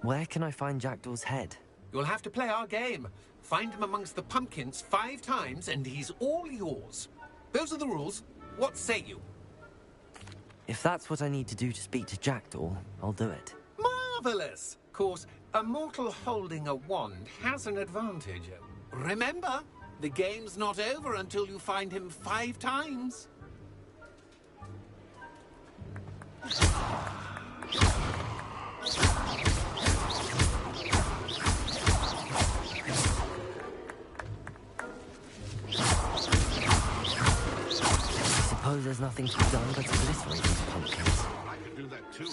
Where can I find Jackdaw's head? You'll have to play our game. Find him amongst the pumpkins 5 times and he's all yours. Those are the rules. What say you? If that's what I need to do to speak to Jackdaw, I'll do it. Marvellous! Of course, a mortal holding a wand has an advantage. Remember, the game's not over until you find him 5 times. I suppose there's nothing to be done but obliterate these pumpkins. I could do that too.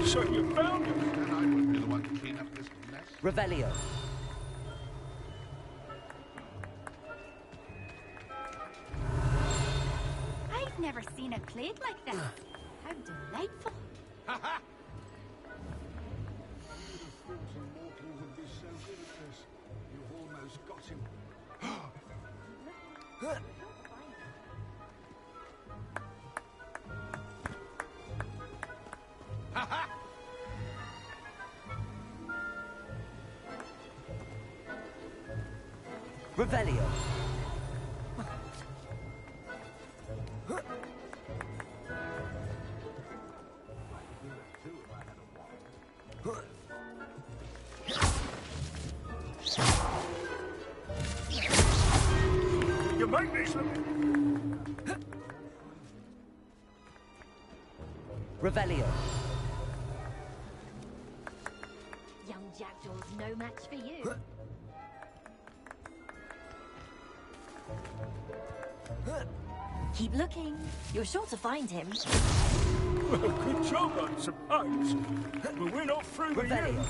So you found him? And I would be the one to clean up this mess. Revelio. I've never seen it played like this. How delightful. Ha ha! Mortal would be so good at this. You've almost got him. Ha ha! Revelio. You make me some... Revelio. Young Jackdaw's no match for you. Keep looking. You're sure to find him. Well, good job, I suppose. But we're not through with you.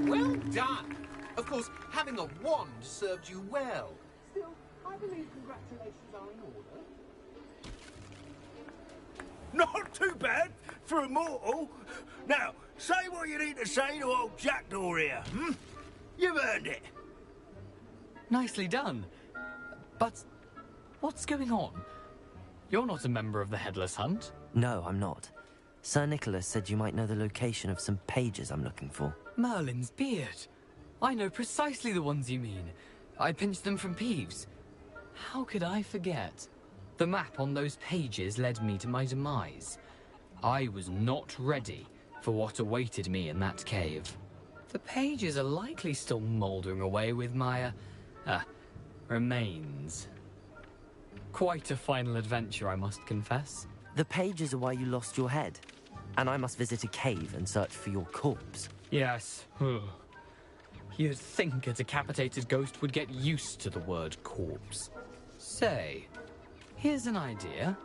Well done! Of course, having a wand served you well. Still, I believe congratulations are in order. Not too bad for a mortal. Now, say what you need to say to old Jackdaw here, hmm? You've earned it. Nicely done. But what's going on? You're not a member of the Headless Hunt. No, I'm not. Sir Nicholas said you might know the location of some pages I'm looking for. Merlin's beard. I know precisely the ones you mean. I pinched them from Peeves. How could I forget? The map on those pages led me to my demise. I was not ready for what awaited me in that cave. The pages are likely still mouldering away with my, remains. Quite a final adventure, I must confess. The pages are why you lost your head. And I must visit a cave and search for your corpse. Yes. You'd think a decapitated ghost would get used to the word corpse. Say, here's an idea.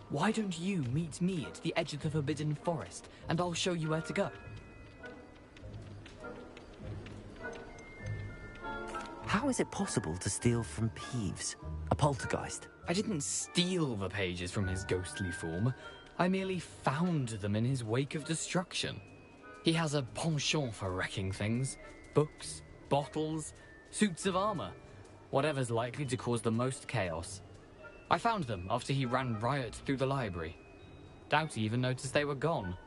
Why don't you meet me at the edge of the Forbidden Forest, and I'll show you where to go? How is it possible to steal from Peeves? A poltergeist? I didn't steal the pages from his ghostly form. I merely found them in his wake of destruction. He has a penchant for wrecking things. Books, bottles, suits of armor. Whatever's likely to cause the most chaos. I found them after he ran riot through the library. Doubt he even noticed they were gone.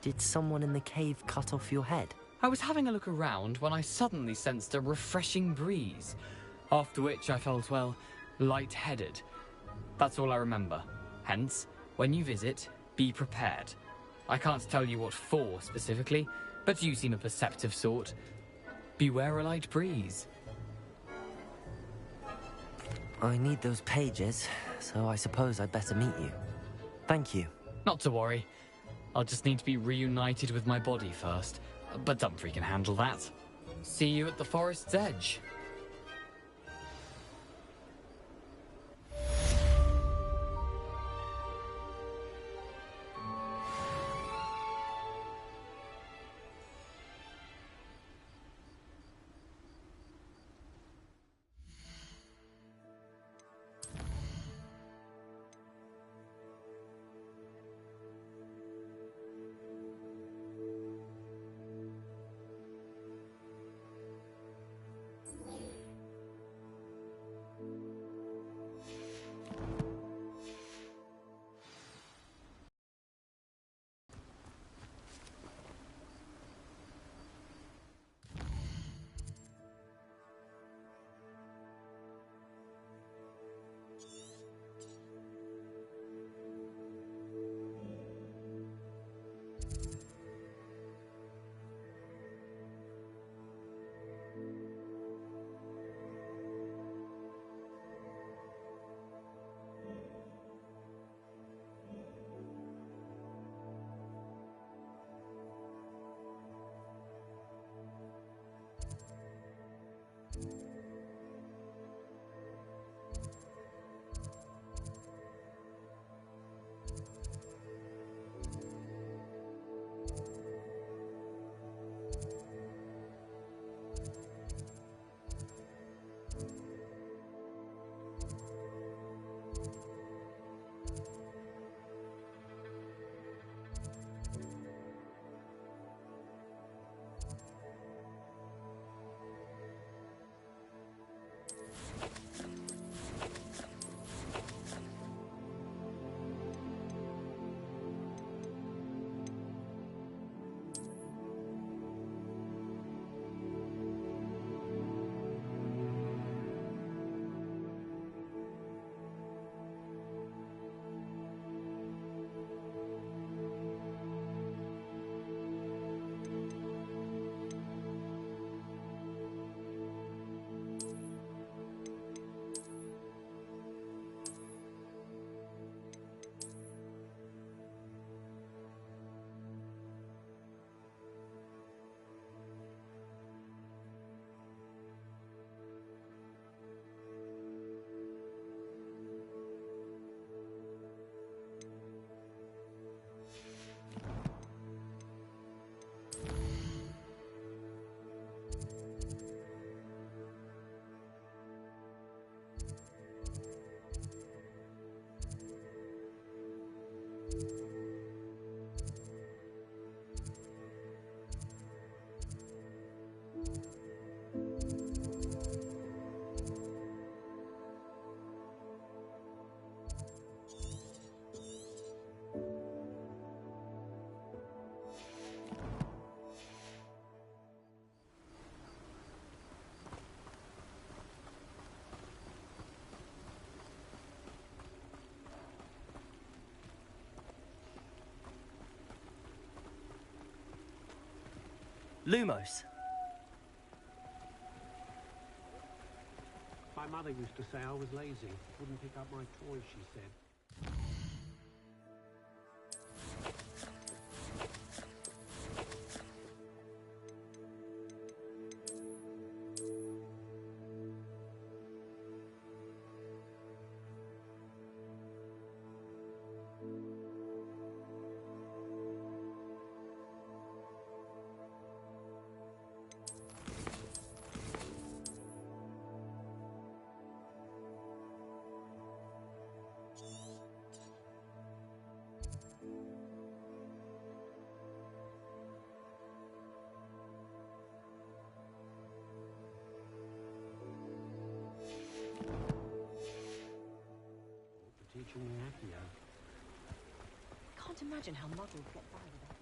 Did someone in the cave cut off your head? I was having a look around when I suddenly sensed a refreshing breeze, after which I felt, well, lightheaded. That's all I remember. Hence, when you visit, be prepared. I can't tell you what for specifically, but you seem a perceptive sort. Beware a light breeze. I need those pages, so I suppose I'd better meet you. Thank you. Not to worry. I'll just need to be reunited with my body first. But Dumfries can handle that. See you at the forest's edge. Lumos. My mother used to say I was lazy. Wouldn't pick up my toys, she said. Teaching me Accio. Can't imagine how muddled get by without.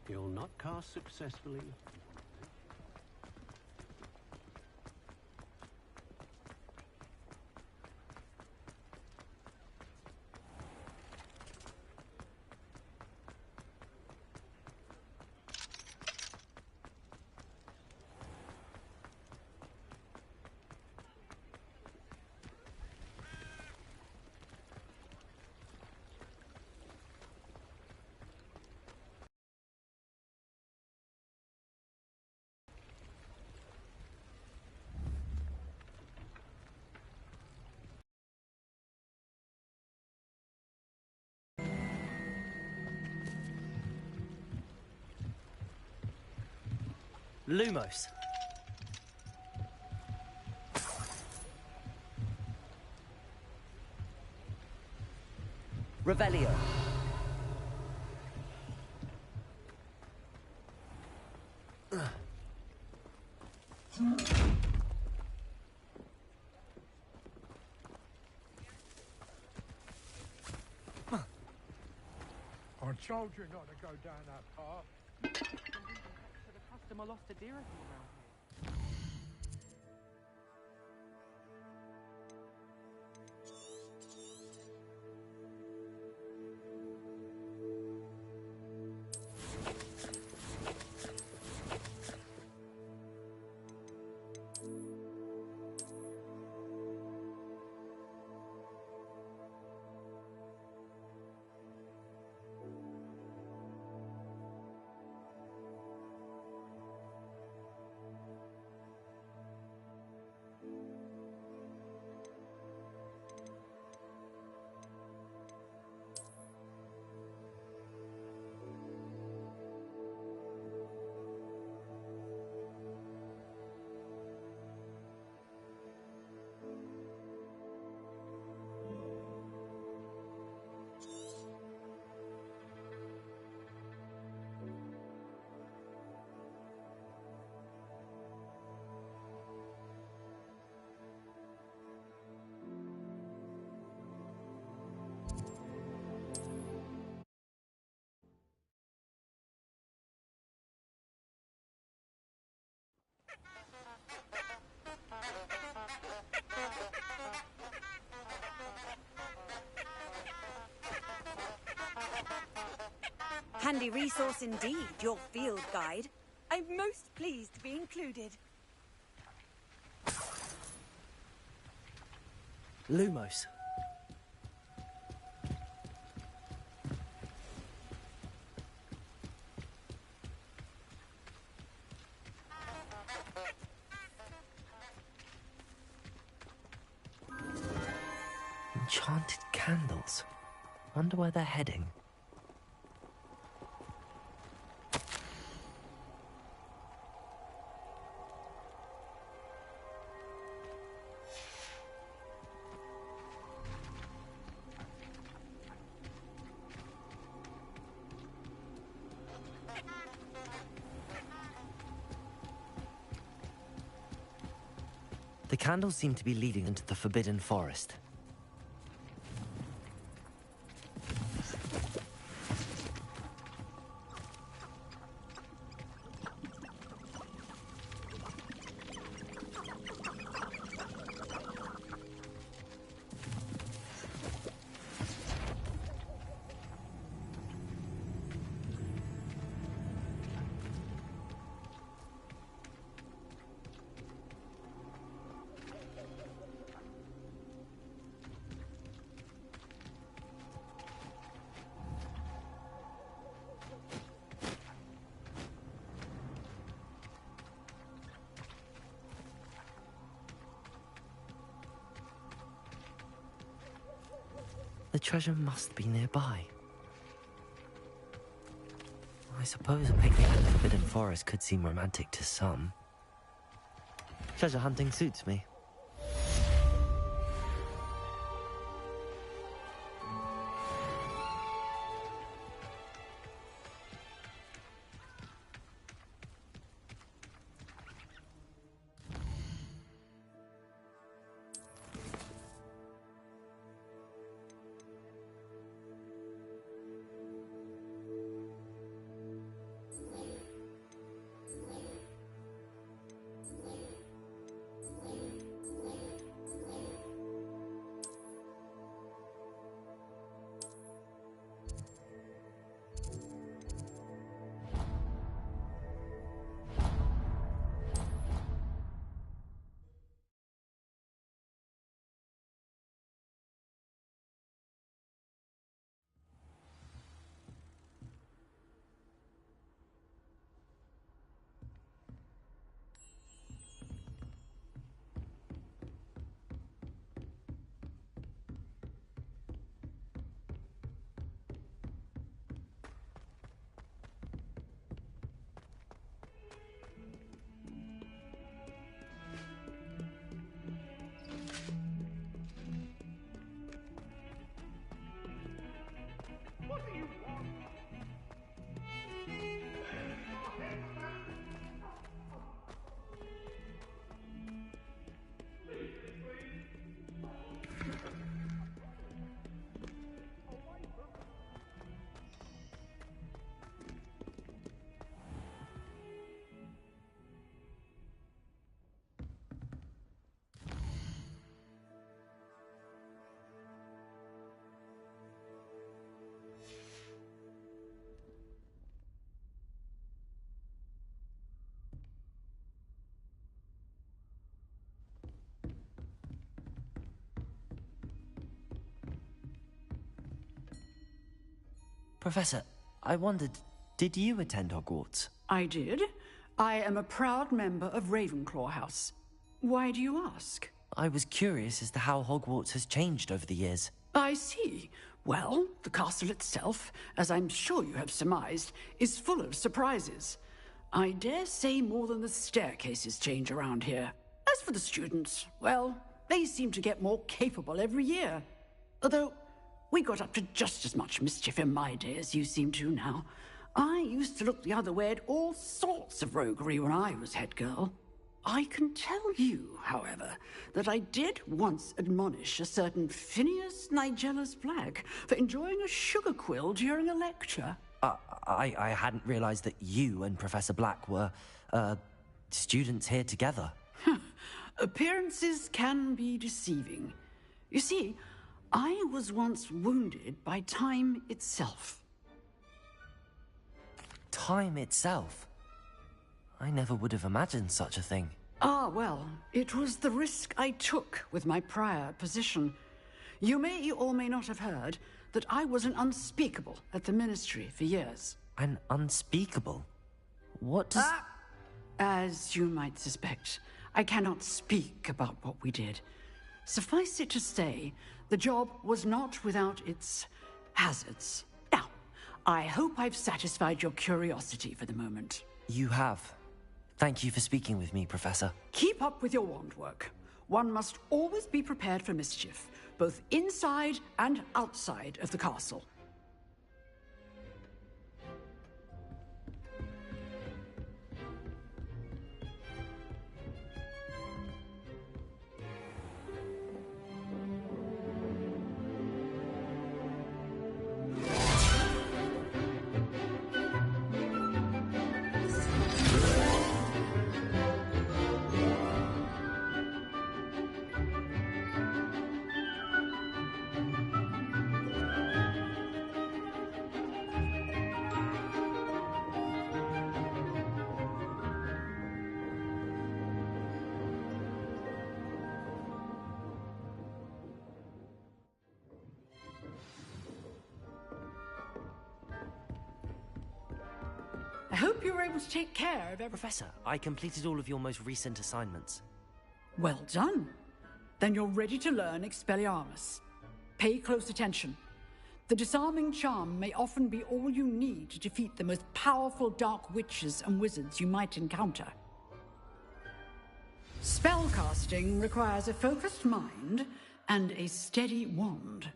You'll not cast successfully. Lumos. Revelio. I told you not to go down that path. The customer lost a deer or two around here. handy resource indeed, your field guide. I'm most pleased to be included. Lumos. Enchanted candles. Wonder where they're heading. The candles seem to be leading into the Forbidden Forest. The treasure must be nearby. I suppose a picnic in the Forbidden Forest could seem romantic to some. Treasure hunting suits me. Professor, I wondered, did you attend Hogwarts? I did. I am a proud member of Ravenclaw House. Why do you ask? I was curious as to how Hogwarts has changed over the years. I see. Well, the castle itself, as I'm sure you have surmised, is full of surprises. I dare say more than the staircases change around here. As for the students, well, they seem to get more capable every year. Although, we got up to just as much mischief in my day as you seem to now. I used to look the other way at all sorts of roguery when I was head girl. I can tell you, however, that I did once admonish a certain Phineas Nigellus Black for enjoying a sugar quill during a lecture. I hadn't realized that you and Professor Black were, students here together. Appearances can be deceiving. You see, I was once wounded by time itself. Time itself. I never would have imagined such a thing. Ah, well, it was the risk I took with my prior position. You may or may not have heard that I was an unspeakable at the Ministry for years. An unspeakable? What does... As you might suspect, I cannot speak about what we did. Suffice it to say, the job was not without its hazards. Now, I hope I've satisfied your curiosity for the moment. You have. Thank you for speaking with me, Professor. Keep up with your wand work. One must always be prepared for mischief, both inside and outside of the castle. I hope you were able to take care of everything. Professor, I completed all of your most recent assignments. Well done. Then you're ready to learn Expelliarmus. Pay close attention. The disarming charm may often be all you need to defeat the most powerful dark witches and wizards you might encounter. Spellcasting requires a focused mind and a steady wand.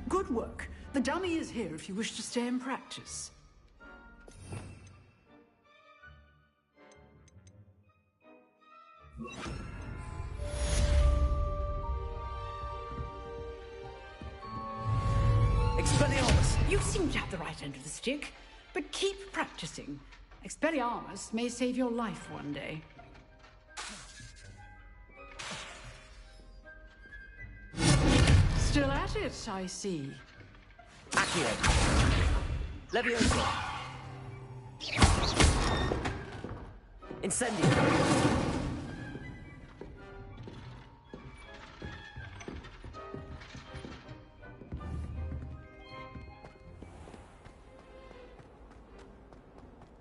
Good work. The dummy is here if you wish to stay and practice. Expelliarmus! You seem to have the right end of the stick, but keep practicing. Expelliarmus may save your life one day. Still at it, I see. Accio. Leviosa. Incendio.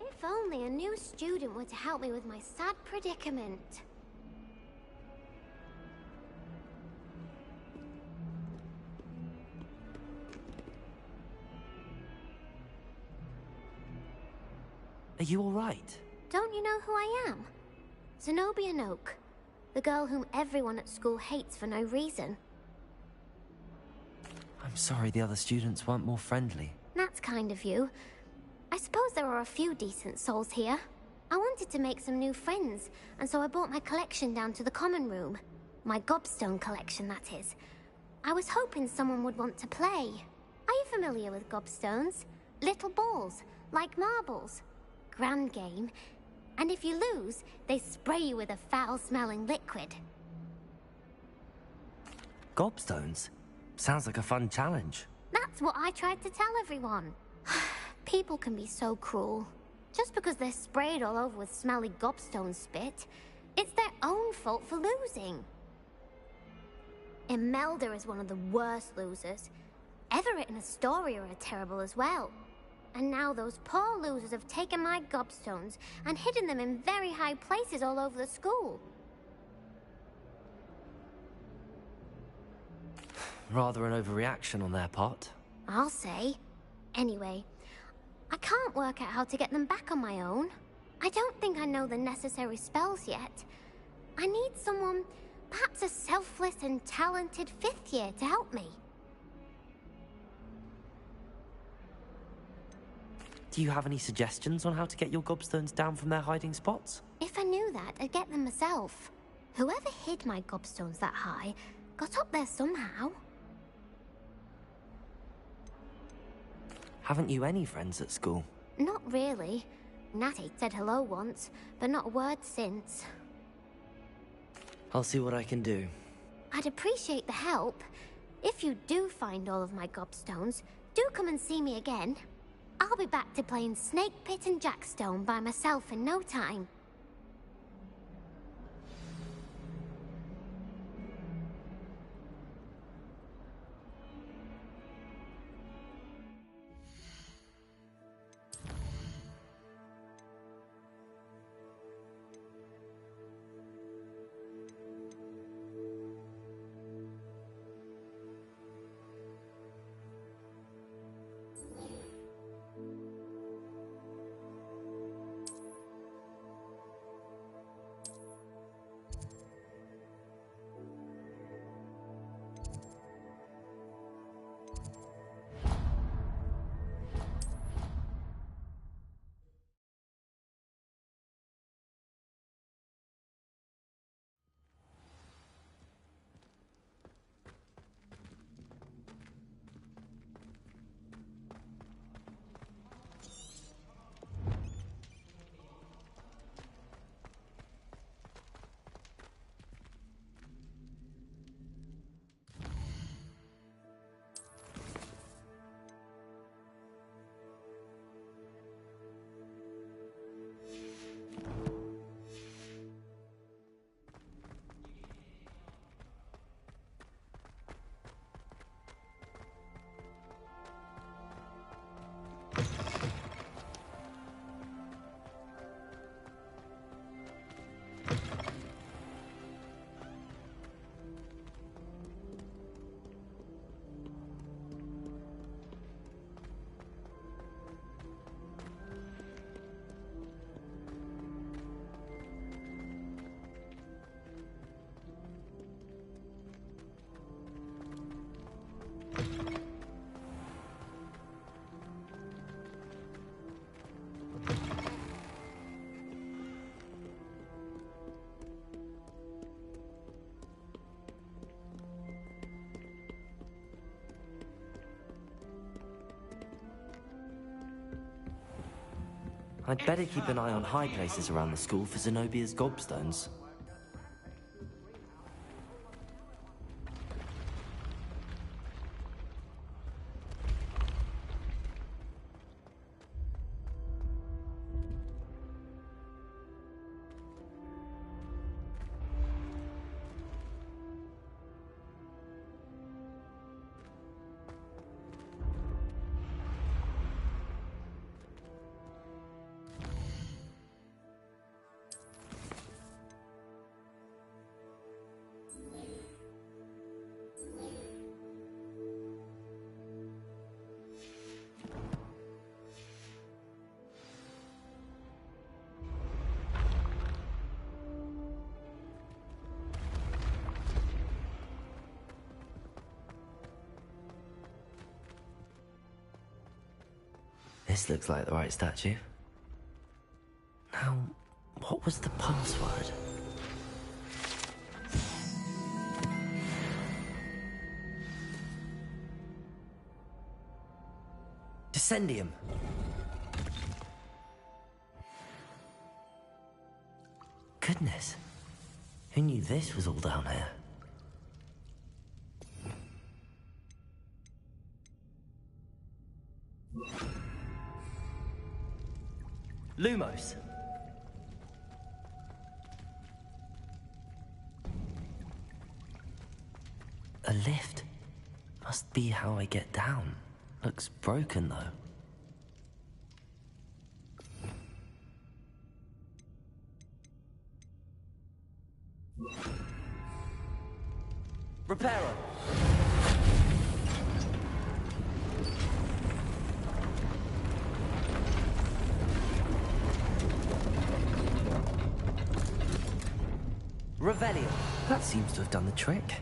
If only a new student were to help me with my sad predicament. Are you all right? Don't you know who I am? Zenobia Noak, the girl whom everyone at school hates for no reason. I'm sorry the other students weren't more friendly. That's kind of you. I suppose there are a few decent souls here. I wanted to make some new friends, and so I brought my collection down to the common room. My gobstone collection, that is. I was hoping someone would want to play. Are you familiar with gobstones? Little balls, like marbles. Grand game. And if you lose, they spray you with a foul-smelling liquid. Gobstones? Sounds like a fun challenge. That's what I tried to tell everyone. People can be so cruel. Just because they're sprayed all over with smelly gobstone spit, it's their own fault for losing. Imelda is one of the worst losers. Everett and Astoria are terrible as well. And now those poor losers have taken my gobstones and hidden them in very high places all over the school. Rather an overreaction on their part. I'll say. Anyway, I can't work out how to get them back on my own. I don't think I know the necessary spells yet. I need someone, perhaps a selfless and talented 5th year to help me. Do you have any suggestions on how to get your gobstones down from their hiding spots? If I knew that, I'd get them myself. Whoever hid my gobstones that high got up there somehow. Haven't you any friends at school? Not really. Natty said hello once, but not a word since. I'll see what I can do. I'd appreciate the help. If you do find all of my gobstones, do come and see me again. I'll be back to playing Snake Pit and Jackstone by myself in no time. I'd better keep an eye on high places around the school for Zenobia's gobstones. This looks like the right statue. Now, what was the password? Descendium. Goodness. Who knew this was all down here? Lumos. A lift. Must be how I get down. Looks broken, though. Reparo. Revelio. That seems to have done the trick.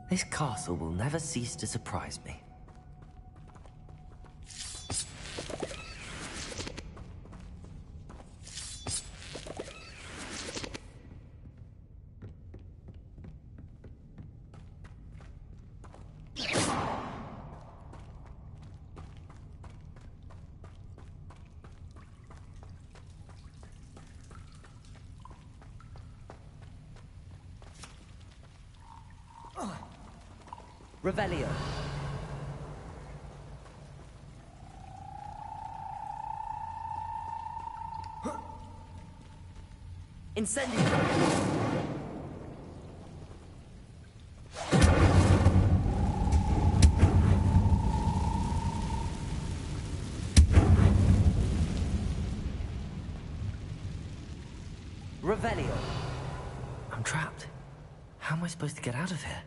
This castle will never cease to surprise me. Revelio. Incendio. Revelio. I'm trapped. How am I supposed to get out of here?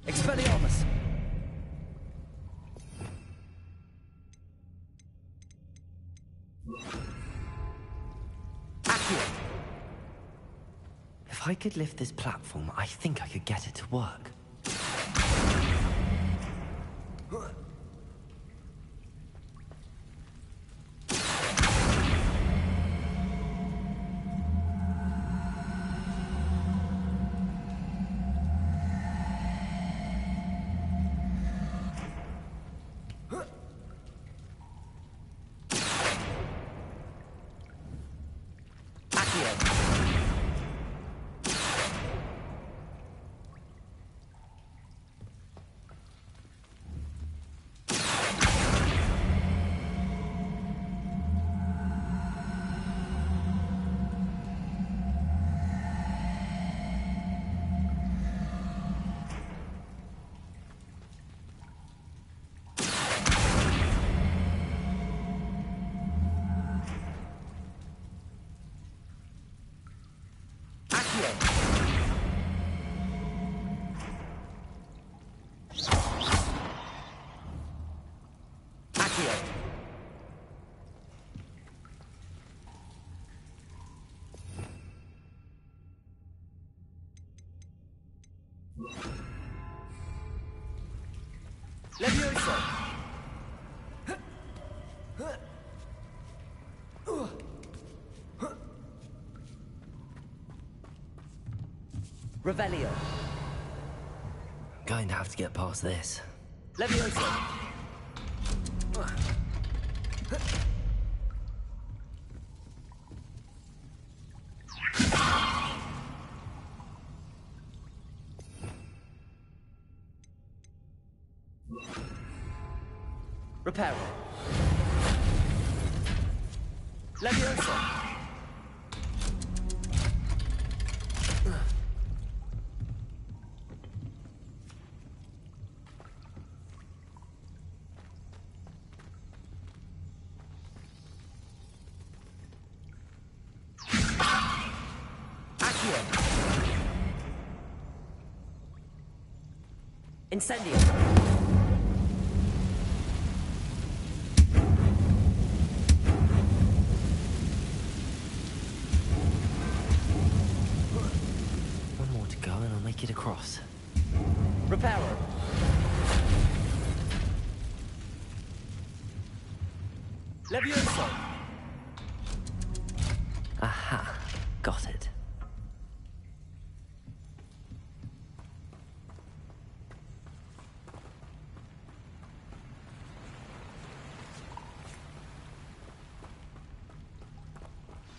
Expelliarmus! Accio! If I could lift this platform, I think I could get it to work. Levioso! Revelio. Going to have to get past this. Levioso! Reparo. Levioso! Incendio! One more to go and I'll make it across. Reparo! Levioso! Aha, got it.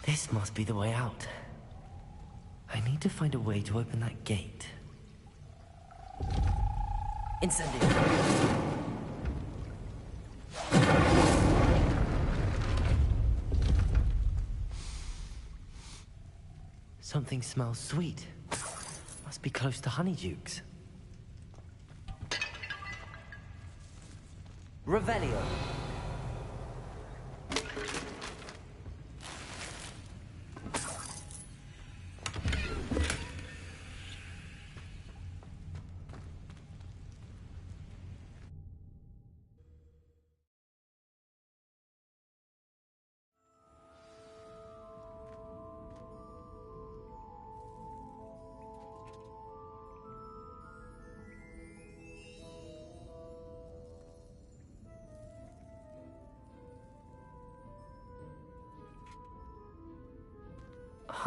This must be the way out. I need to find a way to open that gate. Incendio! Something smells sweet. Must be close to Honeydukes. Revelio!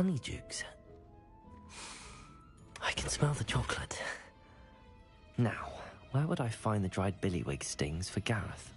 Honeydukes. I can smell the chocolate. Now, where would I find the dried billywig stings for Gareth?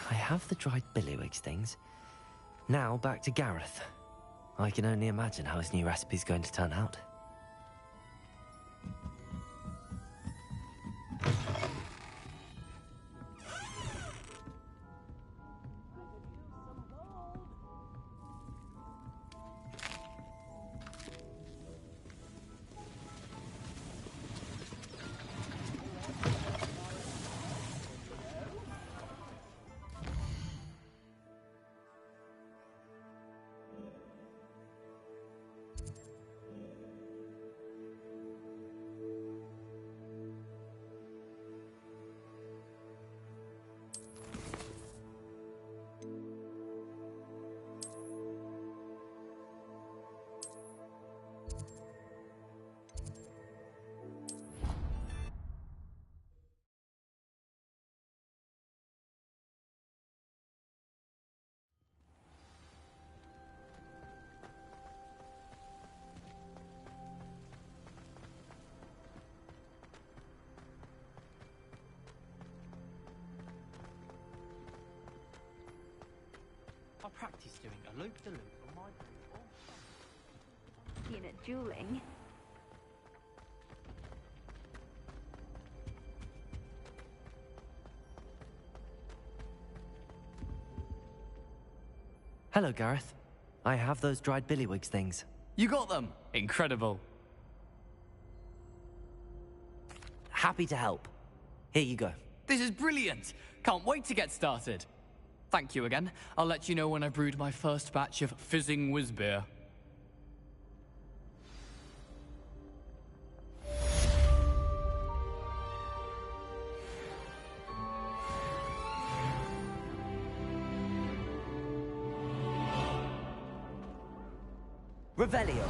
I have the dried billywig stings. Now back to Gareth. I can only imagine how his new recipe's going to turn out. I practice doing a loop-de-loop on my boot. Keen at dueling. Hello, Gareth. I have those dried billywig things. You got them! Incredible. Happy to help. Here you go. This is brilliant! Can't wait to get started. Thank you again. I'll let you know when I've brewed my first batch of fizzing whiz beer. Revelio.